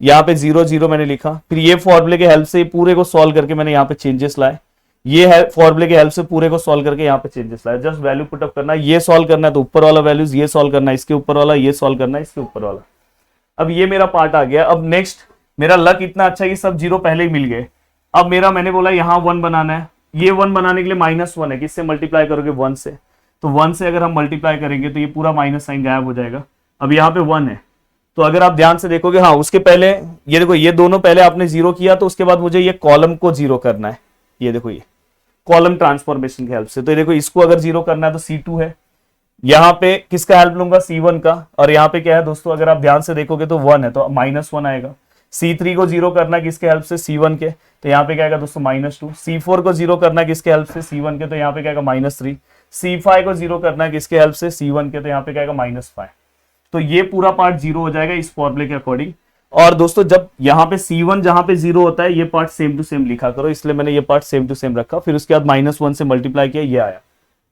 [SPEAKER 1] यहाँ पे 0 0 मैंने लिखा। फिर ये फॉर्मूले के हेल्प से पूरे को सॉल्व करके मैंने यहाँ पे चेंजेस लाए। ये है फॉर्मूले के हेल्प से पूरे को सॉल्व करके यहाँ पे चेंजेस लाए। जस्ट वैल्यू पुटअप करना है। ये सॉल्व करना है तो ऊपर वाला वैल्यूज, ये सॉल्व करना है इसके ऊपर वाला, ये सॉल्व करना है इसके ऊपर वाला। अब ये मेरा पार्ट आ गया। अब नेक्स्ट, मेरा लक इतना अच्छा है कि सब 0 पहले ही मिल गए। अब मेरा, मैंने बोला यहाँ 1 बनाना है। ये 1 बनाने के लिए -1 है, किससे मल्टीप्लाई करोगे, 1 से। तो 1 से अगर हम मल्टीप्लाई करेंगे तो ये पूरा माइनस साइन गायब हो जाएगा। अब यहाँ पे 1 है, तो अगर आप ध्यान से देखोगे, हाँ उसके पहले ये देखो, ये दोनों पहले आपने 0 किया, तो उसके बाद मुझे ये कॉलम को 0 करना है। ये देखो, ये कॉलम ट्रांसफॉर्मेशन की हेल्प से। तो ये देखो, इसको अगर 0 करना है तो C2 है। यहाँ पे किसका हेल्प लूंगा, C1 का। और यहाँ पे क्या है दोस्तों, अगर आप ध्यान से देखोगे तो 1 है, तो -1 आएगा। C3 को 0 करना किसके हेल्प से, C1 के। तो यहाँ पे क्या आएगा दोस्तों, -2। C4 को 0 करना किसके हेल्प से, C1 के। तो यहाँ पे क्या आएगा, -3। C5 को 0 करना किसके हेल्प से, C1 के। तो यहाँ पे क्या आएगा, -5। तो ये पूरा पार्ट 0 हो जाएगा इस फॉर्मूले के अकॉर्डिंग। और दोस्तों जब यहाँ पे C1 जहां पे 0 होता है, ये पार्ट सेम टू सेम लिखा करो, इसलिए मैंने ये पार्ट सेम टू सेम रखा। फिर उसके बाद -1 से मल्टीप्लाई किया, ये आया।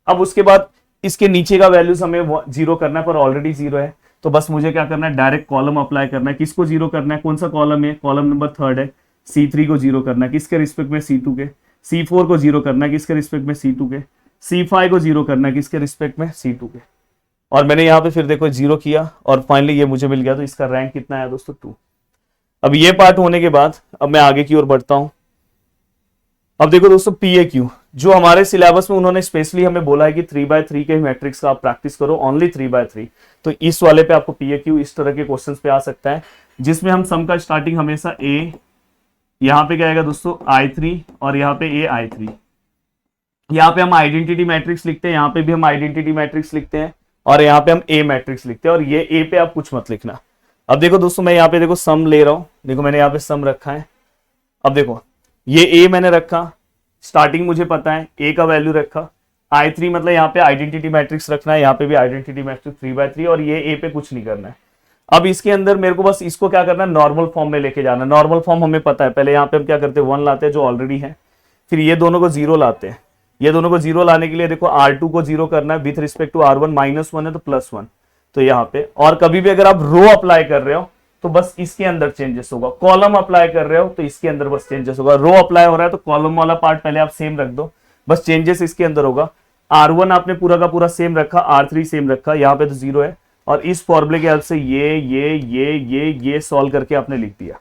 [SPEAKER 1] अब उसके बाद इसके नीचे का वैल्यूज हमें 0 करना है, पर ऑलरेडी 0 है। तो बस मुझे क्या करना है, डायरेक्ट कॉलम अप्लाई करना है। किसको 0 करना है, कौन सा कॉलम है, कॉलम नंबर 3 है। C3 को 0 करना है, किसके रिस्पेक्ट में, C2 के। C4 को 0 करना है, किसके रिस्पेक्ट में, C2 के। C5 को 0 करना है, किसके रिस्पेक्ट में, C2 के। और मैंने यहाँ पे फिर देखो 0 किया और फाइनली ये मुझे मिल गया। तो इसका रैंक कितना है दोस्तों, 2। अब ये पार्ट होने के बाद अब मैं आगे की ओर बढ़ता हूं। अब देखो दोस्तों, PAQ जो हमारे सिलेबस में उन्होंने स्पेशली हमें बोला है कि 3/3 के मैट्रिक्स का आप प्रैक्टिस करो, ओनली 3/3। तो इस वाले पे आपको PAQ इस तरह के क्वेश्चंस पे आ सकता है, जिसमें हम सम का स्टार्टिंग हमेशा A, यहाँ पे क्या आएगा दोस्तों, I3, और यहाँ पे A I3। यहाँ पे हम आइडेंटिटी मैट्रिक्स लिखते हैं, यहाँ पे भी हम आइडेंटिटी मैट्रिक्स लिखते हैं, और यहाँ पे हम A मैट्रिक्स लिखते हैं। और ये A पे आप कुछ मत लिखना। अब देखो दोस्तों, मैं यहाँ पे देखो सम ले रहा हूं। देखो मैंने यहाँ पे सम रखा है। अब देखो, ये A मैंने रखा, स्टार्टिंग मुझे पता है, A का वैल्यू रखा। I3 मतलब यहाँ पे आइडेंटिटी मैट्रिक्स रखना है, यहाँ पे भी आइडेंटिटी मैट्रिक्स 3/3, और ये A पे कुछ नहीं करना है। अब इसके अंदर मेरे को बस इसको क्या करना है, नॉर्मल फॉर्म में लेके जाना है। नॉर्मल फॉर्म हमें पता है, पहले यहाँ पे हम क्या करते हैं, 1 लाते हैं जो ऑलरेडी है। फिर ये दोनों को 0 लाते हैं। ये दोनों को 0 लाने के लिए देखो, R2 को 0 करना है विथ रिस्पेक्ट टू R1, -1 है तो +1। तो यहाँ पे, और कभी भी अगर आप रो अप्लाई कर रहे हो तो बस इसके अंदर चेंजेस होगा। कॉलम अप्लाई कर रहे हो तो इसके अंदर बस चेंजेस होगा। रो अप्लाई हो रहा है तो कॉलम वाला पार्ट पहले आप सेम रख दो, बस चेंजेस इसके अंदर होगा। R1 आपने पूरा का पूरा सेम रखा, R3 सेम रखा, यहाँ पे तो 0 है। और इस फॉर्मूले के हेल्प से ये सॉल्व करके आपने लिख दिया।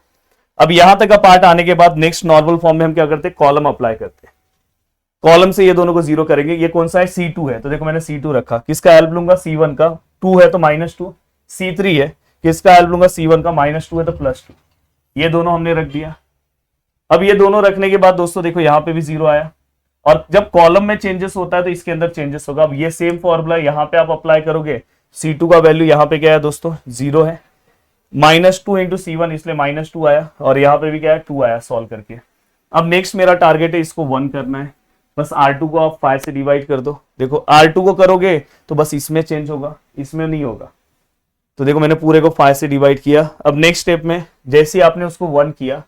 [SPEAKER 1] अब यहां तक का पार्ट आने के बाद नेक्स्ट नॉर्मल फॉर्म में हम क्या करते हैं, कॉलम अप्लाई करते हैं। कॉलम से ये दोनों को 0 करेंगे। ये कौन सा है, C2 है, तो देखो मैंने C2 रखा। किसका हेल्प लूंगा, C1 का। 2 है तो -2। C3 है, किसका हेल्प लूंगा, C1 का। -2 है तो +2। ये दोनों हमने रख दिया। अब ये दोनों रखने के बाद दोस्तों देखो, यहाँ पे भी 0 आया। और जब कॉलम में चेंजेस होता है तो इसके अंदर चेंजेस होगा। अब ये सेम फॉर्मूला यहाँ पे आप अप्लाई करोगे। C2 का वैल्यू यहाँ पे क्या है दोस्तों, 0 है। -2 इंटू C1, इसलिए -2 आया। और यहाँ पे भी क्या है, 2 आया सॉल्व करके। अब नेक्स्ट मेरा टारगेट है, इसको 1 करना है। बस R2 को आप 5 से डिवाइड कर दो। देखो R2 को करोगे तो बस इसमें चेंज होगा, इसमें नहीं होगा। तो देखो मैंने पूरे को 5 से डिवाइड किया। अब नेक्स्ट स्टेप में जैसे ही आपने उसको 1 किया,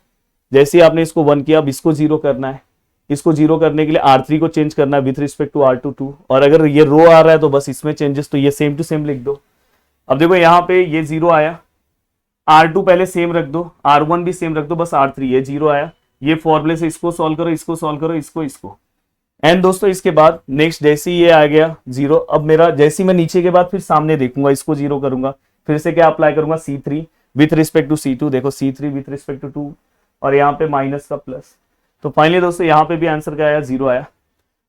[SPEAKER 1] जैसे ही आपने इसको 1 किया, अब इसको 0 करना है। इसको 0 करने के लिए R3 को चेंज करना है विथ रिस्पेक्ट टू R2 2। और अगर ये रो आ रहा है तो बस इसमें चेंजेस, तो ये सेम टू सेम लिख दो। अब देखो यहाँ पे ये 0 आया, R2 पहले सेम रख दो, R1 भी सेम रख दो, बस R3 ये 0 आया। ये फॉर्मूले से इसको सॉल्व करो, इसको सॉल्व करो, इसको। एंड दोस्तों इसके बाद नेक्स्ट जैसे ही ये आ गया 0, अब मेरा जैसे ही मैं नीचे के बाद फिर सामने देखूंगा, इसको 0 करूंगा, फिर से क्या अप्लाई करूंगा, C3 with respect to C2। देखो C3 विथ रिस्पेक्ट टू 2, और यहाँ पे माइनस का प्लस। तो फाइनली दोस्तों यहाँ पे भी आंसर क्या आया, 0 आया।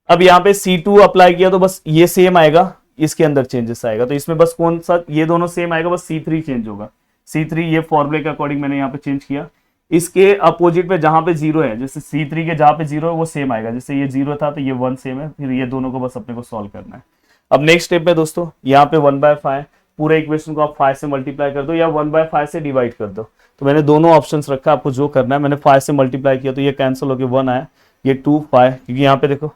[SPEAKER 1] अब यहाँ पे C2 अप्लाई किया तो बस ये सेम आएगा, इसके अंदर चेंजेस आएगा, तो इसमें बस कौन सा, ये दोनों सेम आएगा, बस C3 चेंज होगा। C3 ये फॉर्मूले के अकॉर्डिंग मैंने यहाँ पे चेंज किया। इसके अपोजिट पे जहां पे 0 है, जैसे C3 के जहां पे 0 है वो सेम आएगा, जैसे ये 0 था तो ये 1 सेम है, फिर ये दोनों को बस अपने को सॉल्व करना है। अब नेक्स्ट स्टेप में दोस्तों यहाँ पे 1/5 पूरे इक्वेशन को आप 5 से मल्टीप्लाई कर दो या 1/5 से डिवाइड कर दो। तो मैंने दोनों ऑप्शंस रखा, आपको जो करना है। मैंने 5 से मल्टीप्लाई किया तो ये कैंसिल होकर 1 आया, ये 2 5, क्योंकि यहाँ पे देखो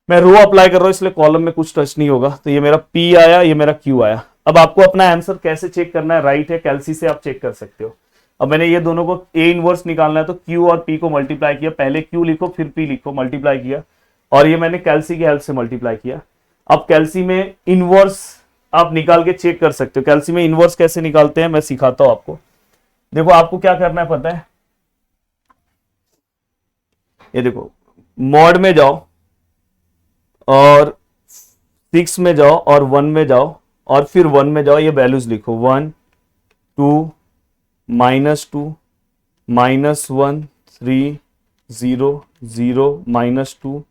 [SPEAKER 1] मैं रो अप्लाई कर रहा हूँ इसलिए कॉलम में कुछ टच नहीं होगा, तो ये मेरा P आया, ये मेरा Q आया। अब आपको अपना आंसर कैसे चेक करना है, राइट है कैलसी से आप चेक कर सकते हो। अब मैंने ये दोनों को A इनवर्स निकालना है तो Q और P को मल्टीप्लाई किया, पहले Q लिखो फिर P लिखो, मल्टीप्लाई किया, और ये मैंने कैलसी की हेल्प से मल्टीप्लाई किया। अब कैलसी में इनवर्स आप निकाल के चेक कर सकते हो। कैलसी में इनवर्स कैसे निकालते हैं मैं सिखाता हूं आपको। देखो आपको क्या करना है पता है, ये देखो मॉड में जाओ और 6 में जाओ और 1 में जाओ और फिर 1 में जाओ, ये वैल्यूज लिखो 1 2 -2 -1 3 0 0 -2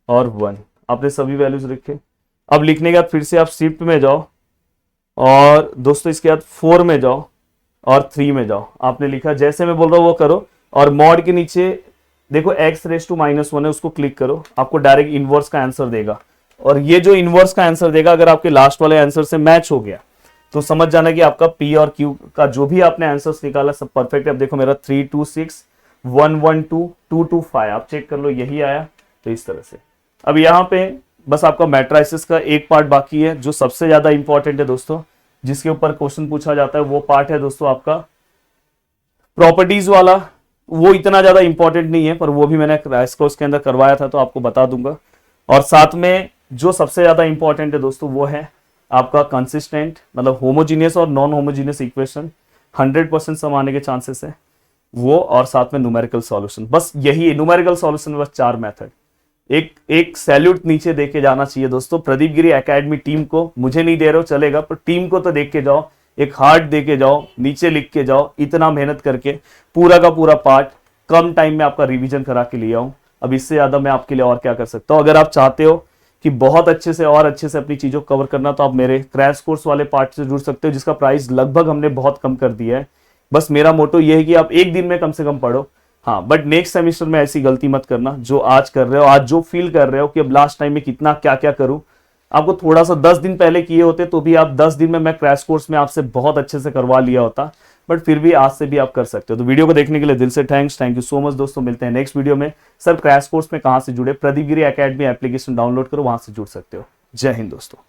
[SPEAKER 1] और 1, आपने सभी वैल्यूज लिखे। अब लिखने के बाद फिर से आप शिफ्ट में जाओ और दोस्तों इसके बाद 4 में जाओ और 3 में जाओ, आपने लिखा जैसे मैं बोल रहा हूं वो करो। और मॉड के नीचे देखो x⁻⁻1 है, उसको क्लिक करो, आपको डायरेक्ट इनवर्स का आंसर देगा। और ये जो इनवर्स का आंसर देगा अगर आपके लास्ट वाले आंसर से मैच हो गया तो समझ जाना कि आपका P और Q का जो भी आपने आंसर्स निकाला सब परफेक्ट है। अब देखो मेरा 3 2 6 1 1 2 2 2 5, आप चेक कर लो यही आया, तो इस तरह से। अब यहाँ पे बस आपका मैट्राइसिस का एक पार्ट बाकी है जो सबसे ज्यादा इंपॉर्टेंट है दोस्तों, जिसके ऊपर क्वेश्चन पूछा जाता है, वो पार्ट है दोस्तों आपका प्रॉपर्टीज वाला। वो इतना ज्यादा इंपॉर्टेंट नहीं है पर वो भी मैंने क्रैश कोर्स के अंदर करवाया था तो आपको बता दूंगा। और साथ में जो सबसे ज्यादा इंपॉर्टेंट है दोस्तों वो है आपका कंसिस्टेंट, मतलब होमोजीनियस और नॉन होमोजीनियस इक्वेशन 100% सम आने के चांसेस है वो, और साथ में न्यूमेरिकल सॉल्यूशन। बस यही न्यूमेरिकल सॉल्यूशन में बस 4 मेथड। एक सैल्यूट नीचे देख के जाना चाहिए दोस्तों प्रदीप गिरी एकेडमी टीम को। मुझे नहीं दे रहे हो चलेगा पर टीम को तो देख के जाओ, एक हार्ट दे के जाओ, नीचे लिख के जाओ, इतना मेहनत करके पूरा का पूरा पार्ट कम टाइम में आपका रिवीजन करा के ले आऊं। अब इससे ज्यादा मैं आपके लिए और क्या कर सकता हूं। अगर आप चाहते हो कि बहुत अच्छे से और अच्छे से अपनी चीजों को कवर करना तो आप मेरे क्रैश कोर्स वाले पार्ट से जुड़ सकते हो, जिसका प्राइस लगभग हमने बहुत कम कर दिया है। बस मेरा मोटो ये है कि आप एक दिन में कम से कम पढ़ो, हाँ, बट नेक्स्ट सेमेस्टर में ऐसी गलती मत करना जो आज कर रहे हो। आज जो फील कर रहे हो कि अब लास्ट टाइम में कितना क्या क्या करूं, आपको थोड़ा सा 10 दिन पहले किए होते तो भी आप 10 दिन में मैं क्रैश कोर्स में आपसे बहुत अच्छे से करवा लिया होता, बट फिर भी आज से भी आप कर सकते हो। तो वीडियो को देखने के लिए दिल से थैंक यू सो मच दोस्तों। मिलते हैं नेक्स्ट वीडियो में। सर क्रैश कोर्स में कहां से जुड़े, प्रदीप गिरी एकेडमी एप्लीकेशन डाउनलोड करो, वहां से जुड़ सकते हो। जय हिंद दोस्तों।